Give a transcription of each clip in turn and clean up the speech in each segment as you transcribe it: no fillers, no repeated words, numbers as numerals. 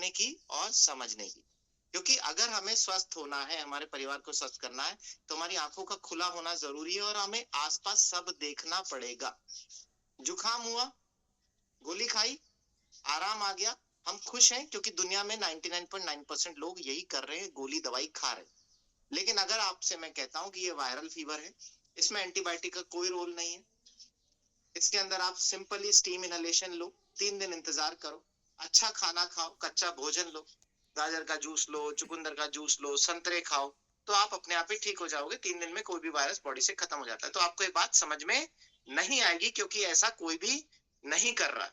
सोचने की और समझने की। क्योंकि अगर हमें स्वस्थ होना है, हमारे परिवार को स्वस्थ करना है, तो हमारी आंखों का खुला होना जरूरी है और हमें आसपास सब देखना पड़ेगा। जुकाम हुआ, गोली खाई, आराम आ गया, हम खुश हैं क्योंकि दुनिया में 99.9% लोग यही कर रहे हैं, गोली दवाई खा रहे हैं। लेकिन अगर आपसे मैं कहता हूं कि ये वायरल फीवर है, इसमें एंटीबायोटिक का कोई रोल नहीं है, इसके अंदर आप सिंपली स्टीम इनहेलेशन लो, 3 दिन इंतजार करो, अच्छा खाना खाओ, कच्चा भोजन लो, गाजर का जूस लो, चुकंदर का जूस लो, संतरे खाओ, तो आप अपने आप ही ठीक हो जाओगे। 3 दिन में कोई भी वायरस बॉडी से खत्म हो जाता है। तो आपको एक बात समझ में नहीं आएगी क्योंकि ऐसा कोई भी नहीं कर रहा।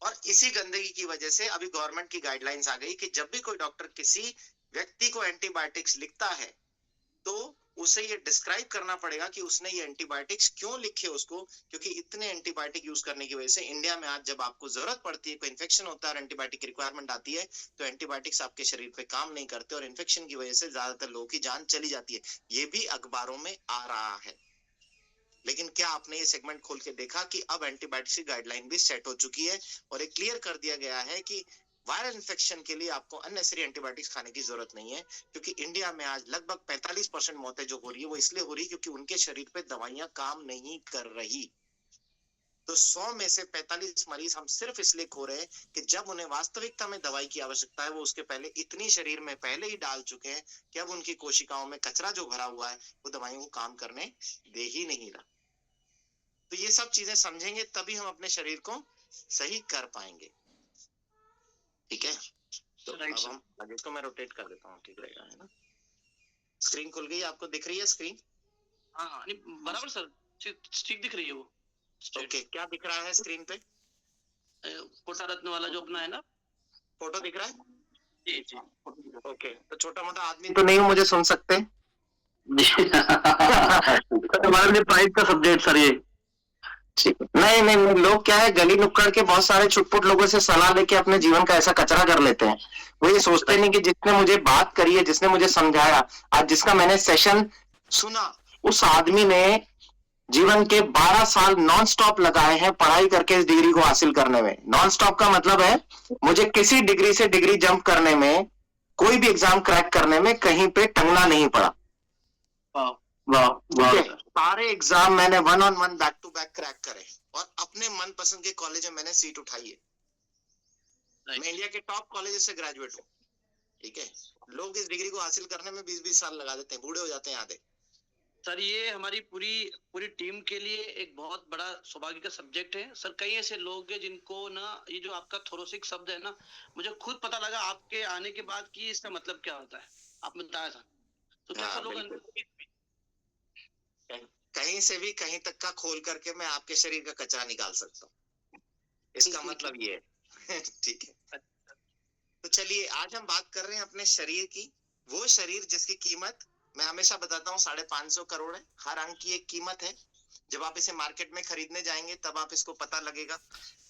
और इसी गंदगी की वजह से अभी गवर्नमेंट की गाइडलाइंस आ गई कि जब भी कोई डॉक्टर किसी व्यक्ति को एंटीबायोटिक्स लिखता है तो उसे ये डिस्क्राइब करना पड़ेगा कि उसने ये एंटीबायोटिक्स क्यों लिखे उसको। क्योंकि इतने एंटीबायोटिक यूज करने की वजह से इंडिया में आज जब आपको जरूरत पड़ती है, कोई इन्फेक्शन होता है और एंटीबायोटिक की रिक्वायरमेंट आती है, तो एंटीबायोटिक्स आपके शरीर पे काम नहीं करते और इन्फेक्शन की वजह से ज्यादातर लोगों की जान चली जाती है। ये भी अखबारों में आ रहा है। लेकिन क्या आपने ये सेगमेंट खोल के देखा कि अब एंटीबायोटिक्स की गाइडलाइन भी सेट हो चुकी है और एक क्लियर कर दिया गया है कि वायरल इन्फेक्शन के लिए आपको अननेसेसरी एंटीबायोटिक्स खाने की जरूरत नहीं है। क्योंकि इंडिया में आज लगभग 45% मौतें जो हो रही है वो इसलिए हो रही है क्योंकि उनके शरीर पे दवाइयां काम नहीं कर रही। तो 100 में से 45 मरीज हम सिर्फ इसलिए खो रहे हैं कि जब उन्हें वास्तविकता में दवाई की आवश्यकता है वो उसके पहले इतनी शरीर में पहले ही डाल चुके हैं कि अब उनकी कोशिकाओं में कचरा जो भरा हुआ है वो दवाइयों को काम करने दे ही नहीं रहा। तो ये सब चीजें समझेंगे तभी हम अपने शरीर को सही कर पाएंगे। ठीक है, तो अब हम आगे को मैं रोटेट कर देता हूँ, ठीक रहेगा, है ना। स्क्रीन खुल गई, आपको दिख रही है स्क्रीन? हाँ हाँ, नहीं बराबर सर, ठीक दिख रही है वो। ओके, क्या दिख रहा है स्क्रीन पे? कोटा रत्न वाला जो अपना है ना, फोटो दिख रहा है? जी जी। ओके, तो छोटा मोटा आदमी तो नहीं हो, मुझे सुन सकते हैं? हमारे लिए प्राइस का सब्जेक्ट सर ये। नहीं नहीं, लोग क्या है, गली नुक्कड़ के बहुत सारे छुटपुट लोगों से सलाह लेके अपने जीवन का ऐसा कचरा कर लेते हैं। वो ये सोचते नहीं कि जिसने मुझे बात करी है, जिसने मुझे समझाया, आज जिसका मैंने सेशन सुना, उस आदमी ने जीवन के 12 साल नॉन स्टॉप लगाए हैं पढ़ाई करके इस डिग्री को हासिल करने में। नॉन स्टॉप का मतलब है मुझे किसी डिग्री से डिग्री जंप करने में, कोई भी एग्जाम क्रैक करने में कहीं पे टंगना नहीं पड़ा। सारे एग्जाम मैंने 1-on-1 back to back crack करे और अपने मनपसंद के कॉलेज में मैंने सीट उठाई है। मैं इंडिया के टॉप कॉलेज से ग्रेजुएट हूँ। ठीक है, लोग इस डिग्री को हासिल करने में 20-20 साल लगा देते हैं, बूढ़े हो जाते हैं आधे। सर ये हमारी पूरी टीम के लिए एक बहुत बड़ा सौभाग्य का सब्जेक्ट है सर। कई ऐसे लोग हैं जिनको ना ये जो आपका थोरोसिक शब्द है ना, मुझे खुद पता लगा आपके आने के बाद कि इसका मतलब क्या होता है, आपने बताया था। तो कैसे लोग कहीं से भी कहीं तक का खोल करके मैं आपके शरीर का कचरा निकाल सकता हूँ, इसका मतलब ये है। ठीक है, तो चलिए आज हम बात कर रहे हैं अपने शरीर की। वो शरीर जिसकी कीमत मैं हमेशा बताता हूँ 550 करोड़ है। हर अंग की एक कीमत है। जब आप इसे मार्केट में खरीदने जाएंगे तब आप इसको पता लगेगा।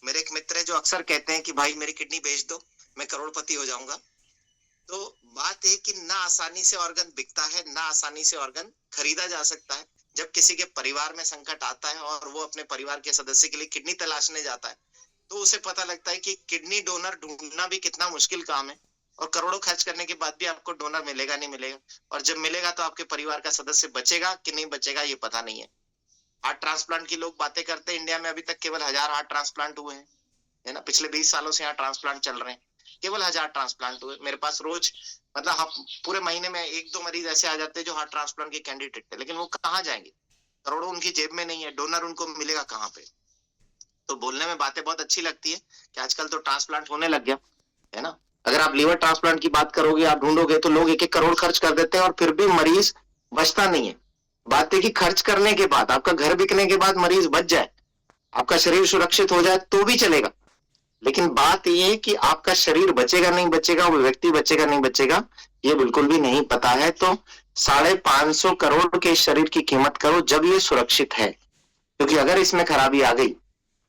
मेरे एक मित्र है जो अक्सर कहते हैं कि भाई मेरी किडनी बेच दो, मैं करोड़पति हो जाऊंगा। तो बात है कि ना आसानी से ऑर्गन बिकता है, ना आसानी से ऑर्गन खरीदा जा सकता है। जब किसी के परिवार में संकट आता है और वो अपने परिवार के सदस्य के लिए किडनी तलाशने जाता है तो उसे पता लगता है कि किडनी डोनर ढूंढना भी कितना मुश्किल काम है और करोड़ों खर्च करने के बाद भी आपको डोनर मिलेगा नहीं मिलेगा, और जब मिलेगा तो आपके परिवार का सदस्य बचेगा कि नहीं बचेगा ये पता नहीं है। हार्ट ट्रांसप्लांट की लोग बातें करते हैं, इंडिया में अभी तक केवल 1000 हार्ट ट्रांसप्लांट हुए हैं, है ना। पिछले 20 सालों से यहाँ ट्रांसप्लांट चल रहे हैं, केवल 1000 ट्रांसप्लांट हुए। मेरे पास रोज मतलब पूरे महीने में 1-2 मरीज ऐसे आ जाते हैं जो हार्ट ट्रांसप्लांट के कैंडिडेट थे, लेकिन वो कहाँ जाएंगे? करोड़ों उनकी जेब में नहीं है, डोनर उनको मिलेगा कहाँ पे? तो बोलने में बातें बहुत अच्छी लगती है कि आजकल तो ट्रांसप्लांट होने लग गया, है ना। अगर आप लीवर ट्रांसप्लांट की बात करोगे, आप ढूंढोगे तो लोग 1-1 करोड़ खर्च कर देते हैं और फिर भी मरीज बचता नहीं है। बात है कि खर्च करने के बाद, आपका घर बिकने के बाद मरीज बच जाए, आपका शरीर सुरक्षित हो जाए तो भी चलेगा। लेकिन बात यह है कि आपका शरीर बचेगा नहीं बचेगा, वो व्यक्ति बचेगा नहीं बचेगा, ये बिल्कुल भी नहीं पता है। तो 550 करोड़ के शरीर की कीमत करो जब ये सुरक्षित है, क्योंकि अगर इसमें खराबी आ गई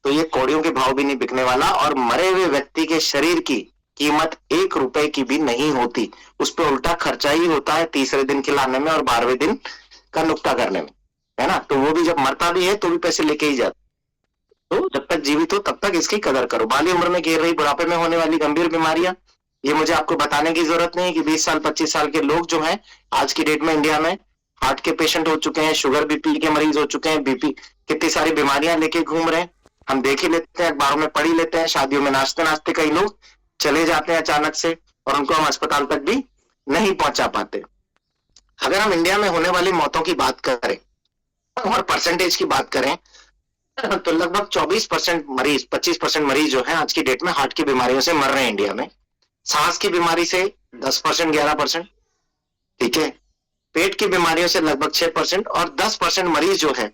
तो ये कौड़ियों के भाव भी नहीं बिकने वाला और मरे हुए व्यक्ति के शरीर की कीमत 1 रुपए की भी नहीं होती। उस पर उल्टा खर्चा ही होता है तीसरे दिन खिलाने में और 12वें दिन का नुक्ता करने में, है ना। तो वो भी जब मरता भी है तो भी पैसे लेके ही जाता। तो जब तक तक जीवित हो तब तक इसकी कदर करो। बाली उम्र में घेर रही बुढ़ापे में होने वाली गंभीर बीमारियां, ये मुझे आपको बताने की जरूरत नहीं कि 20 साल 25 साल के लोग जो हैं आज की डेट में इंडिया में हार्ट के पेशेंट हो चुके हैं, शुगर बीपी के मरीज हो चुके हैं, बीपी कितनी सारी बीमारियां लेके घूम रहे हैं। हम देख ही लेते हैं, अखबारों में पढ़ ही लेते हैं, शादियों में नाचते नाचते कई लोग चले जाते हैं अचानक से और उनको हम अस्पताल तक भी नहीं पहुंचा पाते। अगर हम इंडिया में होने वाली मौतों की बात करें और परसेंटेज की बात करें तो लगभग 24% मरीज 25% मरीज जो है आज की डेट में हार्ट की बीमारियों से मर रहे हैं इंडिया में। सांस की बीमारी से 10% 11%, ठीक है, पेट की बीमारियों से लगभग 6% और 10% मरीज जो है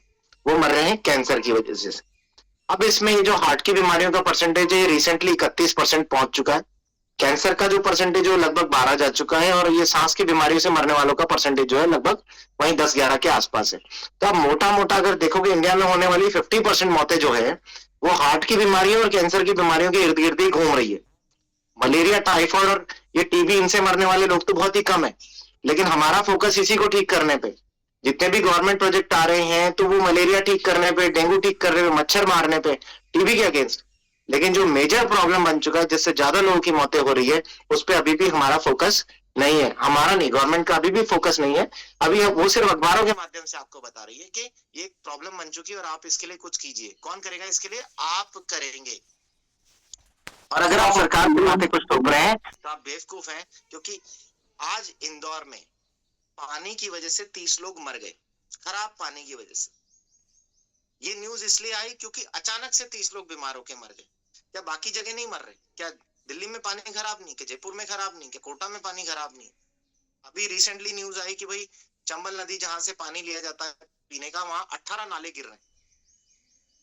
वो मर रहे हैं कैंसर की वजह से। अब इसमें ये जो हार्ट की बीमारियों का परसेंटेज है रिसेंटली 31% पहुंच चुका है, कैंसर का जो परसेंटेज है लगभग 12 जा चुका है और ये सांस की बीमारियों से मरने वालों का परसेंटेज जो है लगभग वहीं 10-11 के आसपास है। तो अब मोटा मोटा अगर देखोगे इंडिया में होने वाली 50% मौतें जो है वो हार्ट की बीमारियों और कैंसर की बीमारियों के इर्द गिर्द ही घूम रही है। मलेरिया, टाइफाइड और ये टीबी, इनसे मरने वाले लोग तो बहुत ही कम है, लेकिन हमारा फोकस इसी को ठीक करने पे। जितने भी गवर्नमेंट प्रोजेक्ट आ रहे हैं तो वो मलेरिया ठीक करने पे, डेंगू ठीक करने पे, मच्छर मारने पे, टीबी के अगेंस्ट। लेकिन जो मेजर प्रॉब्लम बन चुका है जिससे ज्यादा लोगों की मौतें हो रही है उस पर अभी भी हमारा फोकस नहीं है। हमारा नहीं, गवर्नमेंट का अभी भी फोकस नहीं है। अभी वो सिर्फ अखबारों के माध्यम से आपको बता रही है कि ये प्रॉब्लम बन चुकी है और आप इसके लिए कुछ कीजिए। कौन करेगा इसके लिए? आप करेंगे। और अगर आप सरकार की बातें कुछ थोप रहे हैं तो आप बेवकूफ हैं, क्योंकि आज इंदौर में पानी की वजह से 30 लोग मर गए, खराब पानी की वजह से। ये न्यूज इसलिए आई क्योंकि अचानक से 30 लोग बीमार होकर मर गए। क्या बाकी जगह नहीं मर रहे? क्या दिल्ली में पानी खराब नहीं? क्या जयपुर में खराब नहीं? क्या कोटा में पानी खराब नहीं? अभी रिसेंटली न्यूज आई कि भाई चंबल नदी जहां से पानी लिया जाता है पीने का, वहां 18 नाले गिर रहे हैं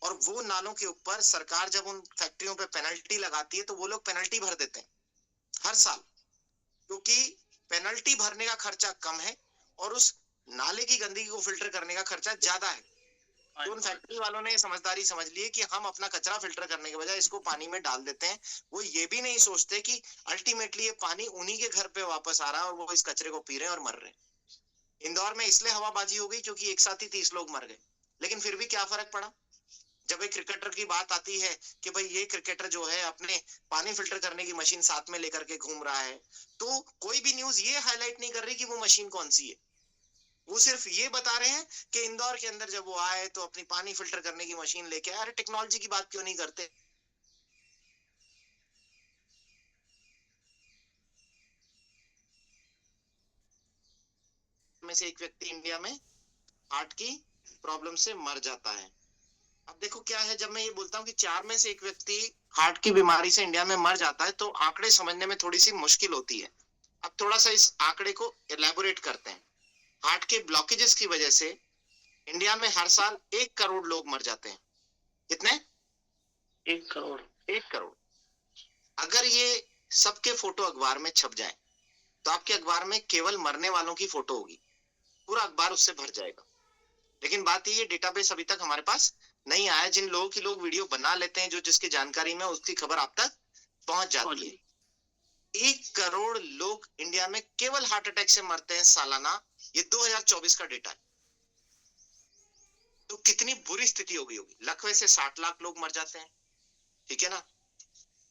और वो नालों के ऊपर सरकार जब उन फैक्ट्रियों पे पेनल्टी लगाती है तो वो लोग पेनल्टी भर देते हैं हर साल, क्योंकि पेनल्टी भरने का खर्चा कम है और उस नाले की गंदगी को फिल्टर करने का खर्चा ज्यादा है। तो उन फैक्ट्री वालों ने समझदारी समझ ली है कि हम अपना कचरा फिल्टर करने के बजाय इसको पानी में डाल देते हैं। वो ये भी नहीं सोचते कि अल्टीमेटली ये पानी उन्हीं के घर पे वापस आ रहा है और वो इस कचरे को पी रहे हैं और मर रहे हैं। इंदौर में इसलिए हवाबाजी हो गई क्योंकि एक साथ ही 30 लोग मर गए, लेकिन फिर भी क्या फर्क पड़ा? जब एक क्रिकेटर की बात आती है कि भाई ये क्रिकेटर जो है अपने पानी फिल्टर करने की मशीन साथ में लेकर के घूम रहा है, तो कोई भी न्यूज ये हाईलाइट नहीं कर रही कि वो मशीन कौन सी है। वो सिर्फ ये बता रहे हैं कि इंदौर के अंदर जब वो आए तो अपनी पानी फिल्टर करने की मशीन लेके आए। अरे टेक्नोलॉजी की बात क्यों नहीं करते? में से एक व्यक्ति इंडिया में हार्ट की प्रॉब्लम से मर जाता है। अब देखो क्या है, जब मैं ये बोलता हूँ कि 4 में से एक व्यक्ति हार्ट की बीमारी से इंडिया में मर जाता है तो आंकड़े समझने में थोड़ी सी मुश्किल होती है। अब थोड़ा सा इस आंकड़े को एलैबोरेट करते हैं। हार्ट के ब्लॉकेजेस की वजह से इंडिया में हर साल 1 करोड़ लोग मर जाते हैं। कितने? 1 करोड़। 1 करोड़। अगर ये सबके फोटो अखबार में छप जाए तो आपके अखबार में केवल मरने वालों की फोटो होगी, पूरा अखबार उससे भर जाएगा। लेकिन बात ये डेटाबेस अभी तक हमारे पास नहीं आया। जिन लोगों की लोग वीडियो बना लेते हैं, जो जिसकी जानकारी में उसकी खबर आप तक पहुंच जाती है। 1 करोड़ लोग इंडिया में केवल हार्ट अटैक से मरते हैं सालाना। ये 2024 का डेटा है। तो कितनी बुरी स्थिति हो गई होगी। लकवे से 60 लाख लोग मर जाते हैं, ठीक है ना।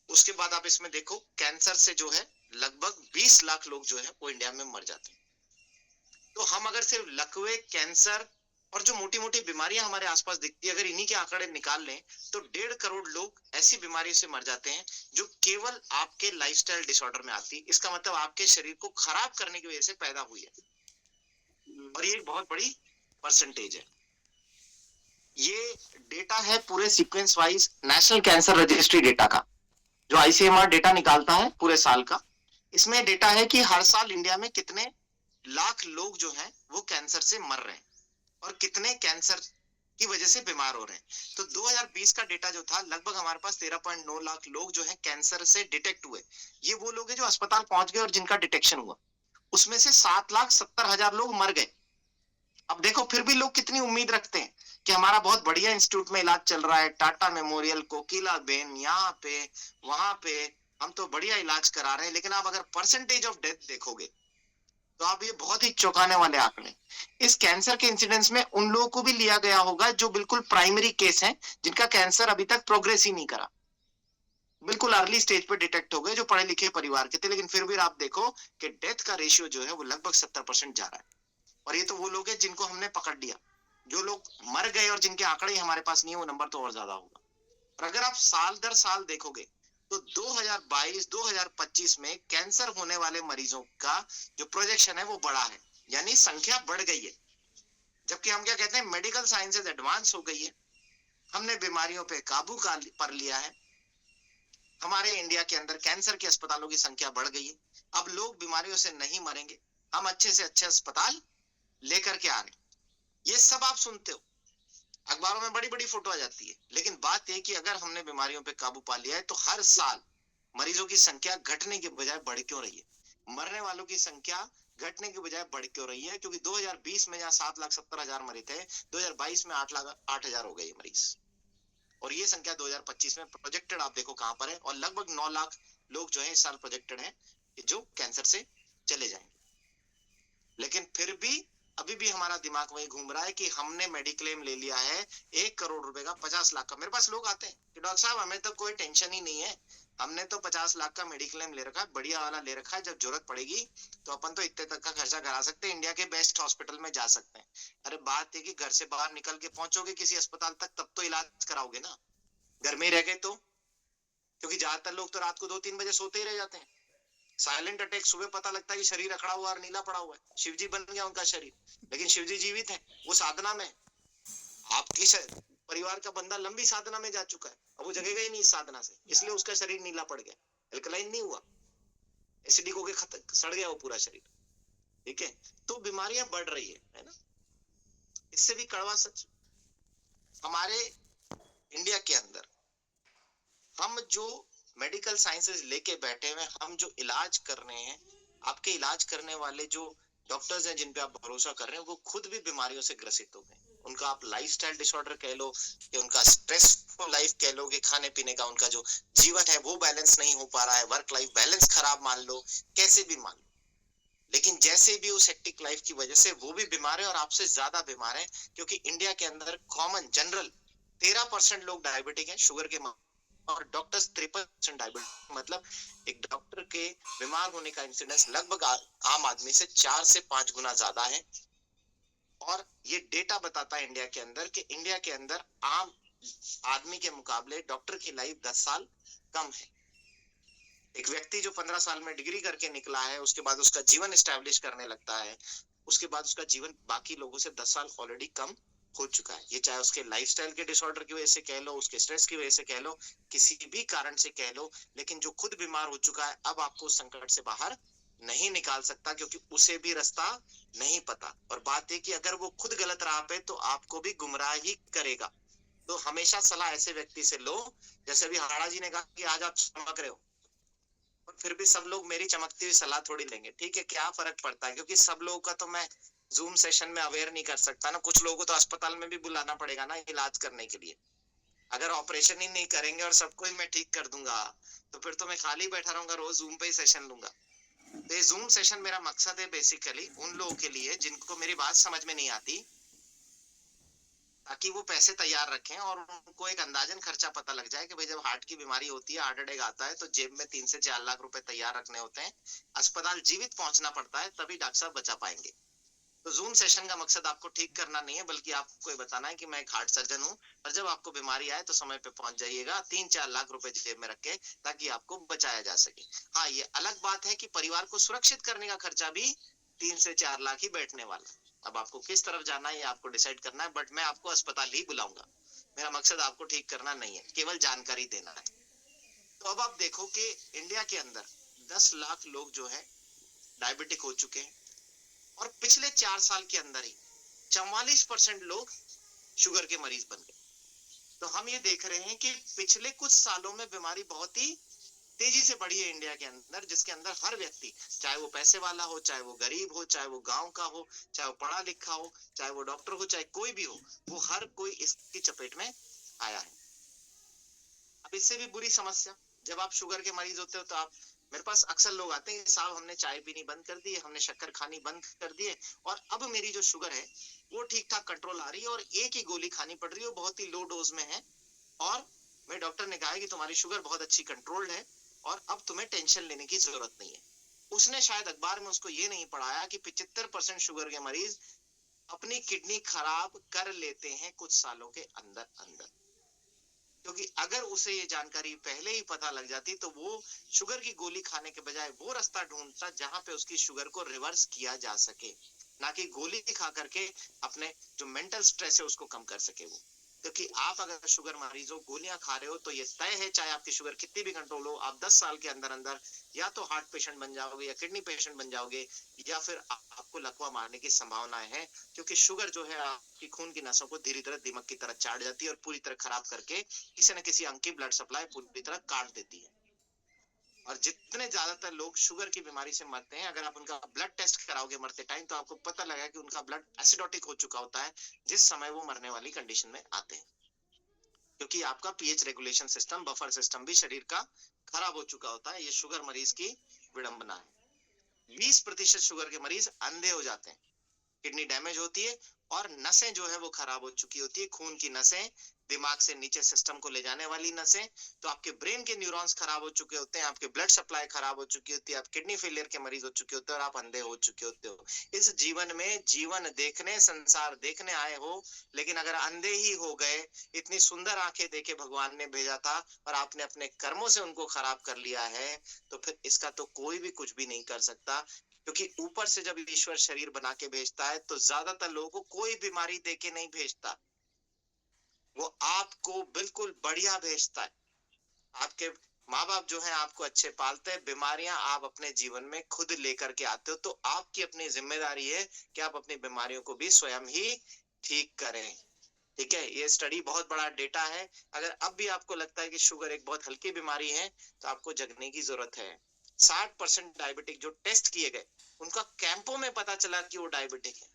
उसके बाद आप इसमें देखो कैंसर से जो है लगभग 20 लाख लोग जो है वो इंडिया में मर जाते हैं। तो हम अगर सिर्फ लकवे, कैंसर और जो मोटी मोटी बीमारियां हमारे आसपास दिखती है, अगर इन्हीं के आंकड़े निकाल लें तो 1.5 करोड़ लोग ऐसी बीमारियों से मर जाते हैं जो केवल आपके लाइफस्टाइल डिसऑर्डर में आती है। इसका मतलब आपके शरीर को खराब करने की वजह से पैदा हुई है और ये एक बहुत बड़ी परसेंटेज है। ये डेटा है पूरे sequence wise national cancer registry data का, जो आईसीएमआर डेटा निकालता है पूरे साल का। इसमें डेटा है कि हर साल इंडिया में कितने लाख लोग जो हैं वो कैंसर से मर रहे हैं और कितने कैंसर की वजह से बीमार हो रहे हैं। तो 2020 का डेटा जो था, लगभग हमारे पास 13.9 लाख लोग जो हैं कैंसर से डिटेक्ट हुए। ये वो लोग हैं जो अस्पताल पहुंच गए और जिनका डिटेक्शन हुआ। उसमें से 7,70,000 लोग मर गए। अब देखो फिर भी लोग कितनी उम्मीद रखते हैं कि हमारा बहुत बढ़िया इंस्टीट्यूट में इलाज चल रहा है, टाटा मेमोरियल, कोकिलाबेन, यहाँ पे वहां पे हम तो बढ़िया इलाज करा रहे हैं। लेकिन आप अगर परसेंटेज ऑफ डेथ देखोगे तो आप ये बहुत ही चौंकाने वाले आंकड़े। इस कैंसर के इंसिडेंस में उन लोगों को भी लिया गया होगा जो बिल्कुल प्राइमरी केस हैं, जिनका कैंसर अभी तक प्रोग्रेस ही नहीं करा, बिल्कुल अर्ली स्टेज पे डिटेक्ट हो गए, जो पढ़े लिखे परिवार के थे, लेकिन फिर भी आप देखो कि डेथ का रेशियो जो है वो लगभग 70% जा रहा है। और ये तो वो लोग हैं जिनको हमने पकड़ लिया। जो लोग मर गए और जिनके आंकड़े हमारे पास नहीं है, वो नंबर तो और ज्यादा होगा। और अगर आप साल दर साल देखोगे तो 2022-2025 में कैंसर होने वाले मरीजों का जो प्रोजेक्शन है वो बढ़ा है, यानी संख्या बढ़ गई है। जबकि हम क्या कहते हैं, मेडिकल साइंसेज एडवांस हो गई है, हमने बीमारियों पे काबू कर लिया है, हमारे इंडिया के अंदर कैंसर के अस्पतालों की संख्या बढ़ गई है, अब लोग बीमारियों से नहीं मरेंगे, हम अच्छे से अच्छे अस्पताल लेकर के आ रहे हैं। ये सब आप सुनते हो, अखबारों में बड़ी बड़ी फोटो आ जाती है, लेकिन बात यह कि अगर हमने बीमारियों पे काबू पा लिया है तो हर साल मरीजों की संख्या घटने के बजाय बढ़ क्यों रही है, मरने वालों की संख्या घटने के बजाय बढ़ क्यों रही है? क्योंकि 2020 में जहां 7,70,000 मरे थे, 2022 में 8,08,000 हो गए मरीज, और ये संख्या 2025 में प्रोजेक्टेड आप देखो कहां पर है, और लगभग 9 लाख लोग जो है इस साल प्रोजेक्टेड है जो कैंसर से चले जाएंगे। लेकिन फिर भी अभी भी हमारा दिमाग वही घूम रहा है कि हमने मेडिक्लेम ले लिया है 1 करोड़ रुपए का, 50 लाख का। मेरे पास लोग आते हैं कि डॉक्टर साहब हमें तो कोई टेंशन ही नहीं है, हमने तो 50 लाख का मेडिक्लेम ले रखा है, बढ़िया वाला ले रखा है, जब जरूरत पड़ेगी तो अपन तो इतने तक का खर्चा करा सकते हैं, इंडिया के बेस्ट हॉस्पिटल में जा सकते हैं। अरे बात है कि घर से बाहर निकल के पहुंचोगे किसी अस्पताल तक तब तो इलाज कराओगे ना, घर में ही रह गए तो? क्योंकि ज्यादातर लोग तो रात को 2-3 बजे सोते ही रह जाते हैं। साइलेंट अटैक, सुबह पता लगता है कि शरीर अकड़ा हुआ और नीला पड़ा हुआ है, शिवजी बन गया उनका शरीर, लेकिन शिवजी जीवित है, वो साधना में। आपके परिवार का बंदा लंबी साधना में जा चुका है, अब वो जगेगा ही नहीं इस साधना से, इसलिए उसका शरीर नीला पड़ गया, एल्कलाइन नहीं हुआ, एसिडिक होके सड़ गया वो पूरा शरीर। ठीक है, तो बीमारियां बढ़ रही है ना। इससे भी कड़वा सच, हमारे इंडिया के अंदर हम जो मेडिकल साइंसेज लेके बैठे हुए, हम जो इलाज कर रहे हैं, आपके इलाज करने वाले जो डॉक्टर्स हैं जिन पे आप भरोसा कर रहे हैं, वो खुद भी बीमारियों से ग्रसित हो गए। उनका आप लाइफस्टाइल डिसऑर्डर कह लो, कि उनका स्ट्रेसफुल लाइफ कह लो, कि खाने पीने का उनका जो जीवन है वो बैलेंस नहीं हो पा रहा है, वर्क लाइफ बैलेंस खराब मान लो, कैसे भी मान लो, लेकिन जैसे भी उस हेक्टिक लाइफ की वजह से वो भी बीमार है, और आपसे ज्यादा बीमार है, क्योंकि इंडिया के अंदर कॉमन जनरल 13% लोग डायबिटिक हैं, शुगर के, और डॉक्टर्स 53% डायबिटिक। मतलब एक डॉक्टर के बीमार होने का इंसिडेंस लगभग आम आदमी से 4 से 5 गुना ज्यादा है। और ये डेटा बताता है इंडिया के अंदर कि इंडिया के अंदर आम आदमी के मुकाबले डॉक्टर की लाइफ 10 साल कम है। एक व्यक्ति जो 15 साल में डिग्री करके निकला है, उसके बाद उसका जीवन एस्टैब्लिश करने लगता है, उसके बाद उसका जीवन बाकी लोगों से 10 साल ऑलरेडी कम हो चुका है। ये चाहे उसके लाइफस्टाइल के डिसऑर्डर की वजह से कह लो, उसके स्ट्रेस की वजह से कह लो, किसी भी कारण से कह लो, लेकिन जो खुद बीमार हो चुका है अब आपको उस संकट से बाहर नहीं निकाल सकता, क्योंकि उसे भी रास्ता नहीं पता। और बात है कि अगर वो खुद गलत राह पे तो आपको भी गुमराह ही करेगा। तो हमेशा सलाह ऐसे व्यक्ति से लो, जैसे अभी हाड़ा जी ने कहा कि आज आप चमक रहे हो, और फिर भी सब लोग मेरी चमकती हुई सलाह थोड़ी लेंगे। ठीक है, क्या फर्क पड़ता है, क्योंकि सब लोगों का तो मैं जूम सेशन में अवेयर नहीं कर सकता ना, कुछ लोगों को तो अस्पताल में भी बुलाना पड़ेगा ना इलाज करने के लिए। अगर ऑपरेशन ही नहीं करेंगे और सबको ही मैं ठीक कर दूंगा, तो फिर तो मैं खाली बैठा रहूंगा, रोज जूम पे ही सेशन लूंगा। तो ये जूम सेशन मेरा मकसद है बेसिकली उन लोगों के लिए जिनको मेरी बात समझ में नहीं आती, ताकि वो पैसे तैयार रखें और उनको एक अंदाजन खर्चा पता लग जाए कि भाई जब हार्ट की बीमारी होती है, हार्ट अटैक आता है, तो जेब में 3 से 4 लाख रुपए तैयार रखने होते हैं, अस्पताल जीवित पहुंचना पड़ता है, तभी डॉक्टर साहब बचा पाएंगे। तो जूम सेशन का मकसद आपको ठीक करना नहीं है, बल्कि आपको ये बताना है कि मैं एक हार्ट सर्जन हूँ, और जब आपको बीमारी आए तो समय पे पहुंच जाइएगा, 3-4 लाख रुपए जेब में रख के, ताकि आपको बचाया जा सके। हाँ, ये अलग बात है कि परिवार को सुरक्षित करने का खर्चा भी 3 से 4 लाख ही बैठने वाला। अब आपको किस तरफ जाना है ये आपको डिसाइड करना है, बट मैं आपको अस्पताल ही बुलाऊंगा। मेरा मकसद आपको ठीक करना नहीं है, केवल जानकारी देना है। तो अब आप देखो कि इंडिया के अंदर 10 लाख लोग जो है डायबिटिक हो चुके हैं, और पिछले 4 साल के अंदर ही 44% लोग शुगर के मरीज बन गए। तो हम ये देख रहे हैं कि पिछले कुछ सालों में बीमारी बहुत ही तेजी से बढ़ी है इंडिया के अंदर, जिसके अंदर हर व्यक्ति, चाहे वो पैसे वाला हो, चाहे वो गरीब हो, चाहे वो गांव का हो, चाहे वो पढ़ा लिखा हो, चाहे वो डॉक्टर हो, चाहे कोई भी हो, वो हर कोई इसकी चपेट में आया है। अब इससे भी बुरी समस्या, जब आप शुगर के मरीज होते हो तो आप मेरे पास अक्सर लोग आते हैं, साहब हमने चाय पीनी बंद कर दी है, हमने शक्कर खानी बंद कर दी है, और अब मेरी जो शुगर है वो ठीक ठाक कंट्रोल आ रही है, और एक ही गोली खानी पड़ रही है, बहुत ही लो डोज में है, और मेरे डॉक्टर ने कहा है कि तुम्हारी शुगर बहुत अच्छी कंट्रोल्ड है और अब तुम्हें टेंशन लेने की जरूरत नहीं है। उसने शायद अखबार में उसको ये नहीं पढ़ाया कि 75% शुगर के मरीज अपनी किडनी खराब कर लेते हैं कुछ सालों के अंदर अंदर। क्योंकि अगर उसे ये जानकारी पहले ही पता लग जाती तो वो शुगर की गोली खाने के बजाय वो रास्ता ढूंढता जहां पे उसकी शुगर को रिवर्स किया जा सके, ना कि गोली खा करके अपने जो मेंटल स्ट्रेस है उसको कम कर सके वो। क्योंकि आप अगर शुगर मरीज हो, गोलियां खा रहे हो, तो ये तय है चाहे आपकी शुगर कितनी भी कंट्रोल हो, आप 10 साल के अंदर अंदर या तो हार्ट पेशेंट बन जाओगे या किडनी पेशेंट बन जाओगे, या फिर आपको लकवा मारने की संभावनाएं है। क्योंकि शुगर जो है आपकी खून की नसों को धीरे धीरे दिमाग की तरह चाट जाती है और पूरी तरह खराब करके किसी न किसी अंग की ब्लड सप्लाई पूरी तरह काट देती है। और जितने ज्यादातर लोग शुगर की बीमारी से मरते हैं, अगर आप उनका ब्लड टेस्ट कराओगे मरते टाइम, तो आपको पता लगेगा कि उनका ब्लड एसिडोटिक हो चुका होता है जिस समय वो मरने वाली कंडीशन में आते हैं। क्योंकि आपका pH regulation system, buffer system भी शरीर का खराब हो चुका होता है। ये शुगर मरीज की विडंबना है। 20% शुगर के मरीज अंधे हो जाते हैं, किडनी डैमेज होती है और नसें जो है वो खराब हो चुकी होती है, खून की नसें, दिमाग से नीचे सिस्टम को ले जाने वाली नसें, तो आपके ब्रेन के न्यूरॉन्स खराब हो चुके होते हैं, आपके ब्लड सप्लाई खराब हो चुकी होती है, आप किडनी फेलियर के मरीज हो चुके होते हैं और आप अंधे हो चुके होते हो। इस जीवन में जीवन देखने, संसार देखने आए हो, लेकिन अगर अंधे ही हो गए, इतनी सुंदर आंखें देके भगवान ने भेजा था और आपने अपने कर्मों से उनको खराब कर लिया है, तो फिर इसका तो कोई भी कुछ भी नहीं कर सकता। क्योंकि ऊपर से जब ईश्वर शरीर बना के भेजता है तो ज्यादातर लोगों को कोई बीमारी देके नहीं भेजता, वो आपको बिल्कुल बढ़िया भेजता है। आपके माँ बाप जो है आपको अच्छे पालते हैं, बीमारियां आप अपने जीवन में खुद लेकर के आते हो, तो आपकी अपनी जिम्मेदारी है कि आप अपनी बीमारियों को भी स्वयं ही ठीक करें। ठीक है, ये स्टडी बहुत बड़ा डेटा है। अगर अब भी आपको लगता है कि शुगर एक बहुत हल्की बीमारी है तो आपको जगने की जरूरत है। 60% डायबिटिक जो टेस्ट किए गए उनका कैंपों में पता चला कि वो डायबिटिक है।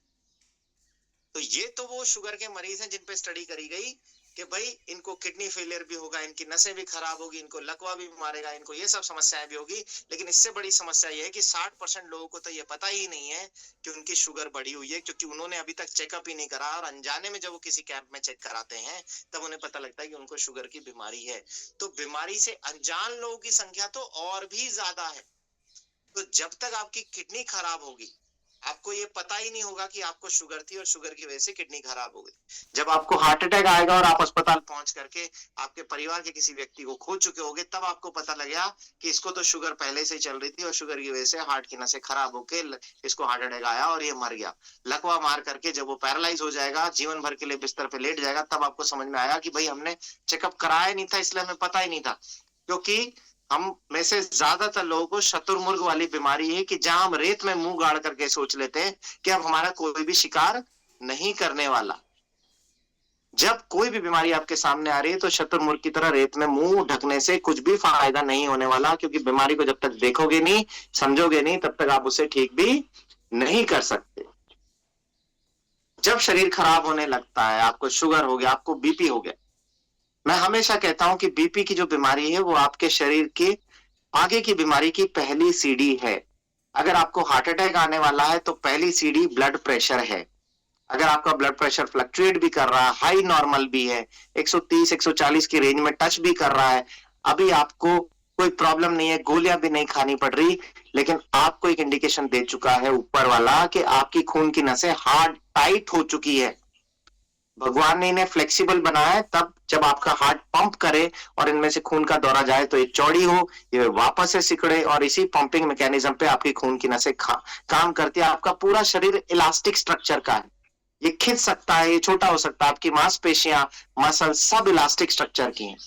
तो ये तो वो शुगर के मरीज हैं जिन पे स्टडी करी गई कि भाई इनको किडनी फेलियर भी होगा, इनकी नसें भी खराब होगी, इनको लकवा भी मारेगा, इनको ये सब समस्याएं भी होगी। लेकिन इससे बड़ी समस्या ये है कि 60% लोगों को तो ये पता ही नहीं है कि उनकी शुगर बढ़ी हुई है, क्योंकि उन्होंने अभी तक चेकअप ही नहीं करा, और अनजाने में जब वो किसी कैंप में चेक कराते हैं तब उन्हें पता लगता है कि उनको शुगर की बीमारी है। तो बीमारी से अनजान लोगों की संख्या तो और भी ज्यादा है। तो जब तक आपकी किडनी खराब होगी, आपको ये पता ही नहीं होगा कि आपको शुगर थी और शुगर की वजह से किडनी खराब हो गई। जब आपको हार्ट अटैक आएगा और आप अस्पताल पहुंच करके आपके परिवार के किसी व्यक्ति को खो चुके होंगे, तब आपको पता लगेगा कि इसको तो शुगर पहले से चल रही थी और शुगर की वजह से हार्ट की नसें खराब होके इसको हार्ट अटैक आया और ये मर गया। लकवा मार करके जब वो पैरालाइज हो जाएगा, जीवन भर के लिए बिस्तर पे लेट जाएगा, तब आपको समझ में आया कि भाई हमने चेकअप कराया नहीं था, इसलिए हमें पता ही नहीं था। क्योंकि हम में से ज्यादातर लोगों को शतुर्मुर्ग वाली बीमारी है कि जहां हम रेत में मुंह गाड़ करके सोच लेते हैं कि अब हमारा कोई भी शिकार नहीं करने वाला। जब कोई भी बीमारी आपके सामने आ रही है तो शतुर्मुर्ग की तरह रेत में मुंह ढकने से कुछ भी फायदा नहीं होने वाला, क्योंकि बीमारी को जब तक देखोगे नहीं, समझोगे नहीं, तब तक आप उसे ठीक भी नहीं कर सकते। जब शरीर खराब होने लगता है, आपको शुगर हो गया, आपको बीपी हो गया, मैं हमेशा कहता हूं कि बीपी की जो बीमारी है वो आपके शरीर की आगे की बीमारी की पहली सीढ़ी है। अगर आपको हार्ट अटैक आने वाला है तो पहली सीढ़ी ब्लड प्रेशर है। अगर आपका ब्लड प्रेशर फ्लक्चुएट भी कर रहा है, हाई नॉर्मल भी है, 130 140 की रेंज में टच भी कर रहा है, अभी आपको कोई प्रॉब्लम नहीं है, गोलियां भी नहीं खानी पड़ रही, लेकिन आपको एक इंडिकेशन दे चुका है ऊपर वाला कि आपकी खून की नसें हार्ड टाइट हो चुकी है। भगवान ने इन्हें फ्लेक्सिबल बनाया है तब जब आपका हार्ट पंप करे और इनमें से खून का दौरा जाए तो ये चौड़ी हो, ये वापस से सिकुड़े, और इसी पंपिंग मैकेनिज्म पे आपकी खून की नसें काम करती है। आपका पूरा शरीर इलास्टिक स्ट्रक्चर का है, ये खिंच सकता है, ये छोटा हो सकता है, आपकी मांसपेशियां, मसल सब इलास्टिक स्ट्रक्चर की हैं।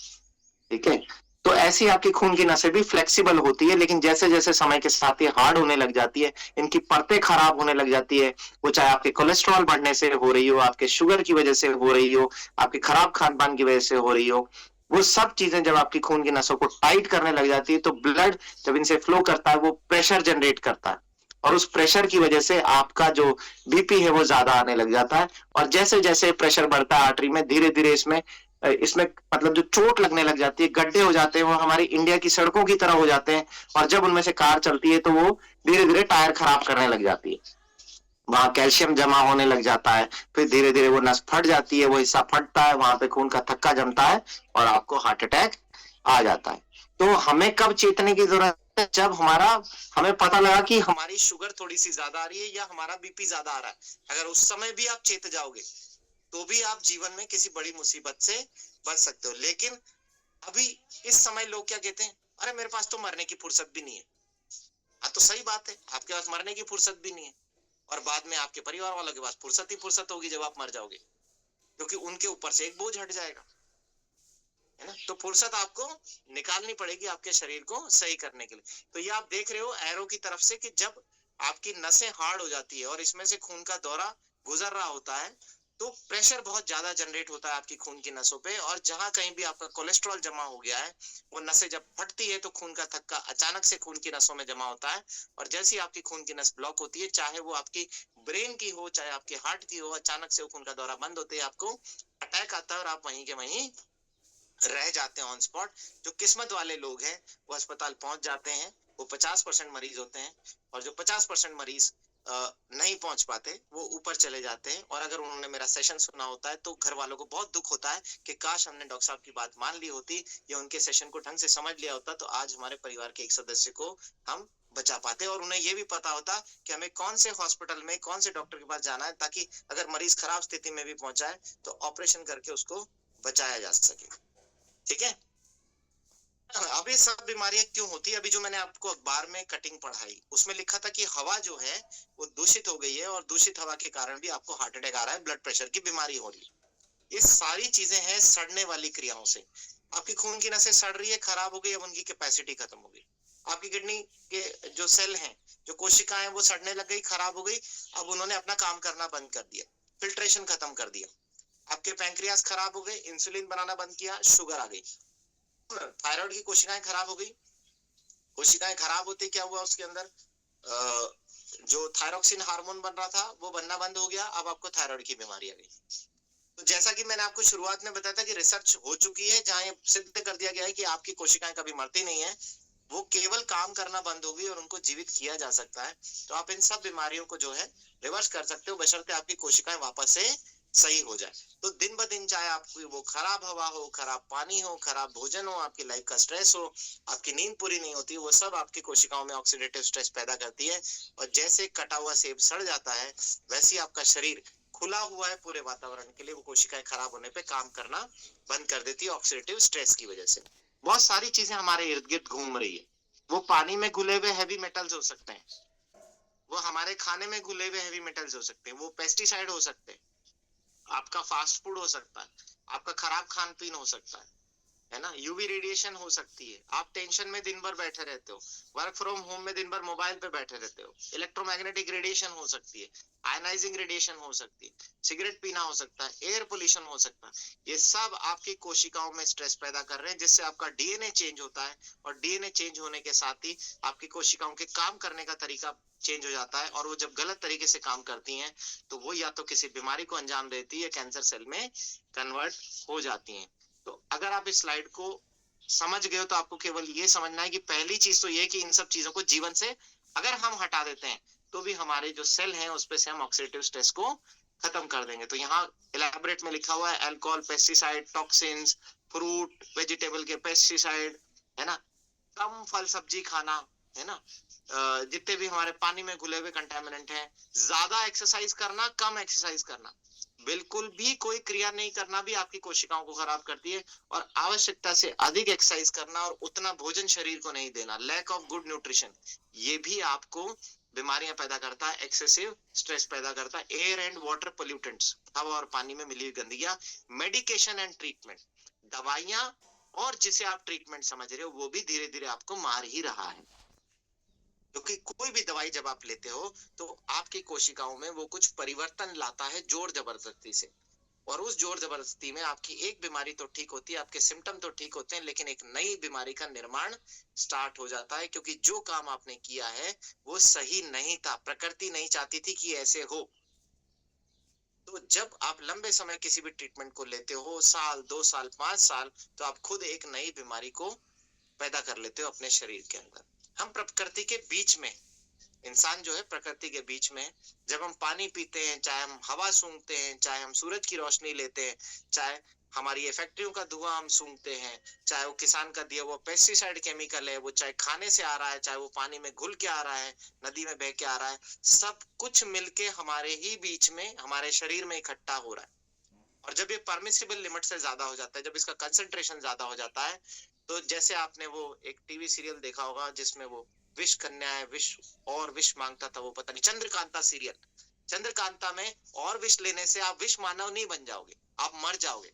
ठीक है, तो ऐसी आपकी खून की नसें भी फ्लेक्सिबल होती है, लेकिन जैसे जैसे समय के साथ ये हार्ड होने लग जाती है, इनकी परतें खराब होने लग जाती है, वो चाहे आपके कोलेस्ट्रॉल बढ़ने से हो रही हो, आपके शुगर की वजह से हो रही हो, आपके खराब खान पान की वजह से हो रही हो, वो सब चीजें जब आपकी खून की नसों को टाइट करने लग जाती है तो ब्लड जब इनसे फ्लो करता है वो प्रेशर जनरेट करता है, और उस प्रेशर की वजह से आपका जो बीपी है वो ज्यादा आने लग जाता है। और जैसे जैसे प्रेशर बढ़ता है आर्टरी में, धीरे धीरे इसमें इसमें मतलब जो चोट लगने लग जाती है, गड्ढे हो जाते हैं, वो हमारी इंडिया की सड़कों की तरह हो जाते हैं, और जब उनमें से कार चलती है तो वो धीरे धीरे टायर खराब करने लग जाती है, वहां कैल्शियम जमा होने लग जाता है, फिर धीरे धीरे वो नस फट जाती है, वो हिस्सा फटता है, वहां पे खून का थक्का जमता है और आपको हार्ट अटैक आ जाता है। तो हमें कब चेतने की जरूरत है? जब हमें पता लगा कि हमारी शुगर थोड़ी सी ज्यादा आ रही है या हमारा बीपी ज्यादा आ रहा है। अगर उस समय भी आप चेत जाओगे तो भी आप जीवन में किसी बड़ी मुसीबत से बच सकते हो। लेकिन अभी इस समय लोग क्या कहते हैं, अरे मेरे पास तो मरने की फुर्सत भी नहीं है। हाँ तो सही बात है, आपके पास मरने की फुर्सत भी नहीं है, और बाद में आपके परिवार वालों के पास फुर्सत ही फुर्सत होगी जब आप मर जाओगे, क्योंकि उनके ऊपर से एक बोझ हट जाएगा, है ना। तो फुर्सत आपको निकालनी पड़ेगी आपके शरीर को सही करने के लिए। तो ये आप देख रहे हो एरो की तरफ से कि जब आपकी नसें हार्ड हो जाती है और इसमें से खून का दौरा गुजर रहा होता है, तो प्रेशर बहुत ज्यादा जनरेट होता है आपकी खून की नसों पे, और जहां कहीं भी आपका कोलेस्ट्रॉल जमा हो गया है, वो नसें जब फटती है तो खून का थक्का अचानक से खून की नसों में जमा होता है, और जैसे ही आपकी खून की नस ब्लॉक होती है, चाहे वो आपकी ब्रेन की हो चाहे आपके हार्ट की हो, अचानक से वो खून का दौरा बंद होते ही आपको अटैक आता है और आप वहीं के वहीं रह जाते हैं ऑन स्पॉट। जो किस्मत वाले लोग हैं वो अस्पताल पहुंच जाते हैं, वो 50% मरीज होते हैं, और जो 50% मरीज नहीं पहुंच पाते वो ऊपर चले जाते हैं। और अगर उन्होंने मेरा सेशन सुना होता है तो घर वालों को बहुत दुख होता है कि काश हमने डॉक्टर साहब की बात मान ली होती या उनके सेशन को ढंग से समझ लिया होता, तो आज हमारे परिवार के एक सदस्य को हम बचा पाते, और उन्हें ये भी पता होता कि हमें कौन से हॉस्पिटल में कौन से डॉक्टर के पास जाना है, ताकि अगर मरीज खराब स्थिति में भी पहुंचा है तो ऑपरेशन करके उसको बचाया जा सके। ठीक है। अब ये सब बीमारियां क्यों होती है? अभी जो मैंने आपको अखबार में कटिंग पढ़ाई उसमें लिखा था कि हवा जो है वो दूषित हो गई है, और दूषित हवा के कारण भी आपको हार्ट अटैक आ रहा है, ब्लड प्रेशर की बीमारी हो रही है। ये सारी चीजें हैं सड़ने वाली क्रियाओं से। आपकी खून की नसें सड़ रही है, खराब हो गई, अब उनकी कैपेसिटी खत्म हो गई। आपकी किडनी के जो सेल हैं, जो कोशिकाएं, वो सड़ने लग गई, खराब हो गई, अब उन्होंने अपना काम करना बंद कर दिया, फिल्ट्रेशन खत्म कर दिया। आपके पैंक्रियास खराब हो गए, इंसुलिन बनाना बंद किया, शुगर आ गई। थायराइड की कोशिकाएं खराब हो गई, कोशिकाएं खराब होते क्या हुआ, उसके अंदर जो थायरोक्सिन हार्मोन बन रहा था वो बनना बंद हो गया, अब आपको थायराइड की बीमारी आ गई। तो जैसा कि मैंने आपको शुरुआत में बताया था कि रिसर्च हो चुकी है जहां ये सिद्ध कर दिया गया है कि आपकी कोशिकाएं कभी मरती नहीं है, वो केवल काम करना बंद होगी और उनको जीवित किया जा सकता है। तो आप इन सब बीमारियों को जो है रिवर्स कर सकते हो, बशर्ते आपकी कोशिकाएं वापस से सही हो जाए। तो दिन ब दिन चाहे आपकी वो खराब हवा हो, खराब पानी हो, खराब भोजन हो, आपकी लाइफ का स्ट्रेस हो, आपकी नींद पूरी नहीं होती, वो सब आपकी कोशिकाओं में ऑक्सीडेटिव स्ट्रेस पैदा करती है, और जैसे कटा हुआ सेब सड़ जाता है वैसे ही आपका शरीर खुला हुआ है पूरे वातावरण के लिए, वो कोशिकाएं खराब होने पे काम करना बंद कर देती है ऑक्सीडेटिव स्ट्रेस की वजह से। बहुत सारी चीजें हमारे इर्द गिर्द घूम रही है। वो पानी में घुले हुए हैवी मेटल्स हो सकते हैं, वो हमारे खाने में घुले हुए हैवी मेटल्स हो सकते हैं, वो पेस्टिसाइड हो सकते हैं, आपका फास्ट फूड हो सकता है, आपका खराब खान पीन हो सकता है ना, यूवी रेडिएशन हो सकती है, आप टेंशन में दिन भर बैठे रहते हो, वर्क फ्रॉम होम में दिन भर मोबाइल पे बैठे रहते हो, इलेक्ट्रोमैग्नेटिक रेडिएशन हो सकती है, आयनाइजिंग रेडिएशन हो सकती है, सिगरेट पीना हो सकता है, एयर पोल्यूशन हो सकता है। ये सब आपकी कोशिकाओं में स्ट्रेस पैदा कर रहे हैं, जिससे आपका डीएनए चेंज होता है, और डीएनए चेंज होने के साथ ही आपकी कोशिकाओं के काम करने का तरीका चेंज हो जाता है, और वो जब गलत तरीके से काम करती हैं तो वो या तो किसी बीमारी को अंजाम देती है या कैंसर सेल में कन्वर्ट हो जाती हैं। तो अगर आप इस स्लाइड को समझ गए हो तो आपको केवल ये समझना है कि पहली चीज तो ये कि इन सब चीजों को जीवन से अगर हम हटा देते हैं तो भी हमारे जो सेल हैं उस पे से हम ऑक्सीडेटिव स्ट्रेस को खत्म कर देंगे। तो यहाँ इलेबोरेट में लिखा हुआ है alcohol, pesticide, toxins, fruit vegetable के पेस्टिसाइड, है ना, कम फल सब्जी खाना, है ना, जितने भी हमारे पानी में घुले हुए कंटामिनेंट हैं, ज्यादा एक्सरसाइज करना, कम एक्सरसाइज करना, बिल्कुल भी कोई क्रिया नहीं करना भी आपकी कोशिकाओं को खराब करती है, और आवश्यकता से अधिक एक्सरसाइज करना और उतना भोजन शरीर को नहीं देना, लैक ऑफ गुड न्यूट्रिशन, ये भी आपको बीमारियां पैदा करता है, एक्सेसिव स्ट्रेस पैदा करता है। एयर एंड वाटर पोल्यूटेंट्स, हवा और पानी में मिली हुई गंदगियां, मेडिकेशन एंड ट्रीटमेंट, दवाइयां, और जिसे आप ट्रीटमेंट समझ रहे हो वो भी धीरे धीरे आपको मार ही रहा है, क्योंकि कोई भी दवाई जब आप लेते हो तो आपकी कोशिकाओं में वो कुछ परिवर्तन लाता है जोर जबरदस्ती से, और उस जोर जबरदस्ती में आपकी एक बीमारी तो ठीक होती है, आपके सिम्टम तो ठीक होते हैं, लेकिन एक नई बीमारी का निर्माण स्टार्ट हो जाता है, क्योंकि जो काम आपने किया है वो सही नहीं था, प्रकृति नहीं चाहती थी कि ऐसे हो। तो जब आप लंबे समय किसी भी ट्रीटमेंट को लेते हो, साल 2 साल 5 साल, तो आप खुद एक नई बीमारी को पैदा कर लेते हो अपने शरीर के अंदर। हम प्रकृति के बीच में, इंसान जो है प्रकृति के बीच में, जब हम पानी पीते हैं, चाहे हम हवा सूंघते हैं, चाहे हम सूरज की रोशनी लेते हैं, चाहे हमारी ये फैक्ट्रियों का धुआं हम सूंघते हैं, चाहे वो किसान का दिया वो पेस्टिसाइड केमिकल है, वो चाहे खाने से आ रहा है, चाहे वो पानी में घुल के आ रहा है, नदी में बह के आ रहा है, सब कुछ मिलके हमारे ही बीच में, हमारे शरीर में इकट्ठा हो रहा है। और जब ये परमिसिबल लिमिट से ज्यादा हो जाता है, जब इसका कंसंट्रेशन ज्यादा हो जाता है, तो जैसे आपने वो एक टीवी सीरियल देखा होगा जिसमें वो विष कन्या है, विष और विष मांगता था, वो पता नहीं, चंद्रकांता सीरियल। चंद्रकांता में और विष लेने से आप विष मानव नहीं बन जाओगे, आप मर जाओगे,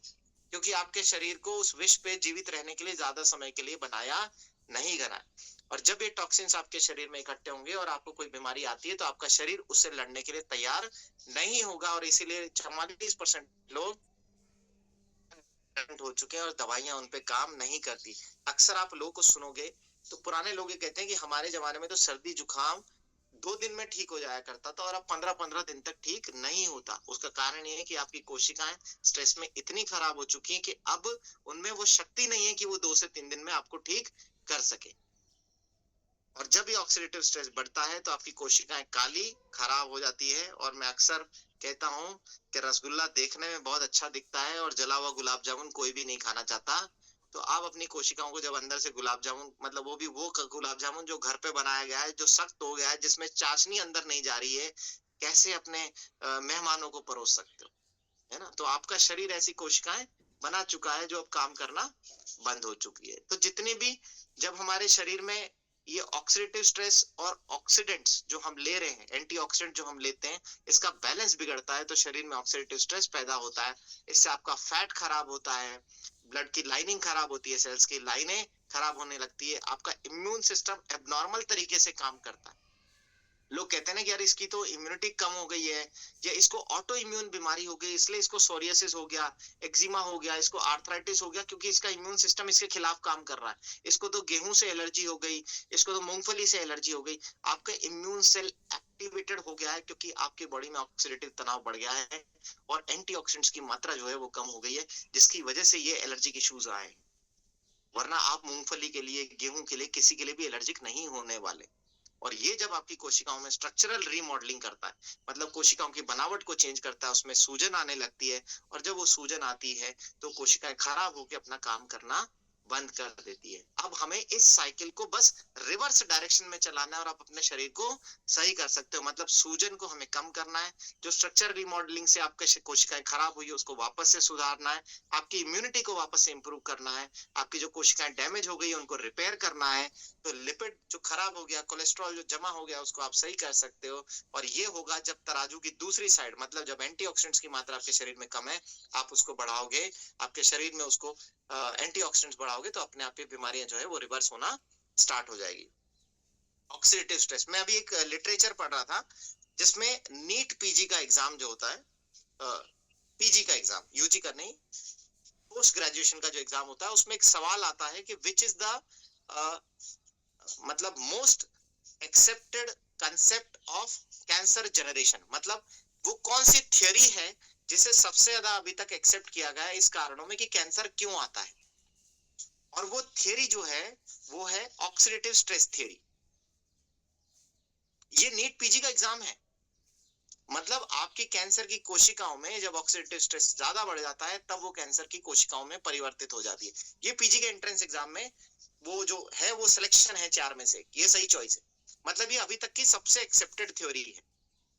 क्योंकि आपके शरीर को उस विष पे जीवित रहने के लिए ज्यादा समय के लिए बनाया नहीं गया। और जब ये टॉक्सिन्स आपके शरीर में इकट्ठे होंगे और आपको कोई बीमारी आती है, तो आपका शरीर उससे लड़ने के लिए तैयार नहीं होगा। और इसीलिए 44% लोग हो चुके हैं और दवाइयां उन पे काम नहीं करती। अक्सर आप लोगों को सुनोगे तो पुराने लोग ये कहते हैं कि हमारे जमाने में तो सर्दी जुकाम 2 दिन में ठीक हो जाया करता था, और अब 15-15 दिन तक ठीक नहीं होता। उसका कारण ये है कि आपकी कोशिकाएं स्ट्रेस में इतनी खराब हो चुकी हैं कि अब उनमें वो शक्ति नहीं है कि वो 2 से 3 दिन में आपको ठीक कर सके। और जब ये ऑक्सीडेटिव स्ट्रेस बढ़ता है तो आपकी कोशिकाएं काली खराब हो जाती है। और मैं अक्सर कहता हूं कि रसगुल्ला देखने में बहुत अच्छा दिखता है और जला हुआ गुलाब जामुन कोई भी नहीं खाना चाहता। तो आप अपनी कोशिकाओं को जब अंदर से गुलाब जामुन, मतलब वो भी वो गुलाब जामुन जो घर पे बनाया गया है, जो सख्त हो गया है, जिसमें चाशनी अंदर नहीं जा रही है, कैसे अपने मेहमानों को परोस सकते हो, है ना? तो आपका शरीर ऐसी कोशिकाएं बना चुका है जो अब काम करना बंद हो चुकी है। तो जितने भी, जब हमारे शरीर में ये ऑक्सीडेटिव स्ट्रेस और ऑक्सीडेंट्स जो हम ले रहे हैं, एंटीऑक्सीडेंट जो हम लेते हैं, इसका बैलेंस बिगड़ता है, तो शरीर में ऑक्सीडेटिव स्ट्रेस पैदा होता है। इससे आपका फैट खराब होता है, ब्लड की लाइनिंग खराब होती है, सेल्स की लाइनें खराब होने लगती है, आपका इम्यून सिस्टम एबनॉर्मल तरीके से काम करता है। लोग कहते हैं ना कि यार इसकी तो इम्यूनिटी कम हो गई है, या इसको ऑटो इम्यून बीमारी हो गई, इसलिए इसको सोरियासिस हो गया, एक्जिमा हो गया, इसको आर्थराइटिस हो गया, क्योंकि इसका इम्यून सिस्टम इसके खिलाफ काम कर रहा है। इसको तो गेहूं से एलर्जी हो गई, इसको तो मूंगफली से एलर्जी हो गई। आपका इम्यून सेल एक्टिवेटेड हो गया है, क्योंकि आपकी बॉडी में ऑक्सीडेटिव तनाव बढ़ गया है और एंटीऑक्सीडेंट्स की मात्रा जो है वो कम हो गई है, जिसकी वजह से ये एलर्जी के इश्यूज आए हैं। वरना आप मूंगफली के लिए, गेहूं के लिए, किसी के लिए भी एलर्जिक नहीं होने वाले। और ये जब आपकी कोशिकाओं में स्ट्रक्चरल रीमॉडलिंग करता है, मतलब कोशिकाओं की बनावट को चेंज करता है, उसमें सूजन आने लगती है, और जब वो सूजन आती है तो कोशिकाएं खराब होकर अपना काम करना बंद कर देती है। अब हमें इस साइकिल को बस रिवर्स डायरेक्शन में चलाना है और आप अपने शरीर को सही कर सकते हो। मतलब सूजन को हमें कम करना है, जो स्ट्रक्चर रिमॉडलिंग से आपके कोशिकाएं खराब हुई है उसको वापस से सुधारना है, आपकी इम्यूनिटी को वापस से इंप्रूव करना है, आपकी जो कोशिकाएं डैमेज हो गई है उनको रिपेयर करना है। तो लिपिड जो खराब हो गया, कोलेस्ट्रॉल जो जमा हो गया, उसको आप सही कर सकते हो। और ये होगा जब तराजू की दूसरी साइड, मतलब जब एंटीऑक्सीडेंट्स की मात्रा आपके शरीर में कम है, आप उसको बढ़ाओगे, आपके शरीर में उसको एंटीऑक्सीडेंट्स बढ़ाओगे, तो अपने आप ये बीमारियां जो है वो रिवर्स होना स्टार्ट हो जाएगी। ऑक्सीडेटिव स्ट्रेस, मैं अभी एक लिटरेचर पढ़ रहा था जिसमें नीट पीजी का एग्जाम जो होता है, पीजी का एग्जाम, यूजी का नहीं, पोस्ट ग्रेजुएशन का जो एग्जाम होता है, उसमें एक सवाल आता है कि विच इज द मतलब most accepted concept of cancer generation. मतलब वो कौन सी थियोरी है जिसे सबसे ज्यादा अभी तक एक्सेप्ट किया गया है इस कारणों में कि कैंसर क्यों आता है। और वो थियोरी जो है वो है ऑक्सीडेटिव स्ट्रेस थियोरी। ये नीट पीजी का एग्जाम है। मतलब आपकी कैंसर की कोशिकाओं में जब ऑक्सीडेटिव स्ट्रेस ज्यादा बढ़ जाता है, तब वो कैंसर की कोशिकाओं में परिवर्तित हो जाती है। ये पीजी के एंट्रेंस एग्जाम में वो जो है वो सिलेक्शन है 4 में से, ये सही चॉइस है। मतलब ये अभी तक की सबसे एक्सेप्टेड थ्योरी है।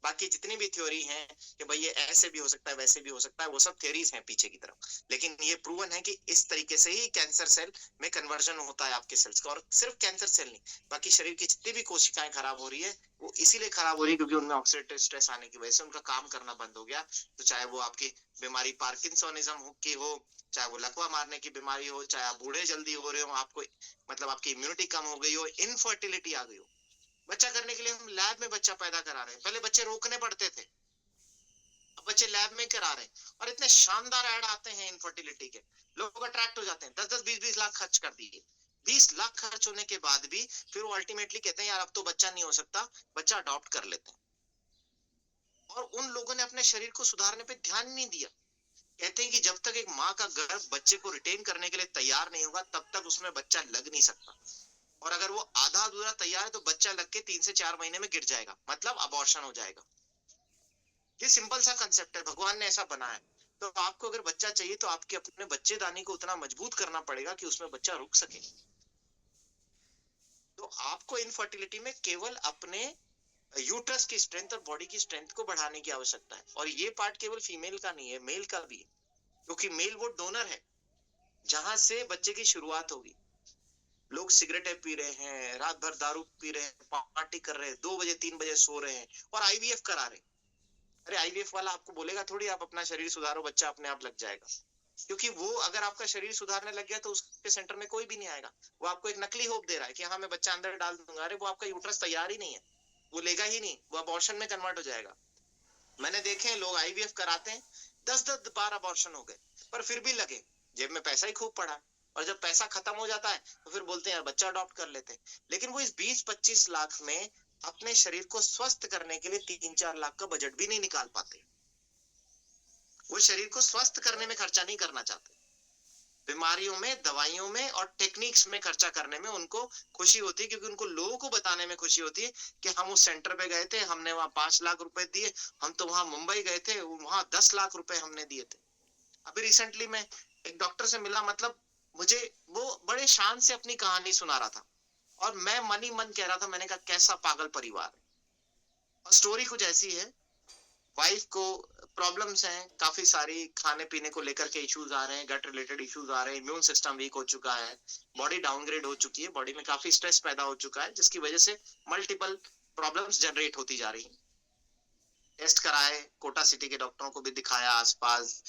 बाकी जितनी भी थ्योरी हैं कि भाई ये ऐसे भी हो सकता है, वैसे भी हो सकता है, वो सब थ्योरीज हैं पीछे की तरफ। लेकिन ये प्रूवन है कि इस तरीके से ही कैंसर सेल में कन्वर्जन होता है आपके सेल्स का। और सिर्फ कैंसर सेल नहीं, बाकी शरीर की जितनी भी कोशिकाएं खराब हो रही है वो इसीलिए खराब हो रही है क्योंकि उनमें ऑक्सीडेटिव स्ट्रेस आने की वजह से उनका काम करना बंद हो गया। तो चाहे वो आपकी बीमारी पार्किंसोनिज्म की हो, चाहे वो लकवा मारने की बीमारी हो, चाहे आप बूढ़े जल्दी हो रहे हो, आपको मतलब आपकी इम्यूनिटी कम हो गई हो, इनफर्टिलिटी आ गई हो। बच्चा करने के लिए हम लैब में बच्चा पैदा करा रहे हैं, पहले बच्चे रोकने पड़ते थे, अब बच्चे लैब में करा रहे हैं। और इतने शानदार ऐड आते हैं इनफर्टिलिटी के, लोग अट्रैक्ट हो जाते हैं। 10-10, 20-20 लाख खर्च कर दिए। 20 लाख खर्च होने के बाद भी फिर वो अल्टीमेटली कहते हैं यार अब तो बच्चा नहीं हो सकता, बच्चा अडॉप्ट कर लेते हैं। और उन लोगों ने अपने शरीर को सुधारने पे ध्यान नहीं दिया। कहते हैं कि जब तक एक माँ का गर्भ बच्चे को रिटेन करने के लिए तैयार नहीं होगा तब तक उसमें बच्चा लग नहीं सकता, और अगर वो आधा अधूरा तैयार है तो बच्चा लग के 3 से 4 महीने में गिर जाएगा, मतलब अबॉर्शन हो जाएगा। ये सिंपल सा कंसेप्ट है, भगवान ने ऐसा बनाया। तो आपको अगर बच्चा चाहिए तो आपके अपने बच्चेदानी को उतना मजबूत करना पड़ेगा कि उसमें बच्चा रुक सके। तो आपको इनफर्टिलिटी में केवल अपने यूट्रस की स्ट्रेंथ और बॉडी की स्ट्रेंथ को बढ़ाने की आवश्यकता है, और ये पार्ट केवल फीमेल का नहीं है, मेल का भी है, क्योंकि मेल वो डोनर है जहां से बच्चे की शुरुआत होगी। लोग सिगरेटें पी रहे हैं, रात भर दारू पी रहे हैं, पार्टी कर रहे हैं, 2 बजे 3 बजे सो रहे हैं और आईवीएफ करा रहे हैं। अरे आईवीएफ वाला आपको बोलेगा थोड़ी आप अपना शरीर सुधारो, बच्चा अपने आप लग जाएगा, क्योंकि वो अगर आपका शरीर सुधारने लग गया तो उसके सेंटर में कोई भी नहीं आएगा। वो आपको एक नकली होप दे रहा है कि हाँ मैं बच्चा अंदर डाल दूंगा। अरे वो आपका यूट्रस तैयार ही नहीं है, वो लेगा ही नहीं, वो अबॉर्शन में कन्वर्ट हो जाएगा। मैंने देखे हैं लोग आईवीएफ कराते हैं, 10-10 बार अबॉर्शन हो गए, पर फिर भी लगे, जेब में पैसा ही खूब पड़ा, और जब पैसा खत्म हो जाता है तो फिर बोलते हैं यार बच्चा अडॉप्ट कर लेते हैं। लेकिन वो इस 20-25 लाख में अपने शरीर को स्वस्थ करने के लिए 3-4 लाख का बजट भी नहीं निकाल पाते। वो शरीर को स्वस्थ करने में खर्चा नहीं करना चाहते, बीमारियों में, दवाइयों में और टेक्निक्स में खर्चा करने में उनको खुशी होती है, क्योंकि उनको लोगों को बताने में खुशी होती है कि हम उस सेंटर पे गए थे, हमने वहां 5 लाख रुपए दिए, हम तो वहां मुंबई गए थे, वहां 10 लाख रुपए हमने दिए थे। अभी रिसेंटली मैं एक डॉक्टर से मिला, मतलब मुझे वो बड़े शान से अपनी कहानी सुना रहा था, और मैं मन ही मन कह रहा था, मैंने कहा कैसा पागल परिवार है। और स्टोरी कुछ ऐसी है, वाइफ को प्रॉब्लम्स हैं काफी सारी, खाने पीने को लेकर के इश्यूज आ रहे हैं, गट रिलेटेड इश्यूज आ रहे हैं, इम्यून सिस्टम वीक हो चुका है, बॉडी डाउनग्रेड हो चुकी है, बॉडी में काफी स्ट्रेस पैदा हो चुका है, जिसकी वजह से मल्टीपल प्रॉब्लम्स जनरेट होती जा रही हैं। टेस्ट कराए, कोटा सिटी के डॉक्टरों को भी दिखाया, आसपास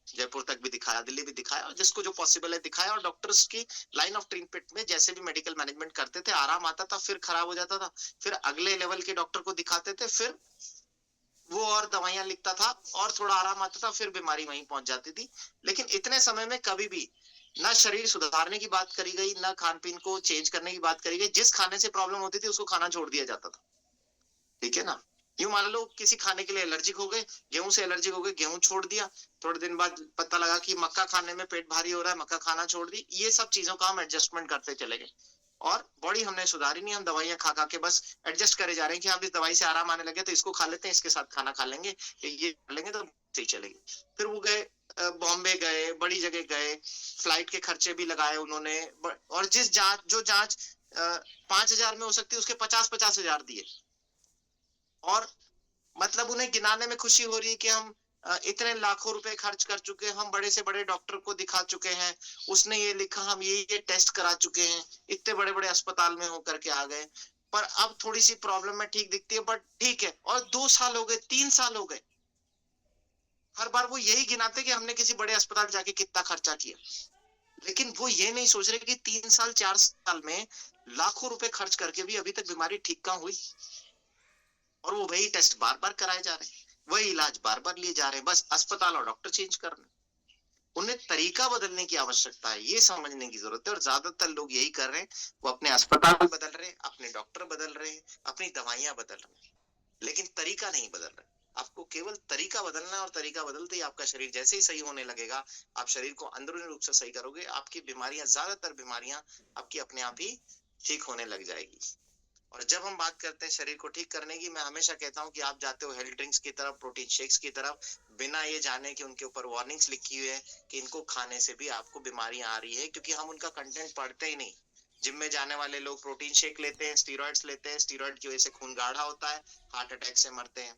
जयपुर तक भी दिखाया, दिल्ली भी दिखाया, और जिसको जो पॉसिबल है दिखाया, और डॉक्टर्स की लाइन ऑफ ट्रीटमेंट में जैसे भी मेडिकल मैनेजमेंट करते थे, आराम आता था, फिर खराब हो जाता था, फिर अगले लेवल के डॉक्टर को दिखाते थे, फिर वो और दवाइयां लिखता था और थोड़ा आराम आता था, फिर बीमारी वहीं पहुंच जाती थी। लेकिन इतने समय में कभी भी ना शरीर सुधारने की बात करी गई, ना खान पीन को चेंज करने की बात करी गई। जिस खाने से प्रॉब्लम होती थी उसको खाना छोड़ दिया जाता था, ठीक है ना। यूं मान लो किसी खाने के लिए एलर्जिक हो गए, गेहूं से एलर्जिक हो गए, गेहूं छोड़ दिया, थोड़े दिन बाद पता लगा कि मक्का खाने में पेट भारी हो रहा है, मक्का खाना छोड़ दी। ये सब चीजों का हम एडजस्टमेंट करते चले गए, और बॉडी हमने सुधारी नहीं, हम दवाइयां खा खा के बस एडजस्ट करे जा रहे हैं कि हम इस दवाई से आराम आने लगे तो इसको खा लेते हैं, इसके साथ खाना खा लेंगे, ये खा लेंगे तो सही चलेगी। फिर वो गए बॉम्बे गए, बड़ी जगह गए, फ्लाइट के खर्चे भी लगाए उन्होंने, और जो जांच 5,000 में हो सकती है उसके 50-50 हजार दिए, और मतलब उन्हें गिनाने में खुशी हो रही है कि हम इतने लाखों रुपए खर्च कर चुके हैं, हम बड़े से बड़े डॉक्टर को दिखा चुके हैं, उसने ये लिखा, हम ये टेस्ट करा चुके हैं, इतने बड़े बड़े अस्पताल में होकर के आ गए, पर अब थोड़ी सी प्रॉब्लम में ठीक दिखती है, बट ठीक है। और 2 साल हो गए, 3 साल हो गए, हर बार वो यही गिनाते कि हमने किसी बड़े अस्पताल जाके कितना खर्चा किया, लेकिन वो ये नहीं सोच रहे कि 3 साल 4 साल में लाखों रुपए खर्च करके भी अभी तक बीमारी ठीक कहाँ हुई, और वो वही टेस्ट बार बार कराए जा रहे हैं, वही इलाज बार बार लिए जा रहे हैं, बस अस्पताल और डॉक्टर चेंज कर रहे हैं। उन्हें तरीका बदलने की आवश्यकता है, ये समझने की जरूरत है, और ज्यादातर लोग यही कर रहे हैं, वो अपने अस्पताल बदल रहे हैं, अपने डॉक्टर बदल रहे हैं, अपनी दवाइयां बदल रहे हैं, लेकिन तरीका नहीं बदल रहे। आपको केवल तरीका बदलना है, और तरीका बदलते ही आपका शरीर जैसे ही सही होने लगेगा, आप शरीर को अंदरूनी रूप से सही करोगे, आपकी बीमारियां, ज्यादातर बीमारियां आपकी अपने आप ही ठीक होने लग जाएगी। और जब हम बात करते हैं शरीर को ठीक करने की, मैं हमेशा कहता हूं कि आप जाते हो हेल्थ ड्रिंक्स की तरफ, प्रोटीन शेक्स की तरफ, बिना ये जाने कि उनके ऊपर वार्निंग्स लिखी हुई है कि इनको खाने से भी आपको बीमारियां आ रही है, क्योंकि हम उनका कंटेंट पढ़ते ही नहीं। जिम में जाने वाले लोग प्रोटीन शेक लेते हैं, स्टीरॉइड्स लेते हैं, स्टीरॉइड की वजह से खून गाढ़ा होता है, हार्ट अटैक से मरते हैं।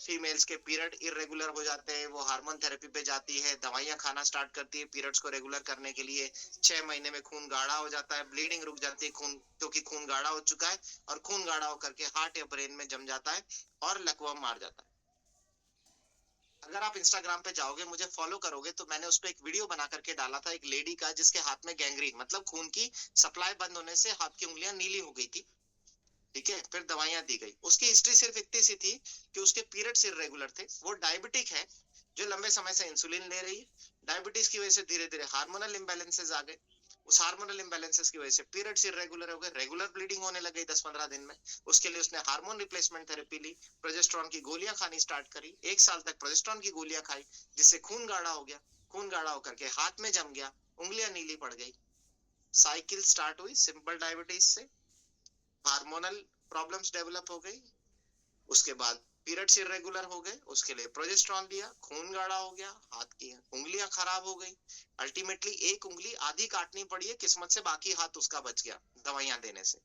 फीमेल्स के पीरियड इरेगुलर हो जाते हैं, वो हार्मोन थेरेपी पे जाती है, दवाइयां खाना स्टार्ट करती है पीरियड्स को रेगुलर करने के लिए, 6 महीने में खून गाढ़ा हो जाता है, ब्लीडिंग रुक जाती है, खून क्योंकि खून गाढ़ा हो चुका है, और खून गाढ़ा होकर के हार्ट या ब्रेन में जम जाता है और लकवा मार जाता है। अगर आप इंस्टाग्राम पे जाओगे, मुझे फॉलो करोगे, तो मैंने उस पर एक वीडियो बना करके डाला था, एक लेडी का जिसके हाथ में गैंग्रीन, मतलब खून की सप्लाई बंद होने से हाथ की उंगलियां नीली हो गई थी, ठीक है। फिर दवाइयां दी गई, उसकी हिस्ट्री सिर्फ इतनी सी थी कि उसके पीरियड्स इरेगुलर थे, वो डायबिटिक है, जो लंबे समय से इंसुलिन ले रही है, डायबिटीज की वजह से धीरे धीरे हार्मोनल इम्बैलेंसेस आ गए, उस हार्मोनल इम्बैलेंसेस की वजह से पीरियड्स इरेगुलर हो गए, रेगुलर ब्लीडिंग होने लग गई 10-15 दिन में। उसके लिए उसने हार्मोन रिप्लेसमेंट थेरेपी ली, प्रोजेस्टेरॉन की गोलियां खानी स्टार्ट करी, 1 साल तक प्रोजेस्टेरॉन की गोलियां खाई, जिससे खून गाढ़ा हो गया। खून गाढ़ा होकर के हाथ में जम गया, उंगलियां नीली पड़ गई, साइकिल स्टार्ट हुई सिंपल डायबिटीज से, हार्मोनल प्रॉब्लम्स डेवलप हो गई। उसके बाद पीरियड्स इरेगुलर हो गए, उसके लिए प्रोजेस्टेरॉन लिया, खून गाढ़ा हो गया, हाथ की उंगलियां खराब हो गई, अल्टीमेटली एक उंगली आधी काटनी पड़ी है, किस्मत से बाकी हाथ उसका बच गया दवाइयां देने से।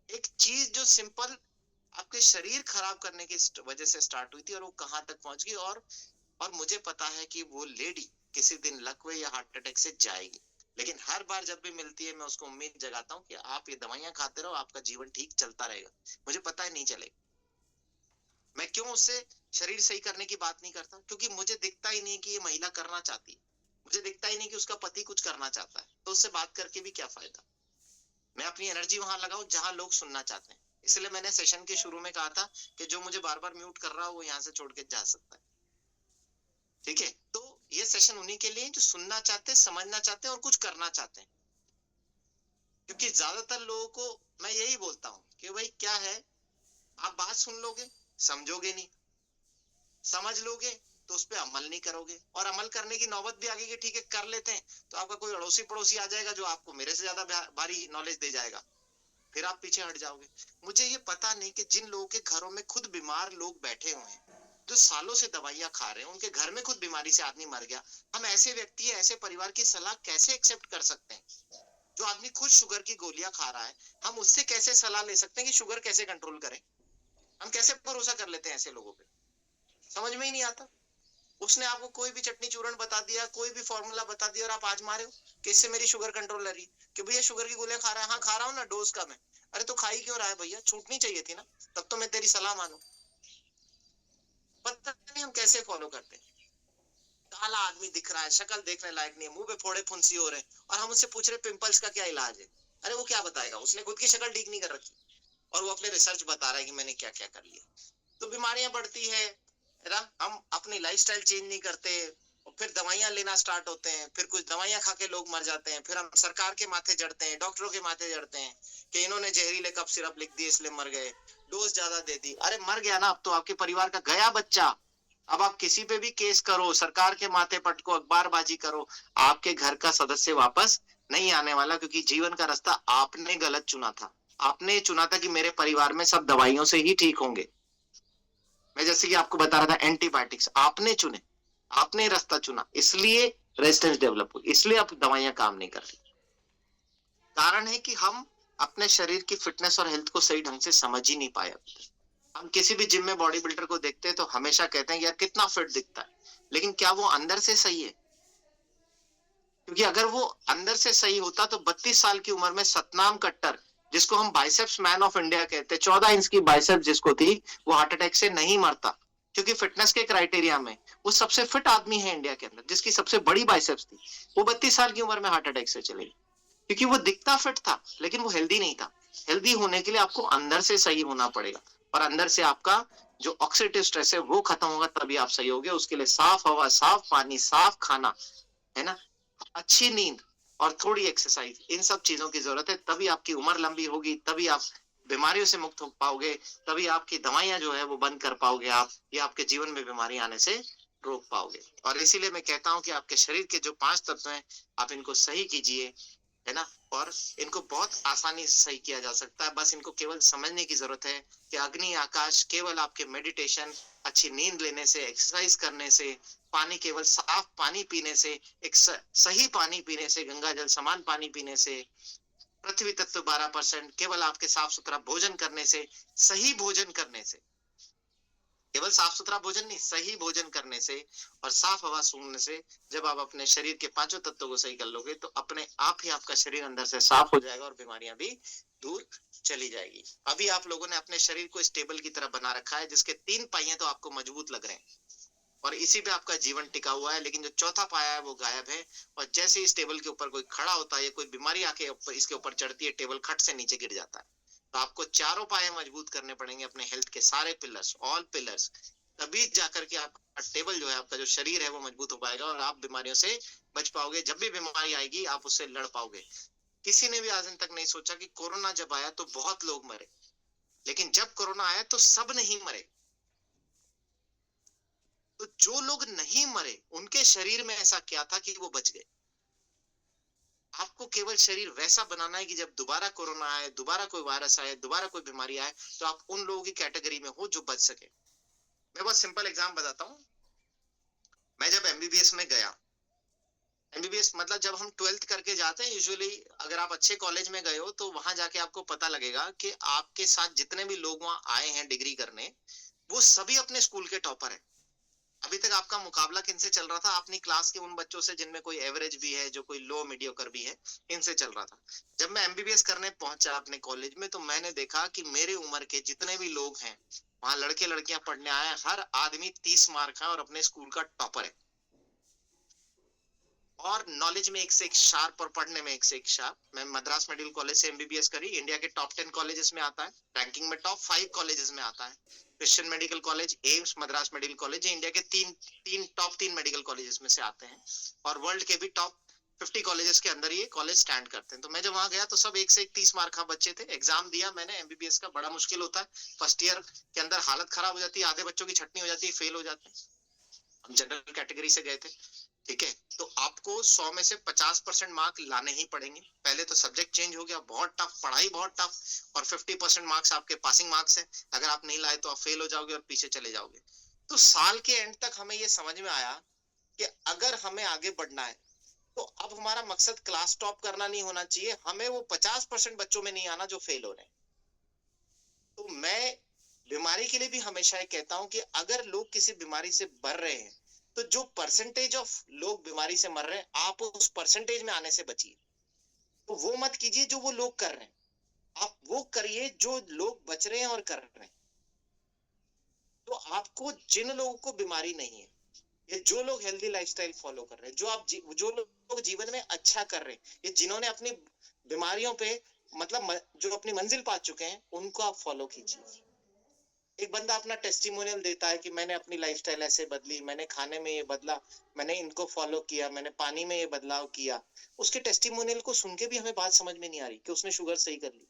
एक चीज जो सिंपल आपके शरीर खराब करने की वजह से स्टार्ट हुई थी और वो कहां तक पहुंच गई। और मुझे पता है कि वो लेडी किसी दिन लकवे या हार्ट अटैक से जाएगी, लेकिन हर बार जब भी मिलती है मैं उसको उम्मीद जगाता हूँ कि आप ये दवाइयां खाते रहो, आपका जीवन ठीक चलता रहेगा। मुझे पता है नहीं चलेगा। मैं क्यों उससे शरीर सही करने की बात नहीं करता? क्योंकि मुझे दिखता ही नहीं कि ये महिला करना चाहती है, मुझे दिखता ही नहीं कि उसका पति कुछ करना चाहता है, तो उससे बात करके भी क्या फायदा। मैं अपनी एनर्जी वहां लगाऊं जहां लोग सुनना चाहते हैं। इसलिए मैंने सेशन के शुरू में कहा था कि जो मुझे बार बार म्यूट कर रहा हो वो यहाँ से छोड़ के जा सकता है, ठीक है? तो ये सेशन उन्हीं के लिए जो सुनना चाहते हैं, समझना चाहते हैं और कुछ करना चाहते हैं। क्योंकि ज्यादातर लोगों को मैं यही बोलता हूँ कि भाई क्या है, आप बात सुन लोगे, समझोगे नहीं, समझ लोगे तो उस पर अमल नहीं करोगे, और अमल करने की नौबत भी आगे की ठीक है कर लेते हैं तो आपका कोई अड़ोसी पड़ोसी आ जाएगा जो आपको मेरे से ज्यादा भारी नॉलेज दे जाएगा, फिर आप पीछे हट जाओगे। मुझे ये पता नहीं कि जिन लोगों के घरों में खुद बीमार लोग बैठे हुए हैं, जो सालों से दवाइयां खा रहे हैं, उनके घर में खुद बीमारी से आदमी मर गया, हम ऐसे व्यक्ति ऐसे परिवार की सलाह कैसे एक्सेप्ट कर सकते हैं? जो आदमी खुद शुगर की गोलियां खा रहा है, हम उससे कैसे सलाह ले सकते हैं कि शुगर कैसे कंट्रोल करें? हम कैसे भरोसा कर लेते हैं ऐसे लोगों पे? समझ में ही नहीं आता। उसने आपको कोई भी चटनी चूरण बता दिया, कोई भी फॉर्मूला बता दिया और आप आजमा रहे हो कि इससे मेरी शुगर कंट्रोल रही है, कि भैया शुगर की गोलियां खा रहा है, हाँ खा रहा हूँ ना, डोज कम है। अरे तो खाई क्यों रहा है भैया? छूटनी चाहिए थी ना, तब तो मैं तेरी सलाह मानू। पता नहीं हम कैसे फॉलो करते हैं। काला आदमी दिख रहा है, शक्ल देखने लायक नहीं है, मुंह पे फोड़े फुंसी हो रहे हैं, और हम उससे पूछ रहे पिंपल्स का क्या इलाज है। अरे वो क्या बताएगा? उसने खुद की शक्ल ठीक नहीं कर रखी और वो अपने रिसर्च बता रहा है कि मैंने क्या क्या कर लिया। तो बीमारियां बढ़ती है ना, हम अपनी लाइफस्टाइल चेंज नहीं करते और फिर दवाइयां लेना स्टार्ट होते हैं, फिर कुछ दवाइयां खा के लोग मर जाते हैं, फिर हम सरकार के माथे जड़ते हैं, डॉक्टरों के माथे जड़ते हैं कि इन्होंने जहरीले कफ सिरप लिख दिए इसलिए मर गए, डोज ज्यादा दे दी। अरे मर गया ना, अब तो आपके परिवार का गया बच्चा। अब आप किसी पे भी केस करो, सरकार के माथे पटको, अखबारबाजी करो, आपके घर का सदस्य वापस नहीं आने वाला, क्योंकि जीवन का रास्ता आपने गलत चुना था। आपने चुना था कि मेरे परिवार में सब दवाइयों से ही ठीक होंगे। मैं जैसे कि आपको बता रहा था एंटीबायोटिक्स आपने चुने, आपने रास्ता चुना, इसलिए रेजिस्टेंस डेवलप हुई, इसलिए अब दवाइयां काम नहीं कर रही। कारण है कि हम अपने शरीर की फिटनेस और हेल्थ को सही ढंग से समझ ही नहीं पाए। हम किसी भी जिम में बॉडी बिल्डर को देखते हैं तो हमेशा कहते हैं यार कितना फिट दिखता है, लेकिन क्या वो अंदर से सही है? क्योंकि अगर वो अंदर से सही होता तो 32 साल की उम्र में सतनाम कट्टर, जिसको हम बाइसेप्स मैन ऑफ इंडिया कहते हैं, 14 इंच की बाइसेप्स जिसको थी, वो हार्ट अटैक से नहीं मरता। क्योंकि फिटनेस के क्राइटेरिया में वो सबसे फिट आदमी है इंडिया के अंदर, जिसकी सबसे बड़ी बाइसेप्स थी, वो 32 साल की उम्र में हार्ट अटैक से चले गई। क्योंकि वो दिखता फिट था लेकिन वो हेल्दी नहीं था। हेल्दी होने के लिए आपको अंदर से सही होना पड़ेगा, और अंदर से आपका जो ऑक्सीडेटिव स्ट्रेस है वो खत्म होगा, तभी आप सही होगे। उसके लिए साफ हवा, साफ पानी, साफ खाना, है ना, अच्छी नींद और थोड़ी एक्सरसाइज, इन सब चीजों की जरूरत है। तभी आपकी उम्र लंबी होगी, तभी आप बीमारियों से मुक्त हो पाओगे, तभी आपकी दवाइयां जो है वो बंद कर पाओगे आप, या आपके जीवन में बीमारी आने से रोक पाओगे। और इसीलिए मैं कहता हूं कि आपके शरीर के जो 5 तत्व हैं आप इनको सही कीजिए, है ना, और इनको बहुत आसानी से सही किया जा सकता है। बस इनको केवल समझने की जरूरत है कि अग्नि आकाश केवल आपके मेडिटेशन, अच्छी नींद लेने से, एक्सरसाइज करने से, पानी केवल साफ पानी पीने से, एक सही पानी पीने से, गंगा जल समान पानी पीने से, पृथ्वी तत्व 12%, केवल आपके साफ सुथरा भोजन करने से, सही भोजन करने से, केवल साफ सुथरा भोजन नहीं, सही भोजन करने से और साफ हवा सूंघने से, जब आप अपने शरीर के 5 तत्वों को सही कर लोगे तो अपने आप ही आपका शरीर अंदर से साफ हो जाएगा और बीमारियां भी दूर चली जाएगी। अभी आप लोगों ने अपने शरीर को स्टेबल की तरह बना रखा है, जिसके 3 पाइये तो आपको मजबूत लग रहे हैं और इसी पे आपका जीवन टिका हुआ है, लेकिन जो चौथा पाया है वो गायब है। और जैसे इस टेबल के ऊपर कोई खड़ा होता है या कोई बीमारी आके इसके ऊपर चढ़ती है, टेबल खट से नीचे गिर जाता है। तो आपको चारों पाए मजबूत करने पड़ेंगे, अपने हेल्थ के सारे पिलर्स, ऑल पिलर्स, तभी जाकर के आपका टेबल जो है, आपका जो शरीर है वो मजबूत हो पाएगा और आप बीमारियों से बच पाओगे। जब भी बीमारी आएगी आप उससे लड़ पाओगे। किसी ने भी आज तक नहीं सोचा कि कोरोना जब आया तो बहुत लोग मरे, लेकिन जब कोरोना आया तो सब नहीं मरे। तो जो लोग नहीं मरे उनके शरीर में ऐसा क्या था कि वो बच गए। आपको केवल शरीर वैसा बनाना है कि जब दोबारा कोरोना आए, दोबारा कोई वायरस आए, दोबारा कोई बीमारी आए, तो आप उन लोगों की कैटेगरी में हो जो बच सके। मैं बहुत सिंपल एग्जाम बताता हूँ। मैं जब एमबीबीएस में गया, एमबीबीएस मतलब जब हम 12th करके जाते हैं यूजुअली, अगर आप अच्छे कॉलेज में गए हो तो वहां जाके आपको पता लगेगा कि आपके साथ जितने भी लोग वहां आए हैं डिग्री करने, वो सभी अपने स्कूल के टॉपर हैं। अभी तक आपका मुकाबला किनसे चल रहा था? अपनी क्लास के उन बच्चों से जिनमें कोई एवरेज भी है, जो कोई लो मीडियोकर भी है, इनसे चल रहा था। जब मैं एमबीबीएस करने पहुंचा अपने कॉलेज में, तो मैंने देखा कि मेरे उम्र के जितने भी लोग हैं वहां, लड़के लड़कियां पढ़ने आए हैं, हर आदमी 30 मार्क है और अपने स्कूल का टॉपर है, और नॉलेज में एक से एक शार्प और पढ़ने में एक से एक शार्प। मैं मद्रास मेडिकल कॉलेज से एमबीबीएस करी, इंडिया के टॉप 10 कॉलेजेस में आता है, रैंकिंग में टॉप 5 कॉलेजेस में आता है। Christian medical college, AIIMS, Madras medical college, India के टॉप 3 मेडिकल कॉलेजेस में से आते हैं, और वर्ल्ड के भी टॉप 50 कॉलेजेस के अंदर ये कॉलेज स्टैंड करते हैं। तो मैं जब वहां गया तो सब एक से एक 30 मार्क का बच्चे थे। एग्जाम दिया मैंने एमबीबीएस का, बड़ा मुश्किल होता है। फर्स्ट ईयर के अंदर हालत खराब हो जाती है, आधे बच्चों की छटनी हो जाती है, फेल हो जाते हैं। हम जनरल कैटेगरी से गए थे, ठीक है। तो आपको 100 में से 50% मार्क लाने ही पड़ेंगे। पहले तो सब्जेक्ट चेंज हो गया, बहुत टफ पढ़ाई, बहुत टफ, और 50% मार्क्स आपके पासिंग मार्क्स हैं। अगर आप नहीं लाए तो आप फेल हो जाओगे और पीछे चले जाओगे। तो साल के एंड तक हमें ये समझ में आया कि अगर हमें आगे बढ़ना है तो अब हमारा मकसद क्लास टॉप करना नहीं होना चाहिए, हमें वो 50% बच्चों में नहीं आना जो फेल हो रहे हैं। तो मैं बीमारी के लिए भी हमेशा ये कहता हूं कि अगर लोग किसी बीमारी से मर रहे हैं, तो जो परसेंटेज ऑफ लोग बीमारी से मर रहे हैं, आप उस परसेंटेज में आने से बचिए। तो वो मत कीजिए जो वो लोग कर रहे हैं, आप वो करिए जो लोग बच रहे हैं और कर रहे हैं। तो आपको जिन लोगों को बीमारी नहीं है, ये जो लोग हेल्दी लाइफस्टाइल फॉलो कर रहे हैं, जो लोग जीवन में अच्छा कर रहे हैं, ये जिन्होंने अपनी बीमारियों पे मतलब जो अपनी मंजिल पा चुके हैं, उनको आप फॉलो कीजिए। एक बंदा अपना टेस्टिमोनियल देता है कि मैंने अपनी लाइफस्टाइल ऐसे बदली, मैंने खाने में ये बदला, मैंने इनको फॉलो किया, मैंने पानी में ये बदलाव किया। उसके टेस्टिमोनियल को सुन के भी हमें बात समझ में नहीं आ रही कि उसने शुगर सही कर ली।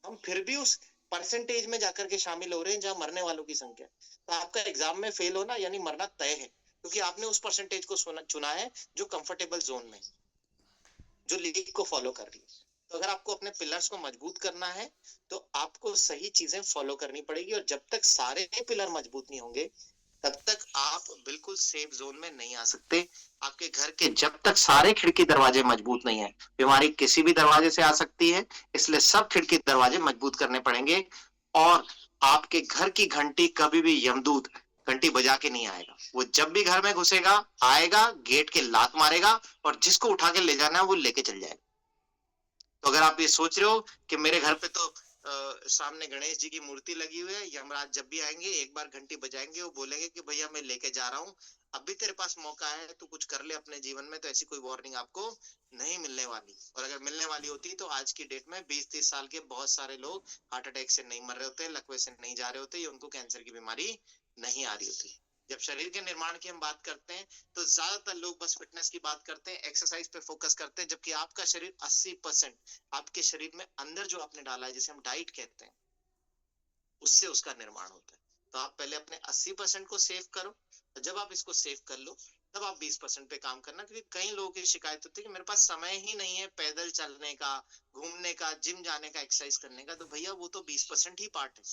हम फिर भी उस परसेंटेज में जाकर के शामिल हो रहे हैं जहां मरने वालों की संख्या। तो आपका एग्जाम में फेल होना यानी मरना तय है, क्योंकि आपने उस परसेंटेज को चुना है जो कंफर्टेबल जोन में, जो लीग को फॉलो कर रही है। तो अगर आपको अपने पिलर्स को मजबूत करना है तो आपको सही चीजें फॉलो करनी पड़ेगी, और जब तक सारे पिलर मजबूत नहीं होंगे तब तक आप बिल्कुल सेफ जोन में नहीं आ सकते। आपके घर के जब तक सारे खिड़की दरवाजे मजबूत नहीं है, बीमारी किसी भी दरवाजे से आ सकती है, इसलिए सब खिड़की दरवाजे मजबूत करने पड़ेंगे। और आपके घर की घंटी कभी भी यमदूत घंटी बजा के नहीं आएगा। वो जब भी घर में घुसेगा, आएगा, गेट के लात मारेगा, और जिसको उठा के ले जाना है वो लेके चल जाएगा। तो अगर आप ये सोच रहे हो कि मेरे घर पे तो सामने गणेश जी की मूर्ति लगी हुई है, यमराज जब भी आएंगे एक बार घंटी बजाएंगे, वो बोलेंगे कि भैया मैं लेके जा रहा हूँ, अब भी तेरे पास मौका है, तू कुछ कर ले अपने जीवन में, तो ऐसी कोई वार्निंग आपको नहीं मिलने वाली। और अगर मिलने वाली होती तो आज की डेट में 20-30 साल के बहुत सारे लोग हार्ट अटैक से नहीं मर रहे होते, लकवे से नहीं जा रहे होते, या उनको कैंसर की बीमारी नहीं आ रही होती। जब शरीर के निर्माण की हम बात करते हैं तो ज्यादातर लोग बस फिटनेस की बात करते हैं, एक्सरसाइज पे फोकस करते हैं, जबकि आपका शरीर 80% आपके शरीर में अंदर जो आपने डाला है, जिसे हम डाइट कहते हैं, उससे उसका निर्माण होता है। तो आप पहले अपने 80% को सेव करो, और जब आप इसको सेव कर लो तब आप 20% पे काम करना। क्योंकि कई लोगों की शिकायत होती है कि मेरे पास समय ही नहीं है पैदल चलने का, घूमने का, जिम जाने का, एक्सरसाइज करने का। तो भैया वो तो 20% ही पार्ट है,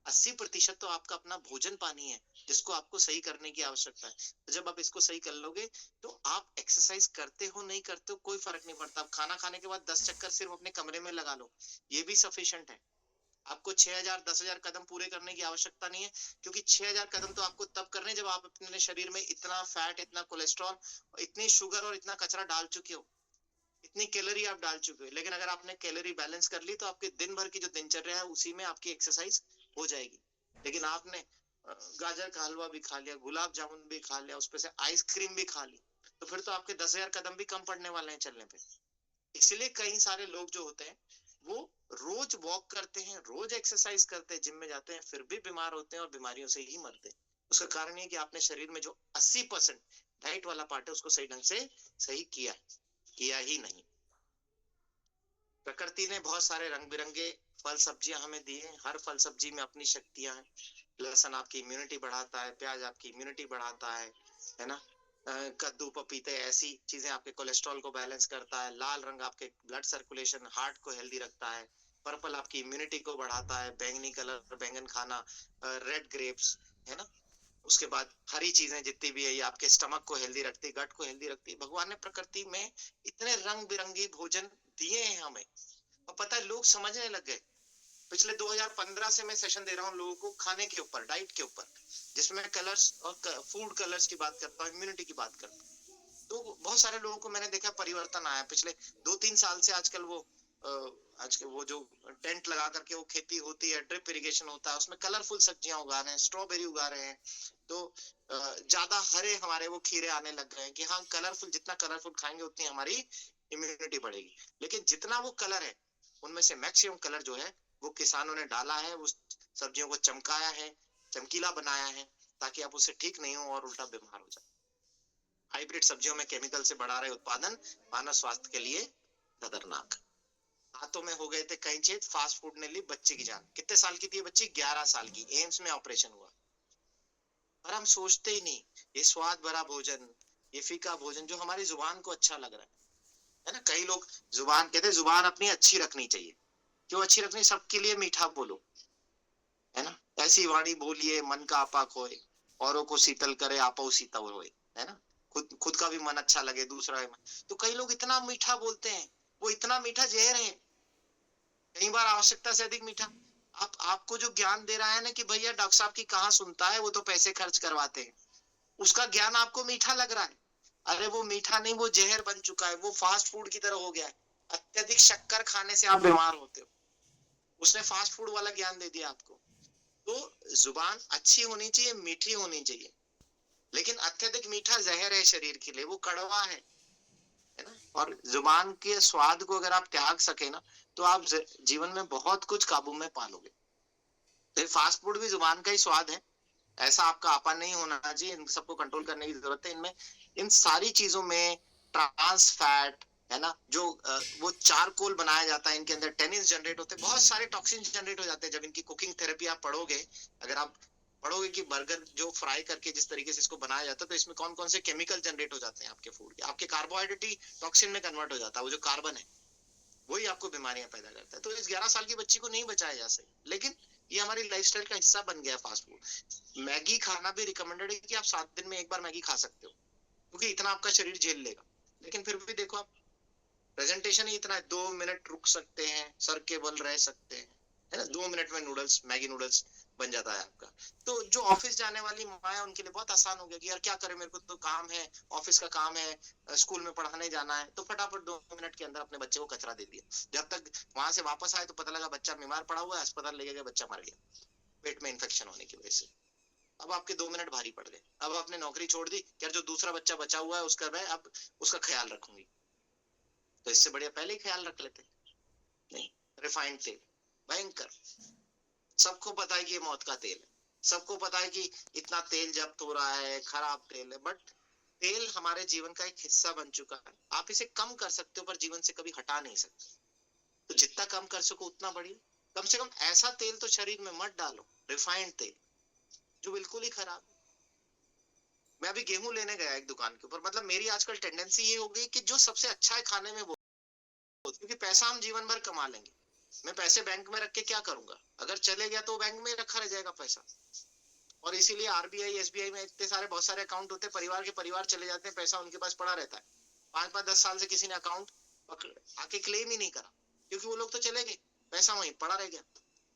80% तो आपका अपना भोजन पानी है, जिसको आपको सही करने की आवश्यकता है। तो जब आप इसको सही कर लोगे तो आप एक्सरसाइज करते हो नहीं करते हो कोई फर्क नहीं पड़ता। आप खाना खाने के बाद 10 चक्कर सिर्फ अपने कमरे में लगा लो, ये भी सफिशिएंट है। आपको 6000 10,000 कदम पूरे करने की आवश्यकता नहीं है, क्योंकि 6000 कदम तो आपको तब करने जब आप अपने शरीर में इतना फैट, इतना कोलेस्ट्रॉल, इतनी शुगर और इतना कचरा डाल चुके हो, इतनी कैलोरी आप डाल चुके हो। लेकिन अगर आपने कैलोरी बैलेंस कर ली तो आपके दिन भर की जो दिनचर्या है उसी में आपकी एक्सरसाइज हो जाएगी। लेकिन आपने गाजर का हलवा भी खा लिया, गुलाब जामुन भी खा लिया, उस पे से आइसक्रीम भी खा ली, तो फिर तो आपके 10,000 कदम भी कम पड़ने वाले हैं चलने पे। इसलिए कई सारे लोग जो होते हैं वो रोज वॉक करते हैं, रोज एक्सरसाइज करते हैं, जिम में जाते हैं, फिर भी बीमार होते हैं और बीमारियों से ही मरते हैं। उसका कारण ये कि आपने शरीर में जो 80% डाइट वाला पार्ट है उसको सही ढंग से सही किया ही नहीं। प्रकृति ने बहुत सारे रंग बिरंगे फल सब्जियां हमें दी हैं, हर फल सब्जी में अपनी शक्तियां हैं। लहसुन आपकी इम्यूनिटी बढ़ाता है, प्याज आपकी इम्यूनिटी बढ़ाता है ना। कद्दू पपीते ऐसी चीजें आपके कोलेस्ट्रॉल को बैलेंस करता है। लाल रंग आपके ब्लड सर्कुलेशन हार्ट को हेल्दी रखता है। पर्पल आपकी इम्यूनिटी को बढ़ाता है। बैंगनी कलर बैंगन खाना, रेड ग्रेप्स, है ना। उसके बाद हरी चीजें जितनी भी है ये आपके स्टमक को हेल्दी रखती है, गट को हेल्दी रखती है। भगवान ने प्रकृति में इतने रंग बिरंगी भोजन दिए हैं हमें, और पता है लोग समझने लग गए। पिछले 2015 से मैं सेशन दे रहा हूँ लोगों को खाने के ऊपर, डाइट के ऊपर, जिसमें कलर्स और फूड कलर्स की बात करता हूँ, इम्यूनिटी की बात करता हूँ। तो बहुत सारे लोगों को मैंने देखा परिवर्तन आया पिछले 2-3 साल से। आजकल वो जो टेंट लगा करके वो खेती होती है, ड्रिप इरिगेशन होता है, उसमें कलरफुल सब्जियां उगा रहे हैं, स्ट्रॉबेरी उगा रहे हैं। तो ज्यादा हरे हमारे वो खीरे आने लग गए हैं कि हाँ कलरफुल, जितना कलरफुल खाएंगे उतनी हमारी इम्यूनिटी बढ़ेगी। लेकिन जितना वो कलर है उनमें से मैक्सिमम कलर जो है वो किसानों ने डाला है, उस सब्जियों को चमकाया है, चमकीला बनाया है, ताकि आप उससे ठीक नहीं हो और उल्टा बीमार हो जाए। हाइब्रिड सब्जियों में केमिकल से बढ़ा रहे उत्पादन मानव स्वास्थ्य के लिए खतरनाक। हाथों में हो गए थे कैंचे, फास्ट फूड ने ली बच्चे की जान। कितने साल की थी बच्ची? 11 साल की। एम्स में ऑपरेशन हुआ। और हम सोचते ही नहीं, ये स्वाद भरा भोजन, ये फीका भोजन जो हमारी जुबान को अच्छा लग रहा है ना। कई लोग जुबान कहते हैं जुबान अपनी अच्छी रखनी चाहिए। क्यों अच्छी रखनी? सबके लिए मीठा बोलो, है ना। ऐसी वाणी बोलिए मन का आपा खोए, औरों को शीतल करे आपो शीतल होए, है ना। खुद का भी मन अच्छा लगे, दूसरा भी मन। तो कई लोग इतना मीठा बोलते हैं, वो इतना मीठा जहर है, कई बार आवश्यकता से अधिक मीठा। आपको जो ज्ञान दे रहा है ना कि भैया डॉक्टर साहब की कहाँ सुनता है, वो तो पैसे खर्च करवाते हैं, उसका ज्ञान आपको मीठा लग रहा है। अरे वो मीठा नहीं, वो जहर बन चुका है, वो फास्ट फूड की तरह हो गया है। अत्यधिक शक्कर खाने से आप बीमार होते हो, उसने फास्ट फूड वाला ज्ञान दे दिया आपको। तो जुबान अच्छी होनी चाहिए, मीठी होनी चाहिए, लेकिन अत्यधिक मीठा जहर है शरीर के लिए, वो कड़वा है ना। और जुबान के स्वाद को अगर आप त्याग सके ना, तो आप जीवन में बहुत कुछ काबू में पालोगे। तो फास्ट फूड भी जुबान का ही स्वाद है, ऐसा आपका आपा नहीं होना चाहिए। इन सबको कंट्रोल करने की जरूरत है। इनमें इन सारी चीजों में ट्रांस फैट, है ना, जो वो चारकोल बनाया जाता है, इनके अंदर टेनिस जनरेट होते हैं, बहुत सारे टॉक्सिन जनरेट हो जाते हैं। जब इनकी कुकिंग थेरेपी आप पढ़ोगे, अगर आप पढ़ोगे कि बर्गर जो फ्राई करके जिस तरीके से इसको बनाया जाता है, तो इसमें कौन कौन से केमिकल जनरेट हो जाते हैं आपके फूड के, आपके कार्बोहाइड्रेट ही टॉक्सिन में कन्वर्ट हो जाता है। वो जो कार्बन है वही आपको बीमारियां पैदा करता है। तो इस 11 साल की बच्ची को नहीं बचाया जा सके, लेकिन ये हमारी लाइफस्टाइल का हिस्सा बन गया फास्ट फूड। मैगी खाना भी रिकमेंडेड है कि आप 7 दिन में एक बार मैगी खा सकते हो, क्योंकि इतना आपका शरीर झेल लेगा। लेकिन फिर भी देखो आप, प्रेजेंटेशन ही इतना है, 2 मिनट रुक सकते हैं, सर के बल रह सकते हैं, है ना। 2 मिनट में नूडल्स, मैगी नूडल्स बन जाता है आपका। तो जो ऑफिस जाने वाली माँ है उनके लिए बहुत आसान हो गया कि यार क्या करें, मेरे को तो काम है, ऑफिस का काम है, स्कूल में पढ़ाने जाना है, तो फटाफट 2 मिनट के अंदर अपने बच्चे को कचरा दे दिया। जब तक वहां से वापस आए तो पता लगा बच्चा बीमार पड़ा हुआ है, अस्पताल ले गए, बच्चा मर गया पेट में इन्फेक्शन होने की वजह से। अब आपके 2 मिनट भारी पड़ गए। अब आपने नौकरी छोड़ दी, यार जो दूसरा बच्चा बचा हुआ है उसका मैं अब उसका ख्याल रखूंगी। तो इससे बढ़िया पहले ही ख्याल रख लेते। नहीं, रिफाइंड तेल भयंकर, सबको पता है कि ये मौत का तेल है, सबको पता है कि इतना तेल जब्त हो रहा है, खराब तेल है, बट तेल हमारे जीवन का एक हिस्सा बन चुका है। आप इसे कम कर सकते हो पर जीवन से कभी हटा नहीं सकते। तो जितना कम कर सको उतना बढ़िया। कम से कम ऐसा तेल तो शरीर में मत डालो, रिफाइंड तेल जो बिल्कुल ही खराब। मैं अभी गेहूं लेने गया एक दुकान के ऊपर, मतलब मेरी आजकल टेंडेंसी ये हो गई कि जो सबसे अच्छा है खाने में वो, क्योंकि पैसा हम जीवन भर कमा लेंगे। मैं पैसे बैंक में रख के क्या करूंगा? अगर चले गया तो बैंक में रखा रह जाएगा पैसा। और इसीलिए आरबीआई एसबीआई में इतने सारे बहुत सारे अकाउंट होते हैं, परिवार के परिवार चले जाते हैं, पैसा उनके पास पड़ा रहता है। 5-5 10 साल से किसी ने अकाउंट आके क्लेम ही नहीं करा, क्योंकि वो लोग तो चले गए, पैसा वहीं पड़ा रह गया।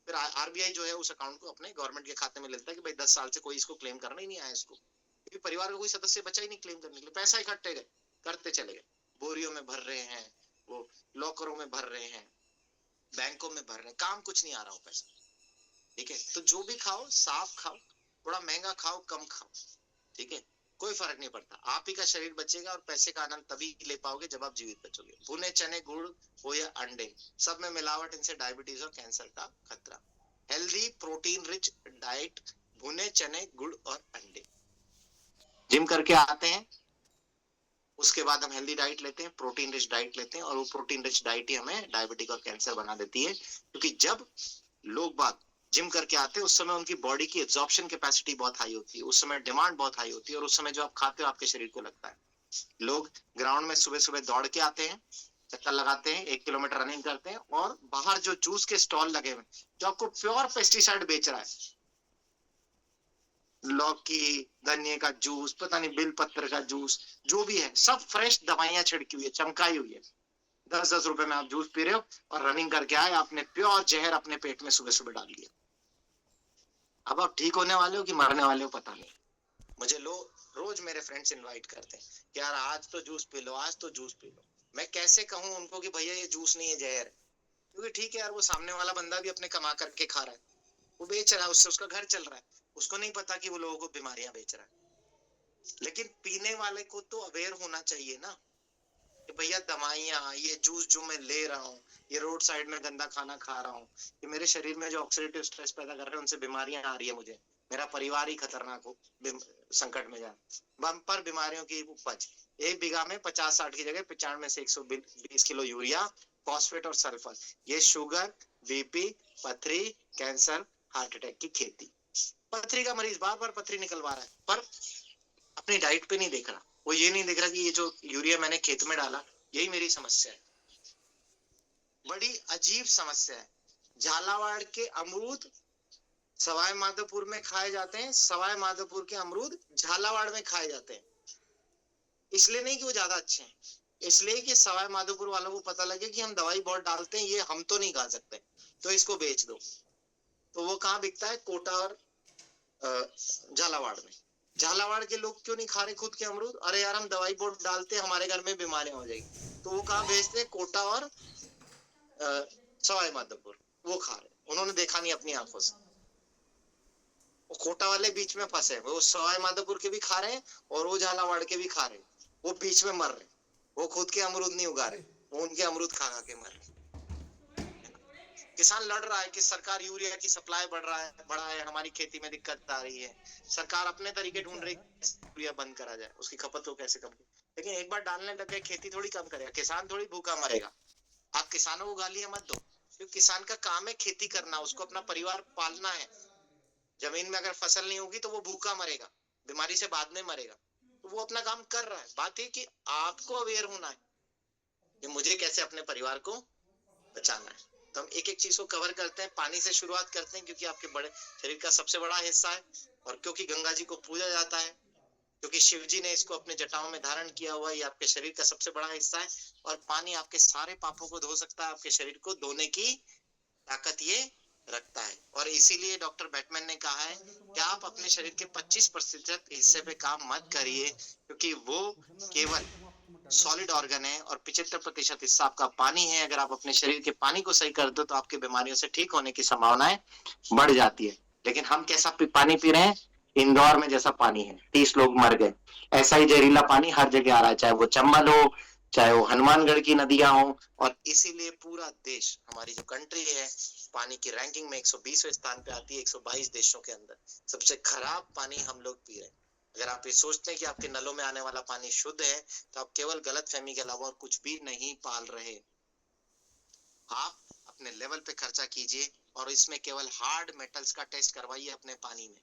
फिर आरबीआई जो है उस अकाउंट को अपने गवर्नमेंट के खाते में लेता है कि भाई 10 साल से कोई इसको क्लेम करना ही नहीं आया इसको, क्योंकि परिवार का कोई सदस्य बचा ही नहीं क्लेम करने के लिए। पैसा इकट्ठे गए, करते चले गए, बोरियों में भर रहे हैं, वो लॉकरों में भर रहे हैं, बैंकों में भर रहे हैं, काम कुछ नहीं आ रहा हो पैसा। ठीक है, तो जो भी खाओ साफ खाओ, थोड़ा महंगा खाओ कम खाओ, ठीक है, कोई फर्क नहीं पड़ता। आप ही का शरीर बचेगा और पैसे का आनंद तभी ले पाओगे जब आप जीवित बचोगे। भुने चने, गुड़ हो या अंडे, सब में मिलावट, इनसे डायबिटीज और कैंसर का खतरा। हेल्दी प्रोटीन रिच डाइट भुने चने, गुड़ और अंडे। जिम करके आते हैं, उसके बाद हम हेल्दी डाइट लेते हैं, प्रोटीन रिच डाइट लेते हैं, और वो प्रोटीन रिच डाइट ही हमें डायबिटिक और कैंसर बना देती है। क्योंकि जब लोग बाग जिम करके आते हैं उस समय उनकी बॉडी की एब्जॉर्प्शन कैपेसिटी बहुत हाई होती है, उस समय डिमांड बहुत हाई होती है, और उस समय जो आप खाते हो आपके शरीर को लगता है। लोग ग्राउंड में सुबह सुबह दौड़ के आते हैं, चक्कर लगाते हैं, 1 किलोमीटर रनिंग करते हैं, और बाहर जो जूस के स्टॉल लगे हुए जो आपको प्योर पेस्टिसाइड बेच रहा है, लौकी, धनिया का जूस, पता नहीं बिल पत्र का जूस, जो भी है सब फ्रेश दवाइयां छिड़की हुई है, चमकाई हुई है। 10-10 रुपए में आप जूस पी रहे हो और रनिंग करके आए, आपने प्योर जहर अपने पेट में सुबह सुबह डाल लिया। अब आप ठीक होने वाले हो कि मरने वाले हो पता नहीं। मुझे रोज मेरे फ्रेंड्स इनवाइट करते हैं कि यार आज तो जूस पी लो, आज तो जूस पी लो। मैं कैसे कहूं उनको कि भैया ये जूस नहीं है, जहर है। क्योंकि ठीक है यार, वो सामने वाला बंदा भी अपने कमा करके खा रहा है, वो बेच रहा है, उससे उसका घर चल रहा है, उसको नहीं पता कि वो लोगों को बीमारियां बेच रहा है। लेकिन पीने वाले को तो अवेयर होना चाहिए ना कि भैया दवाइयां, ये जूस जो मैं ले रहा हूँ, ये रोड साइड में गंदा खाना खा रहा हूँ, ये मेरे शरीर में जो ऑक्सीडेटिव स्ट्रेस पैदा कर रहे हैं उनसे बीमारियां आ रही है, मुझे मेरा परिवार ही खतरनाक हो, संकट में जा, बम्पर बीमारियों की उपज। 1 बीघा में 50-60 की जगह 95 से 120 किलो यूरिया, फॉस्फेट और सल्फर, ये शुगर, बीपी, पथरी, कैंसर, हार्ट अटैक की खेती। पथरी का मरीज बार बार पथरी निकलवा रहा है, पर अपनी डाइट पे नहीं देख रहा। वो ये नहीं देख रहा कि ये जो यूरिया मैंने खेत में डाला यही मेरी समस्या है। बड़ी अजीब समस्या है। झालावाड़ के अमरूद सवाई माधोपुर में खाए जाते हैं, सवाई माधोपुर के अमरूद झालावाड़ में खाए जाते हैं। इसलिए नहीं कि वो ज्यादा अच्छे हैं, इसलिए कि सवाई माधोपुर वालों को पता लगे कि हम दवाई बहुत डालते हैं, ये हम तो नहीं खा सकते, तो इसको बेच दो। तो वो कहाँ बिकता है? कोटा और झालावाड़ में। झालावाड़ के लोग क्यों नहीं खा रहे खुद के अमरूद? अरे यार हम दवाई बहुत डालते हैं, हमारे घर में बीमारियां हो जाएगी। तो वो कहाँ भेजते? कोटा और सवाई माधोपुर। वो खा रहे, उन्होंने देखा नहीं अपनी आंखों से। वो कोटा वाले बीच में फंसे, वो सवाई माधोपुर के भी खा रहे हैं और वो झालावाड़ के भी खा रहे हैं, वो बीच में मर रहे। वो खुद के अमरूद नहीं उगा रहे, वो उनके अमरूद खा खा के मर रहे। किसान लड़ रहा है कि सरकार यूरिया की सप्लाई बढ़ा है, हमारी खेती में दिक्कत आ रही है। सरकार अपने तरीके ढूंढ रही है यूरिया बंद करा जाए, उसकी खपत को कैसे कम। लेकिन एक बार डालने लग गए, खेती थोड़ी कम करेगा, किसान थोड़ी भूखा मरेगा। आप किसानों को गालियां मत दो, क्योंकि किसान का काम है खेती करना, उसको अपना परिवार पालना है। जमीन में अगर फसल नहीं होगी तो वो भूखा मरेगा, बीमारी से बाद में मरेगा। तो वो अपना काम कर रहा है। बात है कि आपको अवेयर होना है कि मुझे कैसे अपने परिवार को बचाना है। तो हम एक एक चीज को कवर करते हैं। पानी से शुरुआत करते हैं, क्योंकि आपके बड़े शरीर का सबसे बड़ा हिस्सा है, और क्योंकि गंगा जी को पूजा जाता है, क्योंकि शिव जी ने इसको अपने जटाओं में धारण किया हुआ है, ये आपके शरीर का सबसे बड़ा हिस्सा है। और पानी आपके सारे पापों को धो सकता है, आपके शरीर को धोने की ताकत ये रखता है। और इसीलिए डॉक्टर बैटमैन ने कहा है कि आप अपने शरीर के 25% हिस्से पे काम मत करिए, क्योंकि वो केवल सॉलिड ऑर्गन है, और 75% हिस्सा आपका पानी है। अगर आप अपने शरीर के पानी को सही कर दो तो आपकी बीमारियों से ठीक होने की संभावनाएं बढ़ जाती है। लेकिन हम कैसा पानी पी रहे हैं? इंदौर में जैसा पानी है, 30 लोग मर गए। ऐसा ही जहरीला पानी हर जगह आ रहा है, चाहे वो चंबल हो, चाहे वो हनुमानगढ़ की नदियां हो। और इसीलिए पूरा देश, हमारी जो कंट्री है, पानी की रैंकिंग में 120वें स्थान पे आती है 122 देशों के अंदर। सबसे खराब पानी हम लोग पी रहे हैं। अगर आप ये सोचते हैं कि आपके नलों में आने वाला पानी शुद्ध है, तो आप केवल गलतफहमी के अलावा और कुछ भी नहीं पाल रहे। आप अपने लेवल पे खर्चा कीजिए, और इसमें केवल हार्ड मेटल्स का टेस्ट करवाइए अपने पानी में।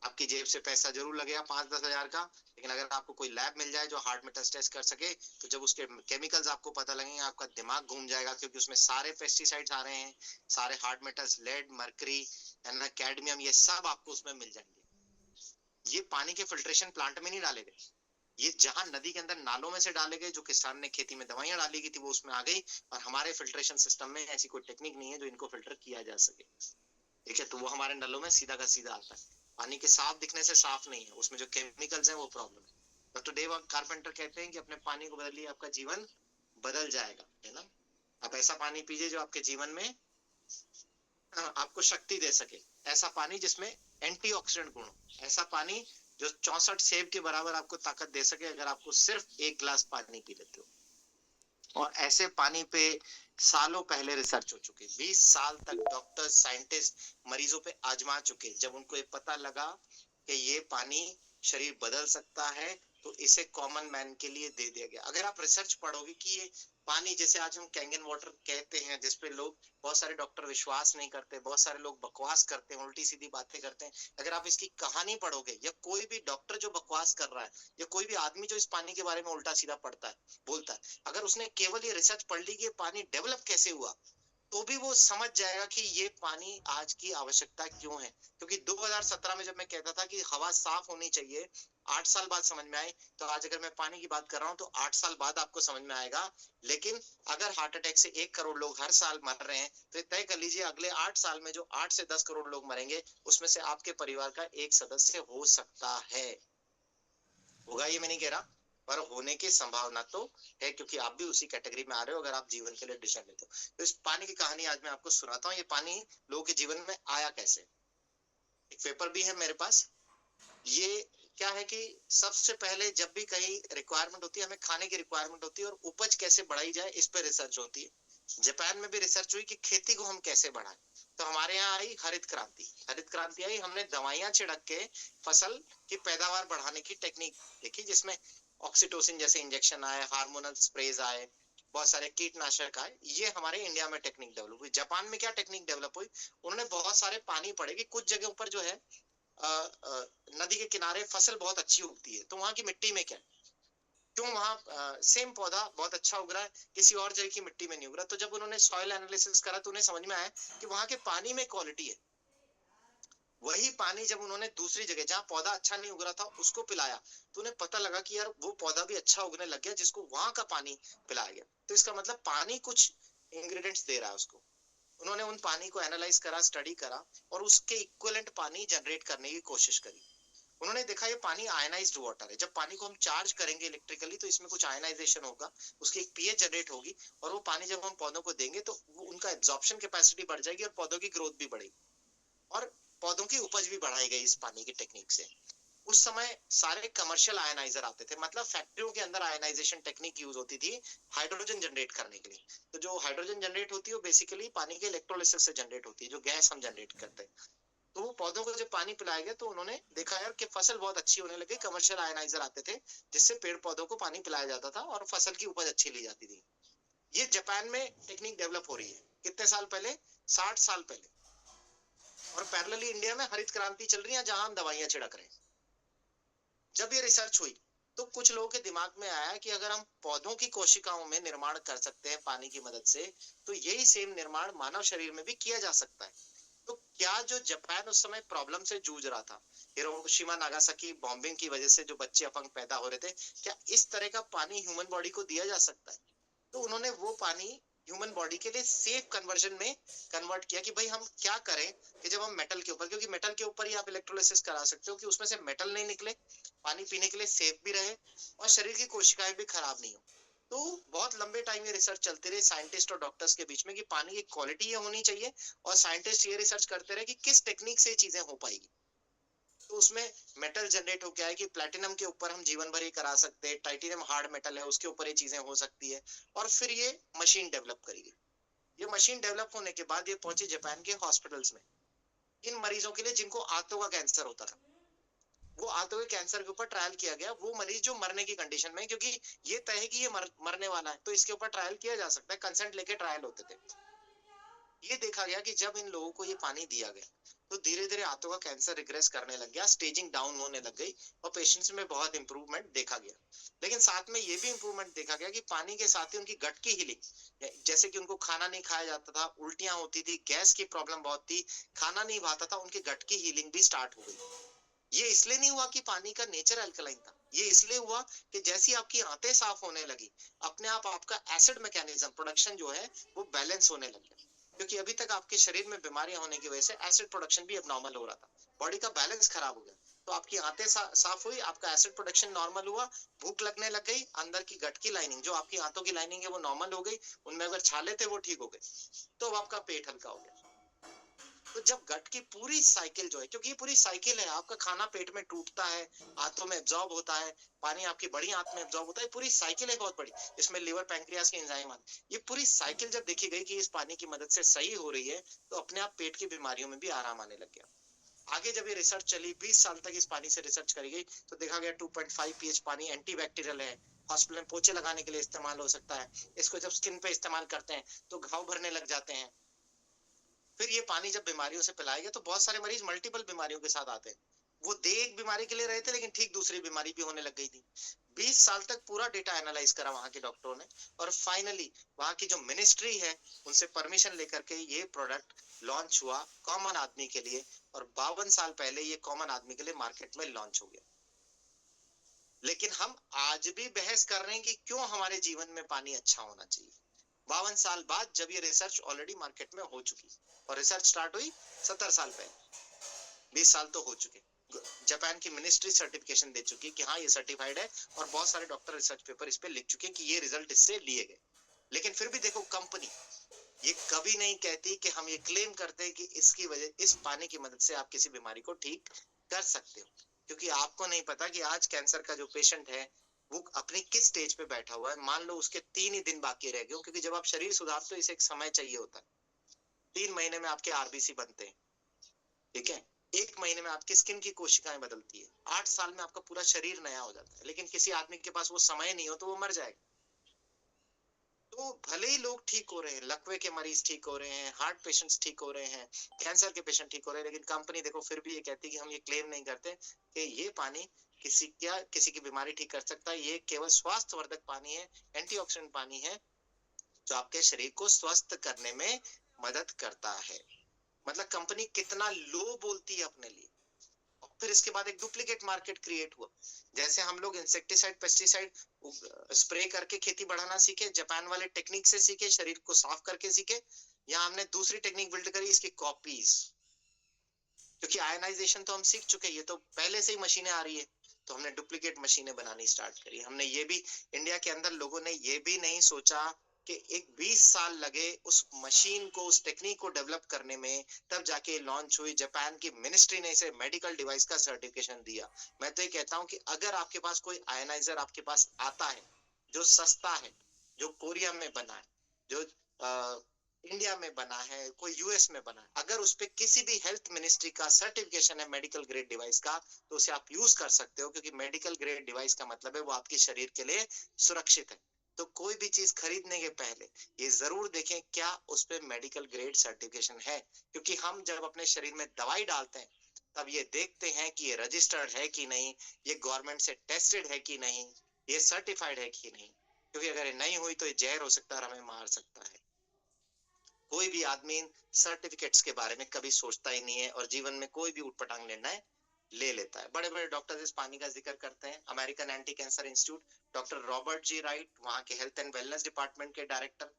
आपकी जेब से पैसा जरूर लगेगा 5-10 हजार का, लेकिन अगर आपको कोई लैब मिल जाए जो हार्ड मेटल्स टेस्ट कर सके, तो जब उसके केमिकल्स आपको पता लगेंगे, आपका दिमाग घूम जाएगा, क्योंकि उसमें सारे पेस्टिसाइड्स आ रहे हैं, सारे hard metals, lead, mercury, cadmium, ये सब आपको उसमें मिल जाएंगे। ये पानी के फिल्ट्रेशन प्लांट में नहीं डाले गए, ये जहां नदी के अंदर नालों में से डाले गए, जो किसान ने खेती में दवाइयां डाली गई थी वो उसमें आ गई। और हमारे फिल्ट्रेशन सिस्टम में ऐसी कोई टेक्निक नहीं है जो इनको फिल्टर किया जा सके, ठीक है? तो वो हमारे नलों में सीधा का सीधा आता है। पानी के साफ दिखने से साफ नहीं है, उसमें जो केमिकल्स हैं वो प्रॉब्लम है। डॉक्टर डेव कारपेंटर कहते हैं कि अपने पानी को बदलिए, आपका जीवन बदल जाएगा, है ना? आप ऐसा पानी पीजिए जो आपके जीवन में आपको शक्ति दे सके, ऐसा पानी जिसमें एंटीऑक्सीडेंट गुण हो, ऐसा पानी जो 64 सेब के बराबर आपको ताकत दे सके, अगर आपको सिर्फ 1 गिलास पानी पी लेते हो। और ऐसे पानी पे सालों पहले रिसर्च हो चुके, 20 साल तक डॉक्टर साइंटिस्ट मरीजों पे आजमा चुके। जब उनको ये पता लगा कि ये पानी शरीर बदल सकता है, तो इसे कॉमन मैन के लिए दे दिया गया। अगर आप रिसर्च पढ़ोगे कि ये पानी, जैसे आज हम कैंगन वाटर कहते हैं, जिसपे लोग, बहुत सारे डॉक्टर विश्वास नहीं करते, बहुत सारे लोग बकवास करते हैं, उल्टी सीधी बातें करते हैं। अगर आप इसकी कहानी पढ़ोगे, या कोई भी डॉक्टर जो बकवास कर रहा है, या कोई भी आदमी जो इस पानी के बारे में उल्टा सीधा पढ़ता है, बोलता है, अगर उसने केवल ये रिसर्च पढ़ ली कि ये पानी डेवलप कैसे हुआ, तो भी वो समझ जाएगा कि ये पानी आज की आवश्यकता क्यों है। क्योंकि 2017 में जब मैं कहता था कि हवा साफ होनी चाहिए, 8 साल बाद समझ में आई, तो आज अगर मैं पानी की बात कर रहा हूं तो 8 साल बाद आपको समझ में आएगा। लेकिन अगर हार्ट अटैक से 1 करोड़ लोग हर साल मर रहे हैं, तो तय कर लीजिए अगले 8 साल में जो 8 से 10 करोड़ लोग मरेंगे, उसमें से आपके परिवार का एक सदस्य हो सकता है। होगा ये मैं नहीं कह रहा, पर होने की संभावना तो है, क्योंकि आप भी उसी कैटेगरी में आ रहे हो अगर आप जीवन के लिए डिसीजन लेते हो। तो इस पानी की कहानी आज मैं आपको सुनाता हूँ। ये पानी लोगों के जीवन में आया कैसे। एक पेपर भी है मेरे पास। ये क्या है कि सबसे पहले जब भी कहीं रिक्वायरमेंट होती है, हमें खाने की रिक्वायरमेंट होती है, और उपज कैसे बढ़ाई जाए इस पर रिसर्च होती है। जापान में भी रिसर्च हुई कि खेती को हम कैसे बढ़ाएं। तो हमारे यहाँ आई हरित क्रांति। हरित क्रांति आई, हमने दवाइयां छिड़क के फसल की पैदावार बढ़ाने की टेक्निक देखी, जिसमें ऑक्सीटोसिन जैसे इंजेक्शन आए, हार्मोनल स्प्रेज आए, बहुत सारे कीटनाशक आए। ये हमारे इंडिया में टेक्निक डेवलप हुई। जापान में क्या टेक्निक डेवलप हुई, उन्होंने बहुत सारे पानी पड़े कि कुछ जगहों पर जो है नदी के किनारे फसल बहुत अच्छी उगती है, तो वहां की मिट्टी में क्या, क्यों वहां सेम पौधा बहुत अच्छा उग रहा है, किसी और जगह की मिट्टी में नहीं उग रहा। तो जब उन्होंने सॉइल एनालिसिस करा, तो उन्हें समझ में आया कि वहां के पानी में क्वालिटी है। वही पानी जब उन्होंने दूसरी जगह जहां पौधा अच्छा नहीं उग रहा था उसको पिलाया, तो उन्हें पता लगा कि यार वो पौधा भी अच्छा उगने लग गया जिसको वहां का पानी पिलाया गया। तो इसका मतलब पानी कुछ इंग्रेडिएंट्स दे रहा है उसको। उन्होंने उन पानी को एनालाइज करा, स्टडी करा, और उसके इक्विवेलेंट पानी जनरेट करने की कोशिश करी। उन्होंने देखा ये पानी आयनाइज्ड वाटर है। जब पानी को हम चार्ज करेंगे इलेक्ट्रिकली, तो इसमें कुछ आयनाइजेशन होगा, उसकी एक पीएच जनरेट होगी, और वो पानी जब हम पौधों को देंगे तो वो उनका एब्जॉर्प्शन कैपेसिटी बढ़ जाएगी, और पौधों की ग्रोथ भी बढ़ेगी, और पौधों की उपज भी बढ़ाई गई इस पानी की टेक्निक से। उस समय सारे कमर्शियल आयनाइजर आते थे, मतलब फैक्ट्रियों के अंदर आयनाइजेशन टेक्निक यूज होती थी हाइड्रोजन जनरेट करने के लिए। तो जो हाइड्रोजन जनरेट होती है वो बेसिकली पानी के इलेक्ट्रोलिसिस से जनरेट होती है, जो गैस हम जनरेट करते हैं। तो वो पौधों को जब पानी पिलाया गया, तो उन्होंने देखा यार कि फसल बहुत अच्छी होने लगी। कमर्शियल आयनाइजर आते थे जिससे पेड़ पौधों को पानी पिलाया जाता था, और फसल की उपज अच्छी ली जाती थी। ये जापान में टेक्निक डेवलप हो रही है। कितने साल पहले? 60 साल पहले। और पैरेलली इंडिया में हरित क्रांति चल रही है, जहां हम दवाइयां छिड़क रहे हैं। जब ये रिसर्च हुई, तो कुछ लोगों के दिमाग में आया कि अगर हम पौधों की कोशिकाओं में निर्माण कर सकते हैं पानी की मदद से, तो यही सेम निर्माण मानव शरीर में भी किया जा सकता है। तो क्या जो जापान उस समय प्रॉब्लम से जूझ रहा था, हिरोशिमा नागासाकी बॉम्बिंग की वजह से जो बच्चे अपंग पैदा हो रहे थे, क्या इस तरह का पानी ह्यूमन बॉडी को दिया जा सकता है? तो उन्होंने वो पानी ह्यूमन बॉडी के लिए सेफ कन्वर्जन में कन्वर्ट किया कि भाई हम क्या करें कि जब हम मेटल के ऊपर, क्योंकि मेटल के ऊपर ही आप इलेक्ट्रोलिसिस करा सकते हो कि उसमें से मेटल नहीं निकले, पानी पीने के लिए सेफ भी रहे, और शरीर की कोशिकाएं भी खराब नहीं हो। तो बहुत लंबे टाइम ये रिसर्च चलती रही साइंटिस्ट और डॉक्टर्स के बीच में कि पानी की क्वालिटी ये होनी चाहिए, और साइंटिस्ट ये रिसर्च करते रहे कि किस टेक्निक से ये चीजें हो पाएगी। तो उसमें मेटल जनरेट हो गया है कि प्लैटिनम के ऊपर हम जीवन भर ही करा सकते हैं, टाइटेनियम हार्ड मेटल है उसके ऊपर ये चीजें हो सकती है। और फिर ये मशीन डेवलप करी गई। ये मशीन डेवलप होने के बाद ये पहुंची जापान के हॉस्पिटल्स में, इन मरीजों के लिए जिनको आंतों का कैंसर होता था। वो आंतों के कैंसर के ऊपर ट्रायल किया गया। वो मरीज जो मरने की कंडीशन में, क्योंकि ये तय है कि ये मरने वाला है, तो इसके ऊपर ट्रायल किया जा सकता है, कंसेंट लेके ट्रायल होते थे। ये देखा गया कि जब इन लोगों को ये पानी दिया गया, तो धीरे धीरे आंतों का कैंसर रिग्रेस करने लग गया, स्टेजिंग डाउन होने लग गई, और पेशेंट्स में बहुत इंप्रूवमेंट देखा गया। लेकिन साथ में ये भी इंप्रूवमेंट देखा गया कि पानी के साथ ही उनकी गट की हीलिंग, जैसे कि उनको खाना नहीं खाया जाता था, उल्टियां होती थी, गैस की प्रॉब्लम बहुत थी, खाना नहीं भाता था, उनकी गट की हीलिंग भी स्टार्ट हो गई। ये इसलिए नहीं हुआ कि पानी का नेचर अल्कलाइन था, ये इसलिए हुआ कि जैसी आपकी आंतें साफ होने लगी, अपने आप आपका एसिड मैकेनिज्म प्रोडक्शन जो है वो बैलेंस होने लग गया। क्योंकि अभी तक आपके शरीर में बीमारियां होने की वजह से एसिड प्रोडक्शन भी अबनॉर्मल हो रहा था, बॉडी का बैलेंस खराब हो गया। तो आपकी आंतें साफ हुई, आपका एसिड प्रोडक्शन नॉर्मल हुआ, भूख लगने लग गई, अंदर की गट की लाइनिंग, जो आपकी आंतों की लाइनिंग है वो नॉर्मल हो गई, उनमें अगर छाले थे वो ठीक हो गए, तो अब आपका पेट हल्का हो गया। तो जब गट की पूरी साइकिल जो है, क्योंकि ये पूरी साइकिल है, आपका खाना पेट में टूटता है, आंतों में एब्जॉर्ब होता है, पानी आपकी बड़ी आंत में एब्जॉर्ब होता है, पूरी साइकिल है बहुत बड़ी, इसमें लिवर पैंक्रियास के एंजाइम आते हैं। ये पूरी साइकिल जब देखी गई कि इस पानी की मदद से सही हो रही है, तो अपने आप पेट की बीमारियों में भी आराम आने लग गया। आगे जब ये रिसर्च चली, 20 साल तक इस पानी से रिसर्च करी गई, तो देखा गया 2.5 pH पानी एंटीबैक्टीरियल है, हॉस्पिटल में पोछे लगाने के लिए इस्तेमाल हो सकता है। इसको जब स्किन पे इस्तेमाल करते हैं तो घाव भरने लग जाते हैं। फिर ये पानी जब बीमारियों से पिलाया गया, तो बहुत सारे मरीज मल्टीपल बीमारियों के साथ आते हैं। वो दे एक बीमारी के लिए रहे थे, लेकिन ठीक दूसरी बीमारी भी होने लग गई थी। 20 साल तक पूरा डेटा एनालाइज करा वहां के डॉक्टरों ने, और फाइनली वहां की जो मिनिस्ट्री है उनसे परमिशन लेकर के ये प्रोडक्ट लॉन्च हुआ कॉमन आदमी के लिए, और 52 साल पहले ये कॉमन आदमी के लिए मार्केट में लॉन्च हो गया। लेकिन हम आज भी बहस कर रहे हैं कि क्यों हमारे जीवन में पानी अच्छा होना चाहिए, 52 साल बाद, जब ये रिसर्च ऑलरेडी मार्केट में हो चुकी। और रिसर्च स्टार्ट हुई 70 साल पहले, 20 साल तो हो चुके। जापान की मिनिस्ट्री सर्टिफिकेशन दे चुकी कि हाँ ये सर्टिफाइड है, और बहुत सारे डॉक्टर रिसर्च पेपर इस पे लिख चुके कि ये रिजल्ट इससे लिए गए। लेकिन फिर भी देखो, कंपनी ये कभी नहीं कहती कि हम ये क्लेम करते हैं कि इसकी वजह, इस पानी की मदद से आप किसी बीमारी को ठीक कर सकते हो, क्योंकि आपको नहीं पता कि आज कैंसर का जो पेशेंट है वो अपनी किस स्टेज पे बैठा हुआ है। मान लो उसके 3 ही दिन बाकी रह गए, क्योंकि जब आप शरीर सुधारते हो इसे एक समय चाहिए होता है। 3 महीने में आपके आरबीसी बनते हैं, ठीक है, 1 महीने में आपकी स्किन की कोशिकाएं बदलती है, 8 साल में आपका पूरा शरीर नया हो जाता है। लेकिन किसी आदमी के पास वो समय नहीं हो तो वो मर जाएगा। तो भले ही लोग ठीक हो रहे हैं, लकवे के मरीज ठीक हो रहे हैं, हार्ट पेशेंट्स ठीक हो रहे हैं, कैंसर के पेशेंट ठीक हो रहे हैं, लेकिन कंपनी देखो फिर भी ये कहती है कि हम ये क्लेम नहीं करते कि ये पानी किसी की बीमारी ठीक कर सकता है। ये केवल स्वास्थ्यवर्धक पानी है, एंटीऑक्सीडेंट पानी है, जो आपके शरीर को स्वस्थ करने में मदद करता है। मतलब कंपनी कितना लो बोलती है अपने लिए। फिर इसके बाद एक डुप्लीकेट मार्केट क्रिएट हुआ। जैसे हम लोग इंसेक्टिसाइड, पेस्टिसाइड स्प्रे करके खेती बढ़ाना सीखे, जापान वाले टेक्निक से सीखे, शरीर को साफ करके सीखे, या हमने दूसरी टेक्निक बिल्ड करी, इसकी कॉपीज। क्योंकि आयनाइजेशन तो हम सीख चुके, ये तो पहले से ही मशीनें आ रही है, तो हमने डुप्लीकेट मशीनें बनानी स्टार्ट करी। हमने ये भी, इंडिया के अंदर लोगों ने ये भी नहीं सोचा कि एक 20 साल लगे उस मशीन को, उस टेक्निक को डेवलप करने में, तब जाके लॉन्च हुई। जापान की मिनिस्ट्री ने इसे मेडिकल डिवाइस का सर्टिफिकेशन दिया। मैं तो ये कहता हूं कि अगर आपके पास कोई आयनाइजर आपके पास आता है जो सस्ता है, जो कोरिया में बना है, जो इंडिया में बना है, कोई यूएस में बना है, अगर उस पे किसी भी हेल्थ मिनिस्ट्री का सर्टिफिकेशन है मेडिकल ग्रेड डिवाइस का, तो उसे आप यूज कर सकते हो, क्योंकि मेडिकल ग्रेड डिवाइस का मतलब है वो आपके शरीर के लिए सुरक्षित है। तो कोई भी चीज खरीदने के पहले ये जरूर देखें क्या उस पे मेडिकल ग्रेड सर्टिफिकेशन है, क्योंकि हम जब अपने शरीर में दवाई डालते हैं तब ये देखते हैं कि ये रजिस्टर्ड है कि नहीं, ये गवर्नमेंट से टेस्टेड है कि नहीं, ये सर्टिफाइड है कि नहीं, क्योंकि अगर ये नहीं हुई तो ये जहर हो सकता है और हमें मार सकता है। कोई भी आदमी सर्टिफिकेट्स के बारे में कभी सोचता ही नहीं है, और जीवन में कोई भी उटपटांग निर्णय ले लेता है। बड़े बड़े डॉक्टर्स इस पानी का जिक्र करते हैं। American anti cancer institute, doctor Robert G Wright, वहां के हेल्थ एंड वेलनेस डिपार्टमेंट के डायरेक्टर,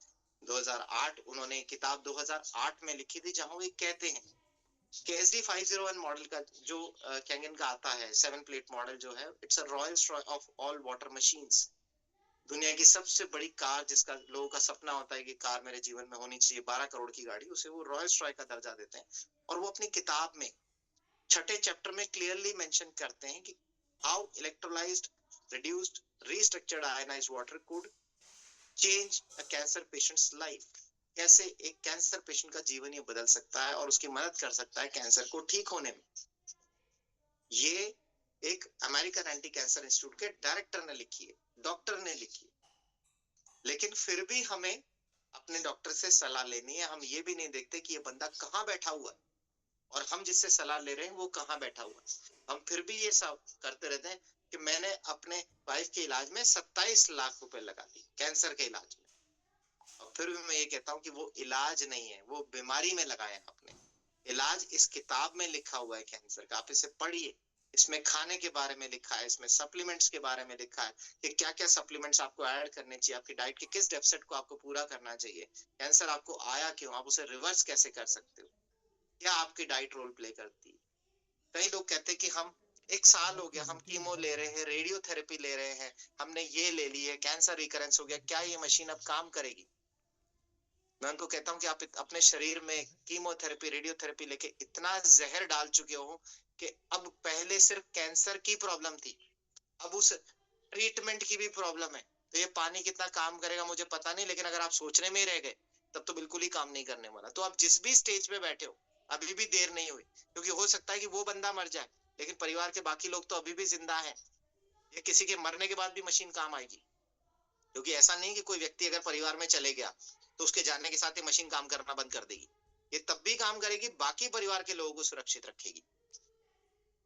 2008 उन्होंने किताब 2008 में लिखी थी, जहां वो कहते हैं कि SD501 मॉडल का जो कैंगन का आता है 7 प्लेट मॉडल जो है, it's a Royals of all water machines. दुनिया की सबसे बड़ी कार, जिसका लोगों का सपना होता है कि कार मेरे जीवन में होनी चाहिए, 12 करोड़ की गाड़ी, उसे वो रॉयल्स रॉय का दर्जा देते हैं। और वो अपनी किताब में 6ठे चैप्टर में क्लियरली मेंशन करते हैं कि how electrolysed, reduced, restructured ionised water could change a cancer patients life. कैसे एक कैंसर पेशेंट का जीवन ये बदल सकता है और उसकी मदद कर सकता है कैंसर को ठीक होने में। ये एक अमेरिकन एंटी कैंसर इंस्टीट्यूट के डायरेक्टर ने लिखी है, डॉक्टर ने लिखी है। लेकिन फिर भी हमें अपने डॉक्टर से सलाह लेनी है। हम ये भी नहीं देखते कि ये बंदा कहाँ बैठा हुआ है, और हम जिससे सलाह ले रहे हैं वो कहाँ बैठा हुआ है। हम फिर भी ये सब करते रहते हैं कि मैंने अपने वाइफ के इलाज में 27 लाख रुपए लगा दी, कैंसर के इलाज में, और फिर भी मैं ये कहता हूँ कि वो इलाज नहीं है, वो बीमारी में लगाया आपने। इलाज इस किताब में लिखा हुआ है कैंसर का, आप इसे पढ़िए। इसमें खाने के बारे में लिखा है, इसमें सप्लीमेंट्स के बारे में लिखा है कि क्या क्या सप्लीमेंट्स आपको ऐड करने चाहिए, आपकी डाइट के किस डेफिसिट को आपको पूरा करना चाहिए, कैंसर आपको आया क्यों, आप उसे रिवर्स कैसे कर सकते हो, क्या आपकी डाइट रोल प्ले करती है। कई लोग कहते हैं कि हम 1 साल हो गया, हम कीमो ले रहे हैं, रेडियोथेरेपी ले रहे हैं, हमने ये ले ली है, कैंसर रिकरेंस हो गया, क्या ये मशीन अब काम करेगी? मैं उनको कहता हूँ कि आप अपने शरीर में कीमोथेरेपी, रेडियोथेरेपी लेके इतना जहर डाल चुके हो कि अब पहले सिर्फ कैंसर की प्रॉब्लम थी, अब उस ट्रीटमेंट की भी प्रॉब्लम है। तो ये पानी कितना काम करेगा मुझे पता नहीं, लेकिन अगर आप सोचने में ही रह गए तब तो बिल्कुल ही काम नहीं करने वाला। तो आप जिस भी स्टेज पे बैठे हो, अभी भी देर नहीं हुई, क्योंकि हो सकता है कि वो बंदा मर जाए लेकिन परिवार के बाकी लोग तो अभी भी जिंदा हैं। ये किसी के मरने के बाद भी मशीन काम आएगी, क्योंकि ऐसा नहीं कि कोई व्यक्ति अगर परिवार में चले गया तो उसके जाने के साथ ही मशीन काम करना बंद कर देगी। ये तब भी काम करेगी, बाकी परिवार के लोगों को सुरक्षित रखेगी,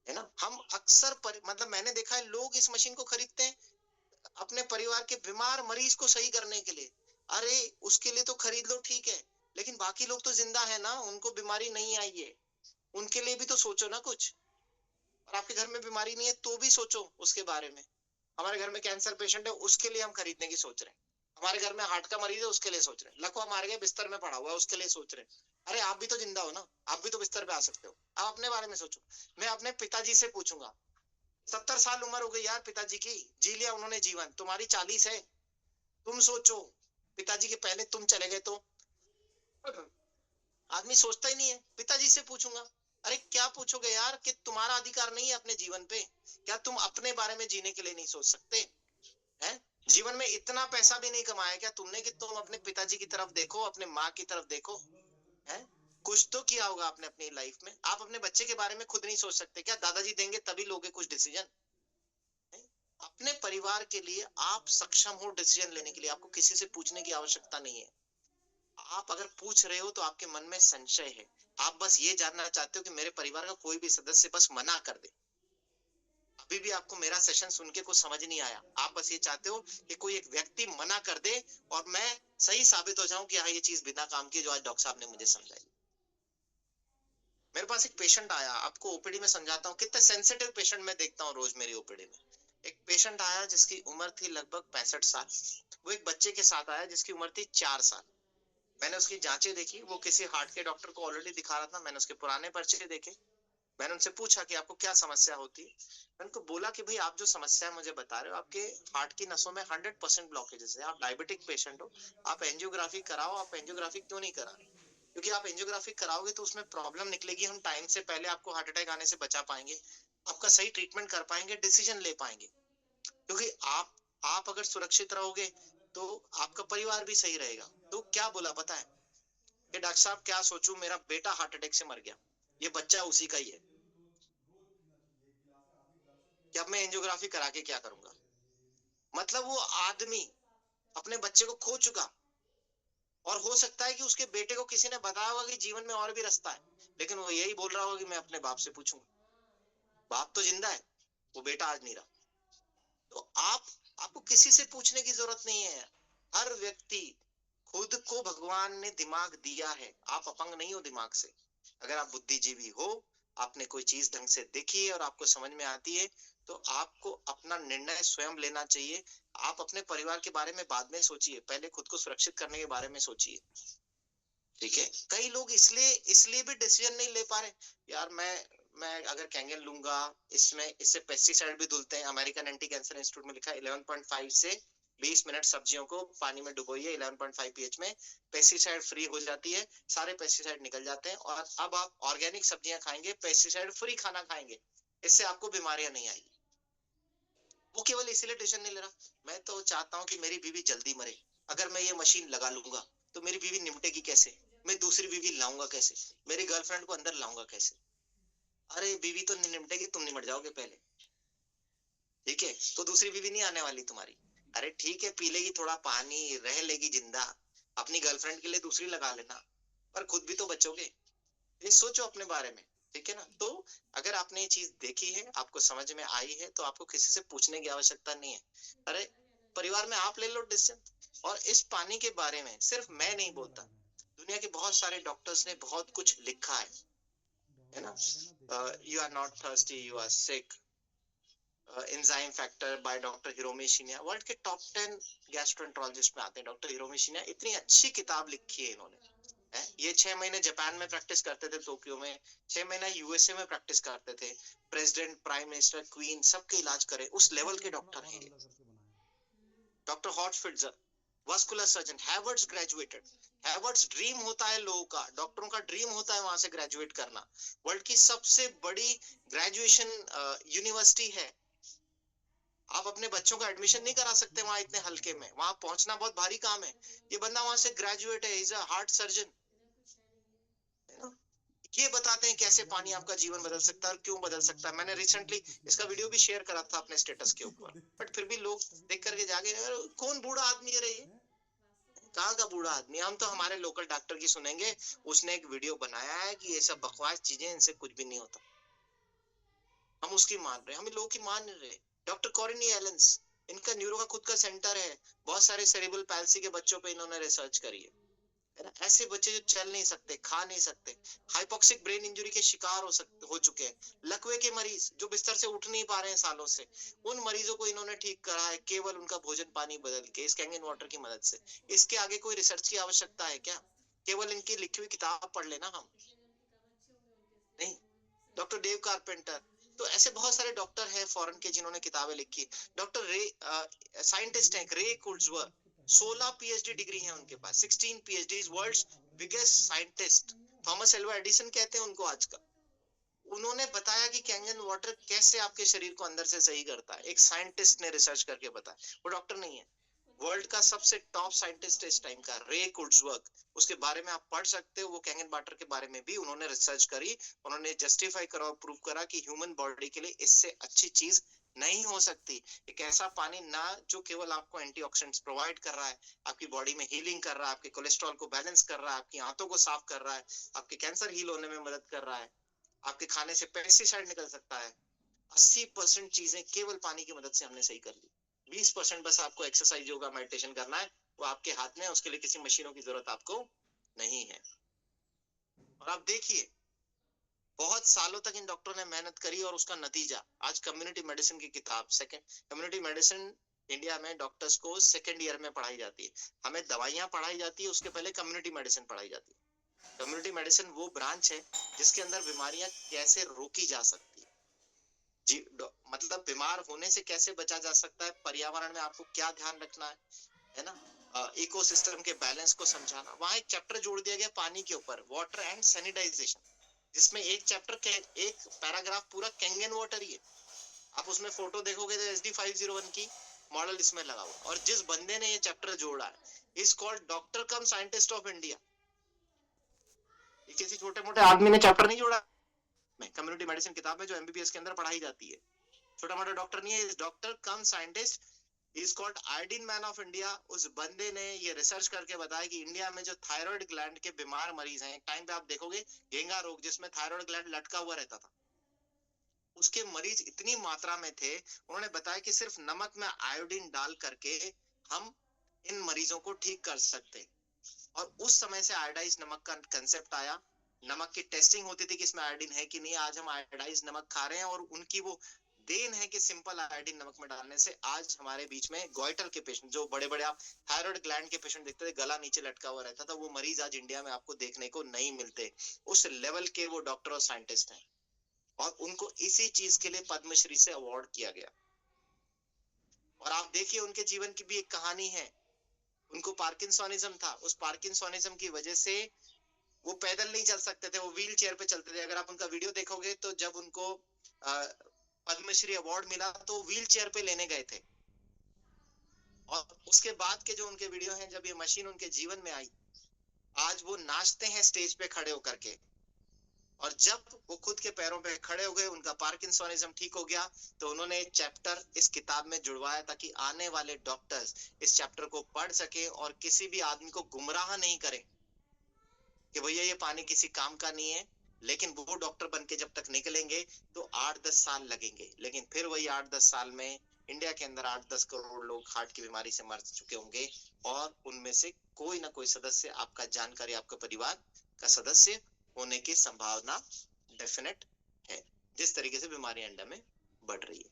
है ना। हम अक्सर मतलब मैंने देखा है लोग इस मशीन को खरीदते हैं अपने परिवार के बीमार मरीज को सही करने के लिए। अरे उसके लिए तो खरीद लो ठीक है, लेकिन बाकी लोग तो जिंदा है ना, उनको बीमारी नहीं आई है, उनके लिए भी तो सोचो ना कुछ। और आपके घर में बीमारी नहीं है तो भी सोचो उसके बारे में। हमारे घर में कैंसर पेशेंट है, उसके लिए हम खरीदने की सोच रहे हैं। हमारे घर में हार्ट का मरीज है, उसके लिए सोच रहे हैं। लकवा मार गया, बिस्तर में पड़ा हुआ है, उसके लिए सोच रहे हैं। अरे आप भी तो जिंदा हो ना, आप भी तो बिस्तर पे आ सकते हो, आप अपने बारे में सोचो। मैं अपने पिताजी से पूछूंगा, 70 साल उम्र हो गई यार पिताजी की, जी लिया उन्होंने जीवन, तुम्हारी 40 है। तुम सोचो पिताजी के पहले तुम चले गए तो। आदमी सोचता ही नहीं है। पिताजी से पूछूंगा, अरे क्या पूछोगे यार कि तुम्हारा अधिकार नहीं है अपने जीवन पे? क्या तुम अपने बारे में जीने के लिए नहीं सोच सकते हैं? जीवन में इतना पैसा भी नहीं कमाया क्या तुमने कि तुम अपने पिताजी की तरफ देखो, अपने माँ की तरफ देखो, है? कुछ तो किया होगा आपने अपनी लाइफ में। आप अपने बच्चे के बारे में खुद नहीं सोच सकते क्या? दादाजी देंगे तभी लोगे कुछ डिसीजन। अपने परिवार के लिए आप सक्षम हो डिसीजन लेने के लिए, आपको किसी से पूछने की आवश्यकता नहीं है। आप अगर पूछ रहे हो तो आपके मन में संशय है। आप बस ये जानना चाहते हो कि मेरे परिवार का कोई भी सदस्य बस मना कर दे। अभी भी आपको मेरा सेशन सुन के कुछ समझ नहीं आया, आप बस ये चाहते हो कि कोई एक व्यक्ति मना कर दे और मैं सही साबित हो जाऊं कि हाँ ये चीज बिना काम की जो आज डॉक्टर साहब ने मुझे समझाई। मेरे पास एक पेशेंट आया, आपको ओपीडी में समझाता हूँ, कितने सेंसिटिव पेशेंट मैं देखता हूँ रोज मेरी ओपीडी में। एक पेशेंट आया जिसकी उम्र थी लगभग 65 साल। वो एक बच्चे के साथ आया जिसकी उम्र थी 4 साल। मैंने उसकी जांचें देखी, वो किसी हार्ट के डॉक्टर को ऑलरेडी दिखा रहा था। मैंने उसके पुराने पर्चे देखे। मैंने उनसे पूछा कि आपको क्या समस्या होती है। मैंने उनको बोला कि भाई आप जो समस्या मुझे बता रहे हो, आपके हार्ट की नसों में 100% ब्लॉकेजेस है, आप डायबिटिक पेशेंट हो, आप एंजियोग्राफी कराओ। आप एंजियोग्राफी क्यों नहीं करा रहे? क्योंकि आप एंजियोग्राफी कराओगे तो उसमें प्रॉब्लम निकलेगी, हम टाइम से पहले आपको हार्ट अटैक आने से बचा पाएंगे, आपका सही ट्रीटमेंट कर पाएंगे, डिसीजन ले पाएंगे। क्योंकि आप अगर सुरक्षित रहोगे तो आपका परिवार भी सही रहेगा। तो क्या बोला पता है कि डॉक्टर साहब क्या सोचूं, मेरा बेटा हार्ट अटैक से मर गया, ये बच्चा उसी का ही है, कि अब मैं एंजियोग्राफी करा के क्या करूंगा? मतलब वो आदमी अपने बच्चे को खो चुका, और हो सकता है कि उसके बेटे को किसी ने बताया होगा कि जीवन में और भी रास्ता है, लेकिन वो यही बोल रहा होगा कि मैं अपने बाप से पूछूंगा। बाप तो जिंदा है, वो बेटा आज नहीं रहा। तो आपको किसी से पूछने की जरूरत नहीं है। हर व्यक्ति, खुद को भगवान ने दिमाग दिया है, आप अपंग नहीं हो दिमाग से। अगर आप बुद्धिजीवी हो, आपने कोई चीज ढंग से देखी है और आपको समझ में आती है, तो आपको अपना निर्णय स्वयं लेना चाहिए। आप अपने परिवार के बारे में बाद में सोचिए, पहले खुद को सुरक्षित करने के बारे में सोचिए, ठीक है। कई लोग इसलिए भी डिसीजन नहीं ले पा रहे। यार मैं अगर कैंगन लूंगा, इसमें इससे पेस्टिसाइड भी धुलते हैं। अमेरिकन एंटी कैंसर इंस्टीट्यूट में लिखा है 11.5 से 20 मिनट सब्जियों को पानी में डुबोइए, 11.5 pH में, पेस्टिसाइड फ्री हो जाती है, सारे पेस्टिसाइड निकल जाते हैं, और अब आप ऑर्गेनिक सब्जियां खाएंगे, पेस्टिसाइड फ्री खाना खाएंगे, इससे आपको बीमारियां नहीं आएगी। वो केवल इसीलिए डिसीजन नहीं ले रहा। मैं तो चाहता हूँ कि मेरी बीवी जल्दी मरे। अगर मैं ये मशीन लगा लूंगा तो मेरी बीवी निपटेगी कैसे? मैं दूसरी बीवी लाऊंगा कैसे? मेरी गर्लफ्रेंड को अंदर लाऊंगा कैसे? अरे बीवी तो नहीं निपटेगी, तुम निपट जाओगे पहले, ठीक है। तो दूसरी बीवी नहीं आने वाली तुम्हारी। अरे ठीक है, पी लेगी थोड़ा पानी, रह लेगी जिंदा, अपनी गर्लफ्रेंड के लिए दूसरी लगा लेना, पर खुद भी तो बचोगे। ये सोचो अपने बारे में, ठीक है ना। तो अगर आपने ये चीज देखी है, आपको समझ में आई है, तो आपको किसी से पूछने की आवश्यकता नहीं है। अरे परिवार में आप ले लो डिसीजन। और इस पानी के बारे में सिर्फ मैं नहीं बोलता, दुनिया के बहुत सारे डॉक्टर्स ने बहुत कुछ लिखा है ना। You are not thirsty, you are sick, enzyme factor by doctor Hiromi Shinya, world के टॉप 10 गैस्ट्रोएंटरोलॉजिस्ट में आते हैं डॉक्टर हिरोमी शिनिया। इतनी अच्छी किताब लिखी है इन्होंने। ये 6 महीने जापान में प्रैक्टिस करते थे, टोक्यो में 6 महीना यूएसए में प्रैक्टिस करते थे। प्रेसिडेंट, प्राइम मिनिस्टर, क्वीन सबके इलाज करे, उस लेवल के डॉक्टर हैं। डॉक्टर हॉटफिल्डर vascular surgeon, Harvard's graduated. Harvard's dream होता है लोगों का, डॉक्टरों का ड्रीम होता है वहां से ग्रेजुएट करना। वर्ल्ड की सबसे बड़ी ग्रेजुएशन यूनिवर्सिटी है। आप अपने बच्चों का एडमिशन नहीं करा सकते वहां इतने हल्के में, वहां पहुंचना बहुत भारी काम है। ये बंदा वहां से ग्रेजुएट है, इज अ हार्ट सर्जन। ये बताते हैं कैसे पानी आपका जीवन बदल सकता है और क्यों बदल सकता है। मैंने रिसेंटली इसका वीडियो भी शेयर करा था अपने स्टेटस के ऊपर, बट फिर भी लोग देख करके जाके कौन बूढ़ा आदमी है रे ये, कहाँ का बूढ़ा आदमी। हम तो हमारे लोकल डॉक्टर की सुनेंगे, उसने एक वीडियो बनाया है कि ये सब बकवास चीजें, इनसे कुछ भी नहीं होता, हम उसकी मान रहे, हम इन लोगों की मान नहीं रहे। डॉक्टर कॉरिनी एलेंस, इनका न्यूरो का खुद का सेंटर है, बहुत सारे सेरेब्रल पैल्सी के बच्चों पे इन्होंने रिसर्च करी है ना। ऐसे बच्चे जो चल नहीं सकते, खा नहीं सकते, हाइपोक्सिक ब्रेन इंजरी के शिकार हो चुके हैं, लकवे के मरीज जो बिस्तर से उठ नहीं पा रहे हैं सालों से, उन मरीजों को इन्होंने ठीक करा है केवल उनका भोजन पानी बदल के, इस कैंगन वाटर की मदद से। इसके आगे कोई रिसर्च की आवश्यकता है क्या? केवल इनकी लिखी हुई किताब पढ़ लेना हम, नहीं। डॉक्टर डेव कारपेंटर, तो ऐसे बहुत सारे डॉक्टर हैं फॉरेन के जिन्होंने किताबें लिखी। डॉक्टर रे साइंटिस्ट हैं, रे कुर्ट्जवर्थ, 16 पीएचडी डिग्री है उनके पास, 16 PhD, world's biggest scientist. Thomas Alva Edison कहते हैं उनको आज का। उन्होंने बताया कि कैंगन वाटर कैसे आपके शरीर को अंदर से सही करता है, एक साइंटिस्ट ने रिसर्च करके बताया, वो डॉक्टर नहीं है। वर्ल्ड का सबसे टॉप साइंटिस्ट इस टाइम का रे कुर्ट्जवर्थ, उसके बारे में आप पढ़ सकते हो। वो कैंगन वाटर के बारे में भी उन्होंने रिसर्च करी, उन्होंने जस्टिफाई करा और प्रूव करा कि ह्यूमन बॉडी के लिए इससे अच्छी चीज नहीं हो सकती। एक ऐसा पानी ना जो केवल आपको एंटीऑक्सीडेंट्स प्रोवाइड कर रहा है, आपकी बॉडी में हीलिंग कर रहा है, आपके कोलेस्ट्रॉल को बैलेंस कर रहा है, आपकी आंतों को साफ कर रहा है, आपके कैंसर हील होने में मदद कर रहा है, आपके खाने से पेस्टिसाइड निकल सकता है। 80% चीजें केवल पानी की मदद से हमने सही कर ली। 20% बस आपको एक्सरसाइज, योगा, मेडिटेशन करना है, वो आपके हाथ में है, उसके लिए किसी मशीनों की जरूरत आपको नहीं है। और आप देखिए बहुत सालों तक इन डॉक्टरों ने मेहनत करी और उसका नतीजा आज कम्युनिटी मेडिसिन की किताब, सेकंड कम्युनिटी मेडिसिन इंडिया में डॉक्टर्स को सेकंड ईयर में पढ़ाई जाती है। हमें दवाइयां पढ़ाई जाती है, उसके पहले कम्युनिटी मेडिसिन पढ़ाई जाती है। कम्युनिटी मेडिसिन वो ब्रांच है जिसके अंदर बीमारियां कैसे रोकी जा सकती है, जी मतलब बीमार होने से कैसे बचा जा सकता है, पर्यावरण में आपको क्या ध्यान रखना है ना, इकोसिस्टम के बैलेंस को समझाना। वहां एक चैप्टर जोड़ दिया गया पानी के ऊपर, वाटर एंड सैनिटाइजेशन, जिसमें एक चैप्टर एक पैराग्राफ पूरा कैंगन वाटर ही है। आप उसमें फोटो देखोगे तो SD501 की मॉडल इसमें लगा हुआ, और जिस बंदे ने ये चैप्टर जोड़ा है is called doctor come scientist of India. किसी छोटे मोटे आदमी ने चैप्टर नहीं जोड़ा, कम्युनिटी मेडिसिन किताब में जो MBBS के अंदर पढ़ाई जाती है, छोटा मोटा डॉक्टर नहीं है, doctor come scientist, is called iodine man of India. उस बंदे ने ये रिसर्च करके बताया कि इंडिया में जो थायराइड ग्लैंड के बीमार मरीज हैं, एक टाइम पे आप देखोगे घेंगा रोग जिसमें थायराइड ग्लैंड लटका हुआ रहता था, उसके मरीज इतनी मात्रा में थे, उन्होंने बताया कि सिर्फ नमक में आयोडीन डाल करके हम इन मरीजों को ठीक कर सकते। और उस समय से आयोडाइज नमक का कंसेप्ट आया, नमक की टेस्टिंग होती थी कि इसमें आयोडीन है कि नहीं। आज हम आयोडाइज नमक खा रहे हैं और उनकी वो देन है कि सिंपल आयोडीन नमक में डालने से आज हमारे बीच में गोइटर के पेशेंट, जो बड़े बड़े आप थायराइड ग्लैंड के पेशेंट देखते थे, गला नीचे लटका हुआ रहता था, वो मरीज आज इंडिया में आपको देखने को नहीं मिलते। उस लेवल के वो डॉक्टर और साइंटिस्ट हैं, और उनको इसी चीज के लिए पद्मश्री से अवार्ड किया गया। और आप देखिए उनके जीवन की भी एक कहानी है। उनको पार्किंसोनिज्म था, उस पार्किंसोनिज्म की वजह से वो पैदल नहीं चल सकते थे, वो व्हील चेयर पे चलते थे। अगर आप उनका वीडियो देखोगे तो जब उनको पद्मश्री अवार्ड मिला तो व्हील चेयर पे लेने गए थे, और उसके बाद के जो उनके वीडियो हैं, जब ये मशीन उनके जीवन में आई, आज वो नाचते हैं स्टेज पे खड़े होकर के। और जब वो खुद के पैरों पे खड़े हो गए, उनका पार्किंसोनिज्म ठीक हो गया, तो उन्होंने एक चैप्टर इस किताब में जुड़वाया ताकि आने वाले डॉक्टर्स इस चैप्टर को पढ़ सके और किसी भी आदमी को गुमराह नहीं करें कि भैया ये पानी किसी काम का नहीं है। लेकिन वो डॉक्टर बन के जब तक निकलेंगे तो 8-10 साल लगेंगे, लेकिन फिर वही 8-10 साल में इंडिया के अंदर 8-10 करोड़ लोग हार्ट की बीमारी से मर चुके होंगे, और उनमें से कोई ना कोई सदस्य आपका जानकारी, आपका परिवार का सदस्य होने की संभावना डेफिनेट है, जिस तरीके से बीमारी इंडिया में बढ़ रही है।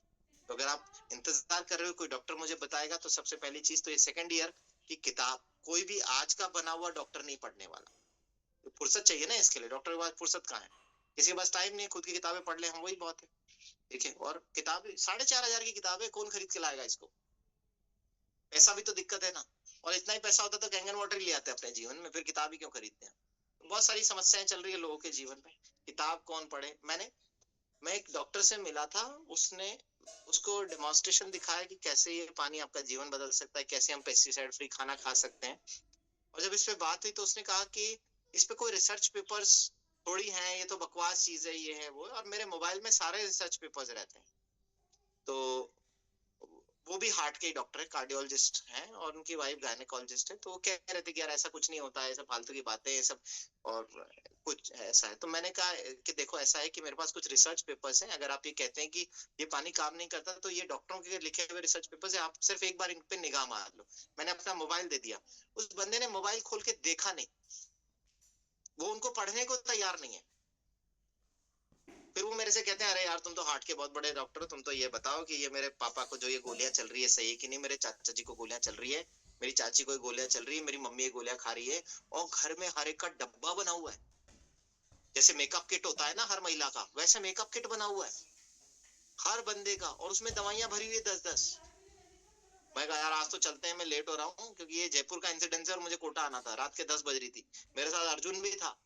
तो अगर आप इंतजार कर रहे हो कोई डॉक्टर मुझे बताएगा, तो सबसे पहली चीज तो ये सेकंड ईयर की किताब, कोई भी आज का बना हुआ डॉक्टर नहीं पढ़ने वाला। तो फुर्सत चाहिए ना इसके लिए, डॉक्टर के पास फुर्सत कहाँ है, किसी के पास टाइम नहीं है, खुद की किताबें पढ़ ले हम, वही बहुत है। ठीक है, और किताब 4,500 की किताब है, कौन खरीद के लाएगा इसको, पैसा भी तो दिक्कत है ना। और इतना ही पैसा होता तो कैंगन वाटर ही ले आते अपने जीवन में, फिर किताब ही क्यों खरीदते हैं। बहुत सारी समस्याएं चल रही है लोगों के जीवन में, किताब कौन पढ़े। मैं एक डॉक्टर से मिला था, उसने उसको डेमोन्स्ट्रेशन दिखाया कि कैसे ये पानी आपका जीवन बदल सकता है, कैसे हम पेस्टिसाइड फ्री खाना खा सकते हैं। और जब इस पे बात हुई तो उसने कहा कि इस पे कोई रिसर्च पेपर्स थोड़ी हैं, ये तो बकवास चीज है, ये है वो। और मेरे मोबाइल में सारे रिसर्च पेपर्स रहते हैं। तो वो भी हार्ट के डॉक्टर है, कार्डियोलॉजिस्ट हैं, और उनकी वाइफ गायनेकोलॉजिस्ट है। तो वो कह रहे थे कि यार ऐसा कुछ नहीं होता है, सब फालतू की बातें हैं सब, और कुछ ऐसा है। तो मैंने कहा कि देखो ऐसा है कि मेरे पास कुछ रिसर्च पेपर्स हैं, अगर आप ये कहते हैं कि ये पानी काम नहीं करता तो ये डॉक्टरों के लिखे हुए रिसर्च पेपर्स है, आप सिर्फ एक बार इन पे निगाह मार लो। मैंने अपना मोबाइल दे दिया, उस बंदे ने मोबाइल खोल के देखा नहीं, वो उनको पढ़ने को तैयार नहीं है। फिर वो मेरे से कहते हैं अरे यार तुम तो हार्ट के बहुत बड़े डॉक्टर हो, तुम तो ये बताओ कि ये मेरे पापा को जो ये गोलियां चल रही है सही है कि नहीं, मेरे चाचा जी को गोलियां चल रही है, मेरी चाची को गोलियां चल रही है, मेरी मम्मी ये गोलियां खा रही है, और घर में हर एक का डब्बा बना हुआ है। जैसे मेकअप किट होता है ना हर महिला का, वैसे मेकअप किट बना हुआ है हर बंदे का, और उसमें दवाइयां भरी हुई है 10-10। मैं कहा यार आज तो चलते हैं, मैं लेट हो रहा हूँ, क्योंकि ये जयपुर का इंसिडेंस है और मुझे कोटा आना था, रात के 10 बज रही थी। मेरे साथ अर्जुन भी था,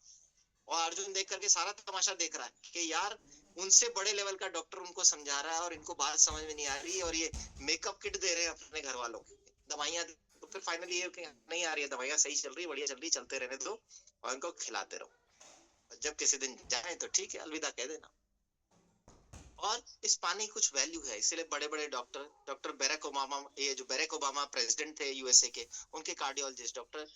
और अर्जुन देख करके सारा तमाशा देख रहा है कि यार उनसे बड़े लेवल का डॉक्टर उनको समझा रहा है और इनको बात समझ में नहीं आ रही, और ये मेकअप किट दे रहे हैं अपने घर वालों को, दवाइयां। तो फिर फाइनली ये नहीं आ रही है दवाइयां, सही चल रही है, बढ़िया चल रही, चलते रहने दो और इनको खिलाते रहो, जब किसी दिन जाए तो ठीक है, अलविदा कह देना। और इस पानी कुछ वैल्यू है, इसलिए बड़े बड़े डॉक्टर बैरक ओबामा, ये जो बैरक ओबामा प्रेसिडेंट थे यूएसए के, उनके कार्डियोलॉजिस्ट डॉक्टर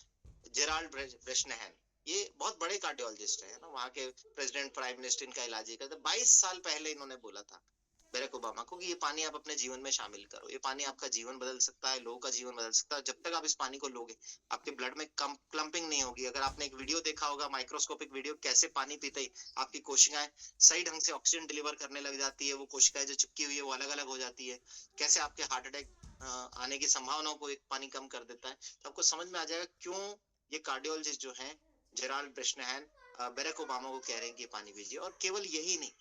जेराल्ड ब्रेशनेहन, ये बहुत बड़े कार्डियोलॉजिस्ट है ना, वहाँ के प्रेसिडेंट प्राइम मिनिस्टर इनका इलाज ही करते। 22 साल पहले इन्होंने बोला था बैरक ओबामा को कि ये पानी आप अपने जीवन में शामिल करो, ये पानी आपका जीवन बदल सकता है, लोगों का जीवन बदल सकता है। जब तक आप इस पानी को लोगे आपके ब्लड में क्लम्पिंग नहीं होगी। अगर आपने एक वीडियो देखा होगा, माइक्रोस्कोपिक वीडियो, कैसे पानी पीते ही आपकी कोशिकाएं सही ढंग से ऑक्सीजन डिलीवर करने लग जाती है, वो कोशिकाएं जो चिपकी हुई है वो अलग अलग हो जाती है, कैसे आपके हार्ट अटैक आने की संभावनाओं को एक पानी कम कर देता है। तो आपको समझ में आ जाएगा क्यों ये कार्डियोलॉजिस्ट जो हैं जेराल्ड ब्रेशनेहन बैरक ओबामा को कह रहे हैं कि पानी पीजिए। और केवल यही नहीं,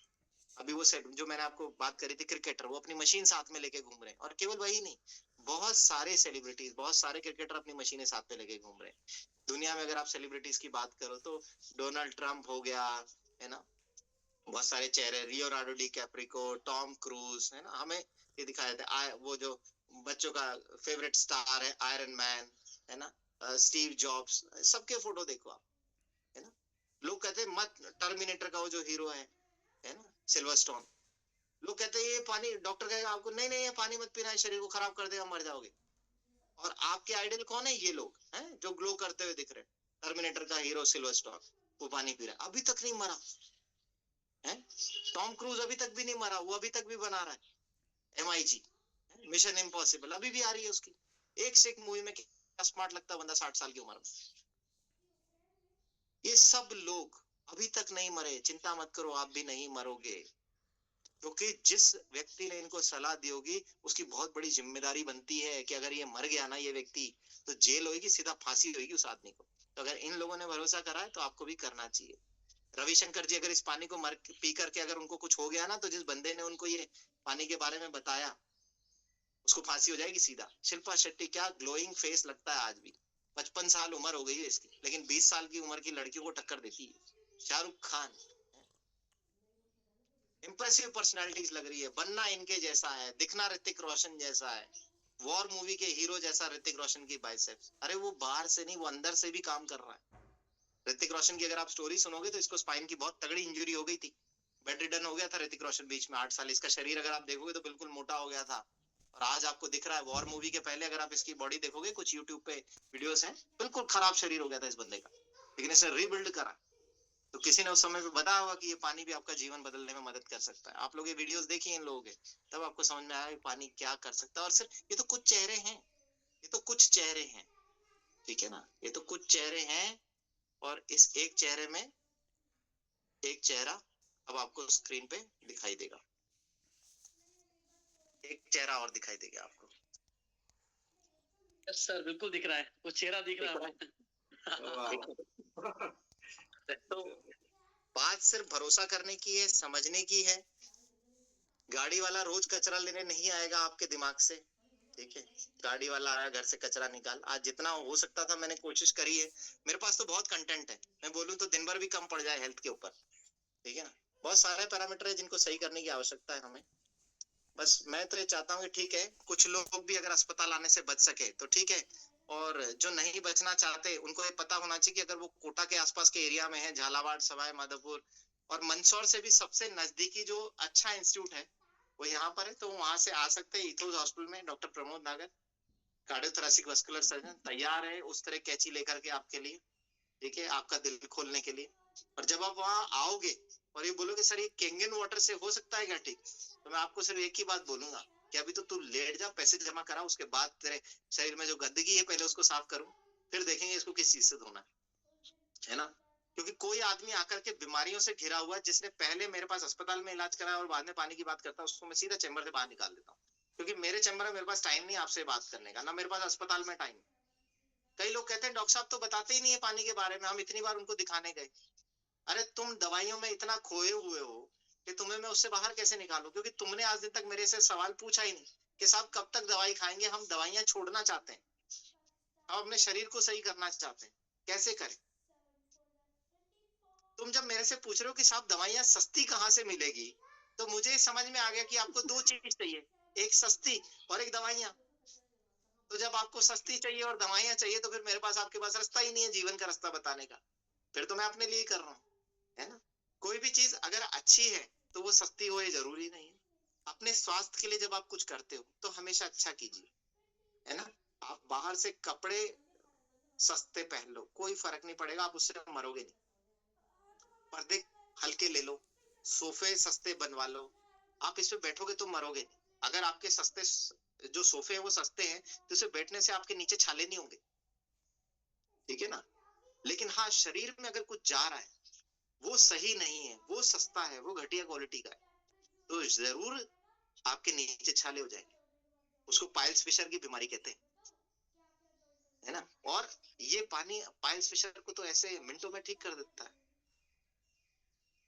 अभी वो जो मैंने आपको बात करी थी क्रिकेटर, वो अपनी मशीन साथ में लेके घूम रहे हैं। और केवल वही नहीं, बहुत सारे सेलिब्रिटीज, बहुत सारे क्रिकेटर अपनी मशीनें साथ में लेके घूम रहे हैं। दुनिया में अगर आप सेलिब्रिटीज की बात करो तो डोनाल्ड ट्रंप हो गया है ना, बहुत सारे चेहरे, लियोनार्डो डी कैप्रिको, टॉम क्रूज, है ना। हमें ये दिखाया जाता है, वो जो बच्चों का फेवरेट स्टार है आयरन मैन, है ना, स्टीव जॉब्स, सबके फोटो देखो आप, है ना। लोग कहते हैं मत, टर्मिनेटर का वो जो हीरो है ना, सिल्वर स्टोन, लोग कहते हैं ये पानी, डॉक्टर कहेगा आपको नहीं नहीं ये पानी मत पीना है, शरीर को खराब कर देगा, मर जाओगे। और आपके आइडल कौन है? ये लोग हैं जो ग्लो करते हुए दिख रहे हैं। टर्मिनेटर का हीरो सिल्वर स्टोन, वो पानी पी रहा है, अभी तक नहीं मरा है। टॉम क्रूज अभी तक भी नहीं मरा, वो अभी तक भी बना रहा है MIG, मिशन इम्पॉसिबल, अभी भी आ रही है उसकी। एक से एक मूवी में क्या स्मार्ट लगता है बंदा 60 साल की उम्र में। ये सब लोग अभी तक नहीं मरे, चिंता मत करो, आप भी नहीं मरोगे, क्योंकि जिस व्यक्ति ने इनको सलाह दी होगी उसकी बहुत बड़ी जिम्मेदारी बनती है कि अगर ये मर गया ना ये व्यक्ति, तो जेल होगी, सीधा फांसी होगी उस आदमी को। तो अगर इन लोगों ने भरोसा करा है तो आपको भी करना चाहिए। रविशंकर जी अगर इस पानी को पी करके अगर उनको कुछ हो गया ना, तो जिस बंदे ने उनको ये पानी के बारे में बताया उसको फांसी हो जाएगी सीधा। शिल्पा शेट्टी, क्या ग्लोइंग फेस लगता है आज भी, 55 साल उम्र हो गई है इसकी, लेकिन 20 साल की उम्र की लड़कियों को टक्कर देती है। शाहरुख खान, इंप्रेसिव पर्सनालिटीज लग रही है, बनना इनके जैसा है, दिखना ऋतिक रोशन जैसा है, वॉर मूवी के हीरो जैसा ऋतिक रोशन की बाइसेप्स। अरे वो बाहर से नहीं, वो अंदर से भी काम कर रहा है। ऋतिक रोशन की अगर आप स्टोरी सुनोगे तो इसको स्पाइन की बहुत तगड़ी इंजरी हो गई थी, बेड रिडन हो गया था ऋतिक रोशन बीच में 8 साल। इसका शरीर अगर आप देखोगे तो बिल्कुल मोटा हो गया था, और आज आपको दिख रहा है। वॉर मूवी के पहले अगर आप इसकी बॉडी देखोगे, कुछ यूट्यूब पे वीडियोस हैं, बिल्कुल खराब शरीर हो गया था इस बंदे का, लेकिन इसने रीबिल्ड करा। तो किसी ने उस समय पे बताया होगा कि ये पानी भी आपका जीवन बदलने में मदद कर सकता है। आप लोग ये वीडियोस देखिए इन लोगों के, तब आपको समझ में आया पानी क्या कर सकता है। और सिर्फ ये तो कुछ चेहरे हैं, ये तो कुछ चेहरे हैं, ठीक है ना, ये तो कुछ चेहरे हैं। और इस एक चेहरे में एक चेहरा अब आपको स्क्रीन पे दिखाई देगा, एक चेहरा और दिखाई देगा आपको। यस सर, बिल्कुल दिख रहा है, वो चेहरा दिख रहा है। तो बात सिर्फ भरोसा करने की है, समझने की है। गाड़ी वाला रोज कचरा लेने नहीं आएगा आपके दिमाग से, ठीक है, गाड़ी वाला आया, घर से कचरा निकाल, आज जितना हो सकता था मैंने कोशिश करी है। मेरे पास तो बहुत कंटेंट है, मैं बोलूं तो दिन भर भी कम पड़ जाए हेल्थ के ऊपर, ठीक है ना। बहुत सारे पैरामीटर है जिनको सही करने की आवश्यकता है हमें। बस मैं तो ये चाहता हूँ कि ठीक है, कुछ लोग भी अगर अस्पताल आने से बच सके तो ठीक है, और जो नहीं बचना चाहते उनको ये पता होना चाहिए कि अगर वो कोटा के आसपास के एरिया में है, झालावाड़, सवाई माधोपुर और मंदसौर से भी सबसे नजदीकी जो अच्छा इंस्टीट्यूट है वो यहाँ पर है, तो वहां से आ सकते हैं। इथोस हॉस्पिटल में डॉक्टर प्रमोद नागर, कार्डियोथोरेसिक वस्कुलर सर्जन, तैयार है उस तरह कैंची लेकर के आपके लिए, ठीक है, आपका दिल खोलने के लिए। और जब आप वहां आओगे और ये बोलोगे सर ये केंगन वाटर से हो सकता है क्या ठीक, तो मैं आपको सिर्फ एक ही बात बोलूंगा कि अभी तो तू लेट जा, पैसे जमा करा, उसके बाद तेरे शरीर में जो गंदगी है पहले उसको साफ करूं, फिर देखेंगे इसको किस चीज से धोना है ना। क्योंकि कोई आदमी आकर के बीमारियों से घिरा हुआ जिसने पहले मेरे पास अस्पताल में इलाज कराया और बाद में पानी की बात करता है, उसको मैं सीधा चैम्बर से बाहर निकाल देता हूँ। क्योंकि मेरे चैम्बर में मेरे पास टाइम नहीं आपसे बात करने का, ना मेरे पास अस्पताल में टाइम। कई लोग कहते हैं डॉक्टर साहब तो बताते ही नहीं है पानी के बारे में, हम इतनी बार उनको दिखाने गए। अरे तुम दवाइयों में इतना खोए हुए हो कि तुम्हें मैं उससे बाहर कैसे निकालूं, क्योंकि तुमने आज दिन तक मेरे से सवाल पूछा ही नहीं कि साहब कब तक दवाई खाएंगे। हम दवाइयां छोड़ना चाहते हैं, हम अपने शरीर को सही करना चाहते हैं, कैसे करें। तुम जब मेरे से पूछ रहे हो कि साहब दवाइयां सस्ती कहाँ से मिलेगी, तो मुझे समझ में आ गया कि आपको दो चीज चाहिए, एक सस्ती और एक दवाइयां। तो जब आपको सस्ती चाहिए और दवाइयां चाहिए तो फिर मेरे पास आपके पास रास्ता ही नहीं है जीवन का रास्ता बताने का, फिर तो मैं अपने लिए कर रहा हूँ, है ना। कोई भी चीज अगर अच्छी है तो वो सस्ती हो ये जरूरी नहीं है। अपने स्वास्थ्य के लिए जब आप कुछ करते हो तो हमेशा अच्छा कीजिए, है ना। आप बाहर से कपड़े सस्ते पहन लो, कोई फर्क नहीं पड़ेगा, आप उससे मरोगे नहीं। पर्दे हल्के ले लो, सोफे सस्ते बनवा लो, आप इस पे बैठोगे तो मरोगे नहीं। अगर आपके सस्ते जो सोफे हैं वो सस्ते हैं तो इसे बैठने से आपके नीचे छाले नहीं होंगे, ठीक है ना। लेकिन हाँ, शरीर में अगर कुछ जा रहा है वो सही नहीं है, वो सस्ता है, वो घटिया क्वालिटी का है, तो जरूर आपके नीचे छाले हो जाएंगे। उसको पाइल्स फिशर की बीमारी कहते हैं, है ना। और ये पानी पाइल्स फिशर को तो ऐसे मिनटों में ठीक कर देता है।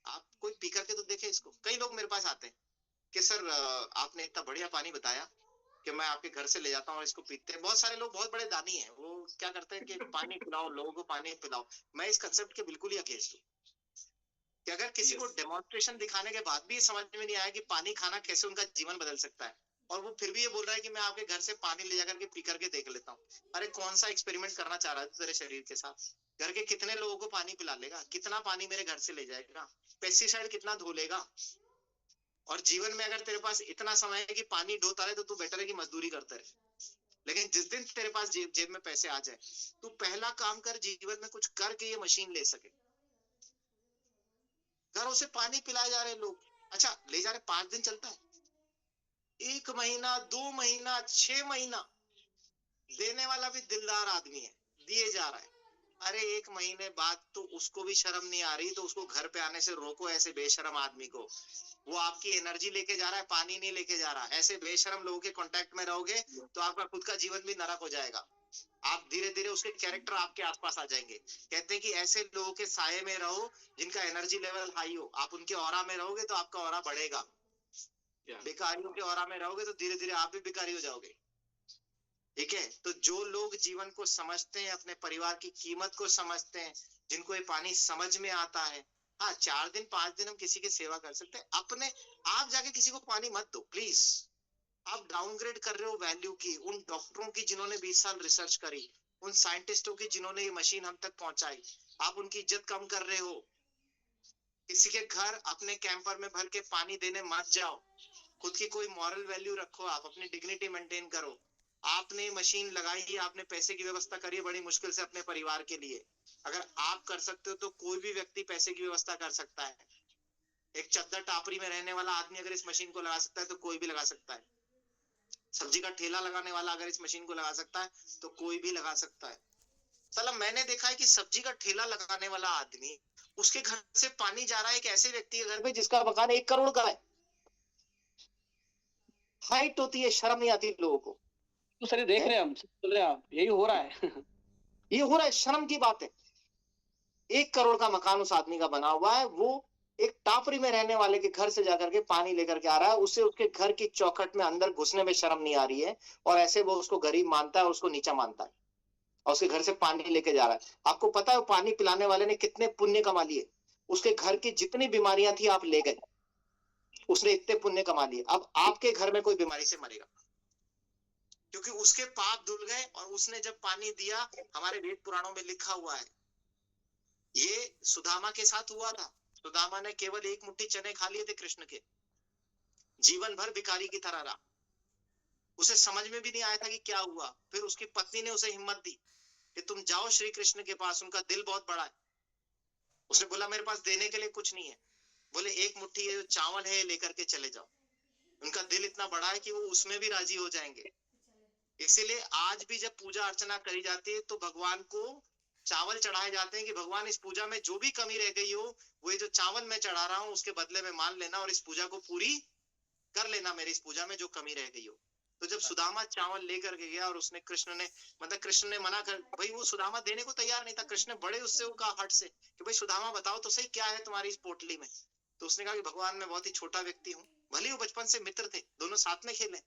आप कोई पी करके तो देखे इसको। कई लोग मेरे पास आते हैं कि सर आपने इतना बढ़िया पानी बताया कि मैं आपके घर से ले जाता हूँ और इसको पीते हैं। बहुत सारे लोग बहुत बड़े दानी हैं, वो क्या करते हैं कि पानी पिलाओ, लोगों को पानी पिलाओ। मैं इस कंसेप्ट के बिल्कुल ही अगेंस्ट हूँ कि अगर किसी को डेमोन्स्ट्रेशन दिखाने के बाद भी ये समझ में नहीं आया कि पानी खाना कैसे उनका जीवन बदल सकता है, और वो फिर भी ये बोल रहा है कि मैं आपके घर से पानी ले जाकर के पी करके देख लेता हूँ। अरे कौन सा एक्सपेरिमेंट करना चाह रहा है तेरे शरीर के साथ? घर के कितने लोगों को पानी पिला लेगा, कितना पानी मेरे घर से ले जाएगा, पेस्टिसाइड कितना धो लेगा। और जीवन में अगर तेरे पास इतना समय है कि पानी ढोता रहे तो तू बेटर है कि मजदूरी करते रहे। लेकिन जिस दिन तेरे पास जेब में पैसे आ जाए, तू पहला काम कर जीवन में कुछ करके ये मशीन ले सके। घरों से पानी पिलाए जा रहे लोग, अच्छा ले जा रहे, 5 दिन चलता है, 1 महीना, 2 महीना, 6 महीना, देने वाला भी दिलदार आदमी है, दिए जा रहा है। अरे 1 महीने बाद तो उसको भी शर्म नहीं आ रही, तो उसको घर पे आने से रोको ऐसे बेशरम आदमी को। वो आपकी एनर्जी लेके जा रहा है, पानी नहीं लेके जा रहा। ऐसे बेशरम लोगों के कांटेक्ट में रहोगे तो आपका खुद का जीवन भी नरक हो जाएगा। आप धीरे धीरे उसके कैरेक्टर आपके आसपास आ जाएंगे। कहते हैं कि ऐसे लोगों के साये में रहो जिनका एनर्जी लेवल हाई हो। आप उनके ऑरा में रहोगे तो आपका ऑरा बढ़ेगा। भिखारियों के ऑरा में रहोगे तो धीरे धीरे आप भी भिखारी हो जाओगे, ठीक है। तो जो लोग जीवन को समझते हैं, अपने परिवार की कीमत को समझते हैं, जिनको ये पानी समझ में आता है, हाँ 4 दिन 5 दिन हम किसी की सेवा कर सकते हैं। अपने आप जाके किसी को पानी मत दो प्लीज। आप डाउनग्रेड कर रहे हो वैल्यू की, उन डॉक्टरों की जिन्होंने 20 साल रिसर्च करी, उन साइंटिस्टों की जिन्होंने ये मशीन हम तक पहुंचाई, आप उनकी इज्जत कम कर रहे हो। किसी के घर अपने कैंपर में भर के पानी देने मत जाओ। खुद की कोई मॉरल वैल्यू रखो, आप अपनी डिग्निटी मेंटेन करो। आपने मशीन लगाई, आपने पैसे की व्यवस्था करी बड़ी मुश्किल से अपने परिवार के लिए। अगर आप कर सकते हो तो कोई भी व्यक्ति पैसे की व्यवस्था कर सकता है। एक चद्दर टापरी में रहने वाला आदमी अगर इस मशीन को लगा सकता है तो कोई भी लगा सकता है। सब्जी का ठेला लगाने वाला अगर इस मशीन को लगा सकता है तो कोई भी लगा सकता है। साला मैंने देखा है कि सब्जी का ठेला लगाने वाला आदमी, उसके घर से पानी जा रहा है एक ऐसे व्यक्ति के घर पे जिसका मकान 1 करोड़ का है। हाइट होती है, शर्म नहीं आती लोगों को। तो सर ये देख रहे हैं हम, सुन रहे हैं आप, यही हो रहा है। ये हो रहा है, शर्म की बात है। 1 करोड़ का मकान उस आदमी का बना हुआ है, वो एक टापरी में रहने वाले के घर से जाकर के पानी लेकर के आ रहा है, उसे उसके घर की चौखट में अंदर घुसने में शर्म नहीं आ रही है, और ऐसे वो उसको गरीब मानता है और उसको नीचा मानता है, और उसके घर से पानी लेके जा रहा है। आपको पता है वो पानी पिलाने वाले ने कितने पुण्य कमा लिए? उसके घर की जितनी बीमारियां थी आप ले गए, उसने इतने पुण्य कमा लिए। अब आपके घर में कोई बीमारी से मरेगा, क्योंकि उसके पाप धुल गए, और उसने जब पानी दिया, हमारे वेद पुराणों में लिखा हुआ है, ये सुदामा के साथ हुआ था। सुदामा ने केवल एक मुट्ठी चने खा लिए थे कृष्ण के, जीवन भर भिखारी की तरह रहा, उसे समझ में भी नहीं आया था कि क्या हुआ। फिर उसकी पत्नी ने उसे हिम्मत दी कि तुम जाओ श्री कृष्ण के पास, उनका दिल बहुत बड़ा है। उसने बोला मेरे पास देने के लिए कुछ नहीं है। बोले एक मुट्ठी ये जो चावल है लेकर के चले जाओ। उनका दिल इतना बड़ा है कि वो उसमें भी राजी हो जाएंगे। इसीलिए आज भी जब पूजा अर्चना करी जाती है तो भगवान को चावल चढ़ाए जाते हैं कि भगवान इस पूजा में जो भी कमी रह गई हो, वो जो चावल मैं चढ़ा रहा हूँ उसके बदले में मान लेना, और इस पूजा को पूरी कर लेना, मेरी इस पूजा में जो कमी रह गई हो। तो जब सुदामा चावल लेकर के गया, और उसने कृष्ण ने मतलब कृष्ण ने मना कर, भाई वो सुदामा देने को तैयार नहीं था। कृष्ण ने बड़े उससे कहा हट से कि भाई सुदामा बताओ तो सही क्या है तुम्हारी इस पोटली में। तो उसने कहा कि भगवान मैं बहुत ही छोटा व्यक्ति हूँ, भले वो बचपन से मित्र थे, दोनों साथ में खेले,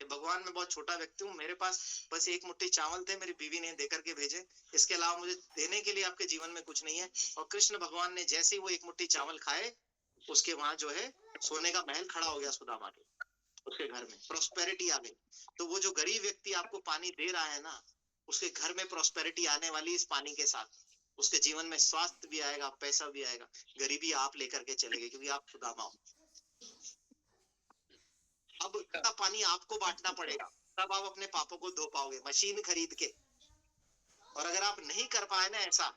भगवान मैं बहुत छोटा व्यक्ति हूँ, मेरे पास बस एक मुट्ठी चावल थे, मेरी बीवी ने देकर के भेजे, इसके अलावा मुझे देने के लिए आपके जीवन में कुछ नहीं है। और कृष्ण भगवान ने जैसे ही वो एक मुट्ठी चावल खाए, उसके वहां जो है सोने का महल खड़ा हो गया सुदामा के, उसके घर में प्रोस्पेरिटी आ गई। तो वो जो गरीब व्यक्ति आपको पानी दे रहा है ना, उसके घर में प्रोस्पेरिटी आने वाली इस पानी के साथ, उसके जीवन में स्वास्थ्य भी आएगा, पैसा भी आएगा, गरीबी आप लेकर के चले गए, क्योंकि आप सुदामा हो। अब इतना पानी आपको बांटना पड़ेगा, तब आप अपने पापों को धो पाओगे मशीन खरीद के। और अगर आप नहीं कर पाए ना ऐसा,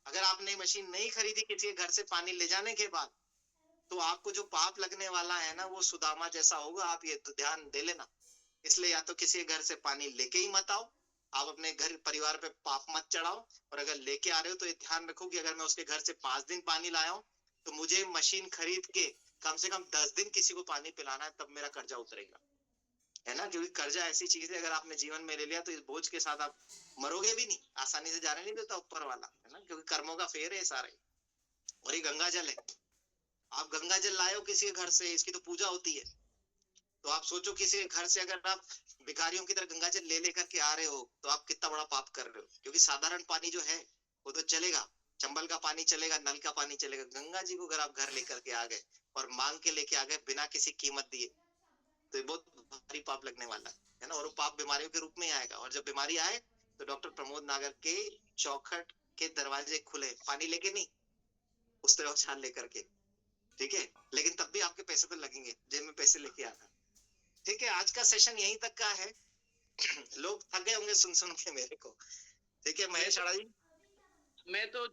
अगर आपने मशीन नहीं खरीदी किसी के घर से पानी ले जाने के बाद, तो आपको जो पाप लगने वाला है ना, वो सुदामा जैसा होगा, आप ये तो ध्यान दे लेना। इसलिए या तो किसी के घर से पानी लेके ही मत आओ, आप अपने घर परिवार पे पाप मत चढ़ाओ। और अगर लेके आ रहे हो तो ये ध्यान रखो कि अगर मैं उसके घर से 5 दिन पानी लाया हूं, तो मुझे मशीन खरीद के कम से कम 10 दिन किसी को पानी पिलाना है, तब मेरा कर्जा उतरेगा, है ना। क्योंकि कर्जा ऐसी चीज है, अगर आपने जीवन में ले लिया तो इस बोझ के साथ आप मरोगे भी नहीं, आसानी से जाने नहीं देता ऊपर वाला, है ना, क्योंकि कर्मों का फेर है सारे। और ये गंगा जल है, आप गंगा जल लाए हो किसी के घर से, इसकी तो पूजा होती है। तो आप सोचो किसी के घर से अगर आप भिखारियों की तरह गंगा जल ले लेकर के आ रहे हो, तो आप कितना बड़ा पाप कर रहे हो। क्योंकि साधारण पानी जो है वो तो चलेगा, चंबल का पानी चलेगा, नल का पानी चलेगा। गंगा जी को अगर आप घर लेकर के आ गए और मांग के लेके आ गए बिना किसी कीमत दिए, तो ये बहुत भारी पाप लगने वाला है ना। और वो पाप बीमारियों के रूप में आएगा, और जब बीमारी आए तो डॉक्टर प्रमोद नागर के चौखट के दरवाजे खुले, पानी लेके नहीं, उस तरह छान लेकर के, ठीक है। लेकिन तब भी आपके पैसे तो लगेंगे, जेब में पैसे लेके आना, ठीक है। आज का सेशन यहीं तक का है। लोग थक गए होंगे सुन सुन के मेरे को, ठीक है। महेश आड़ा जी, मैं तो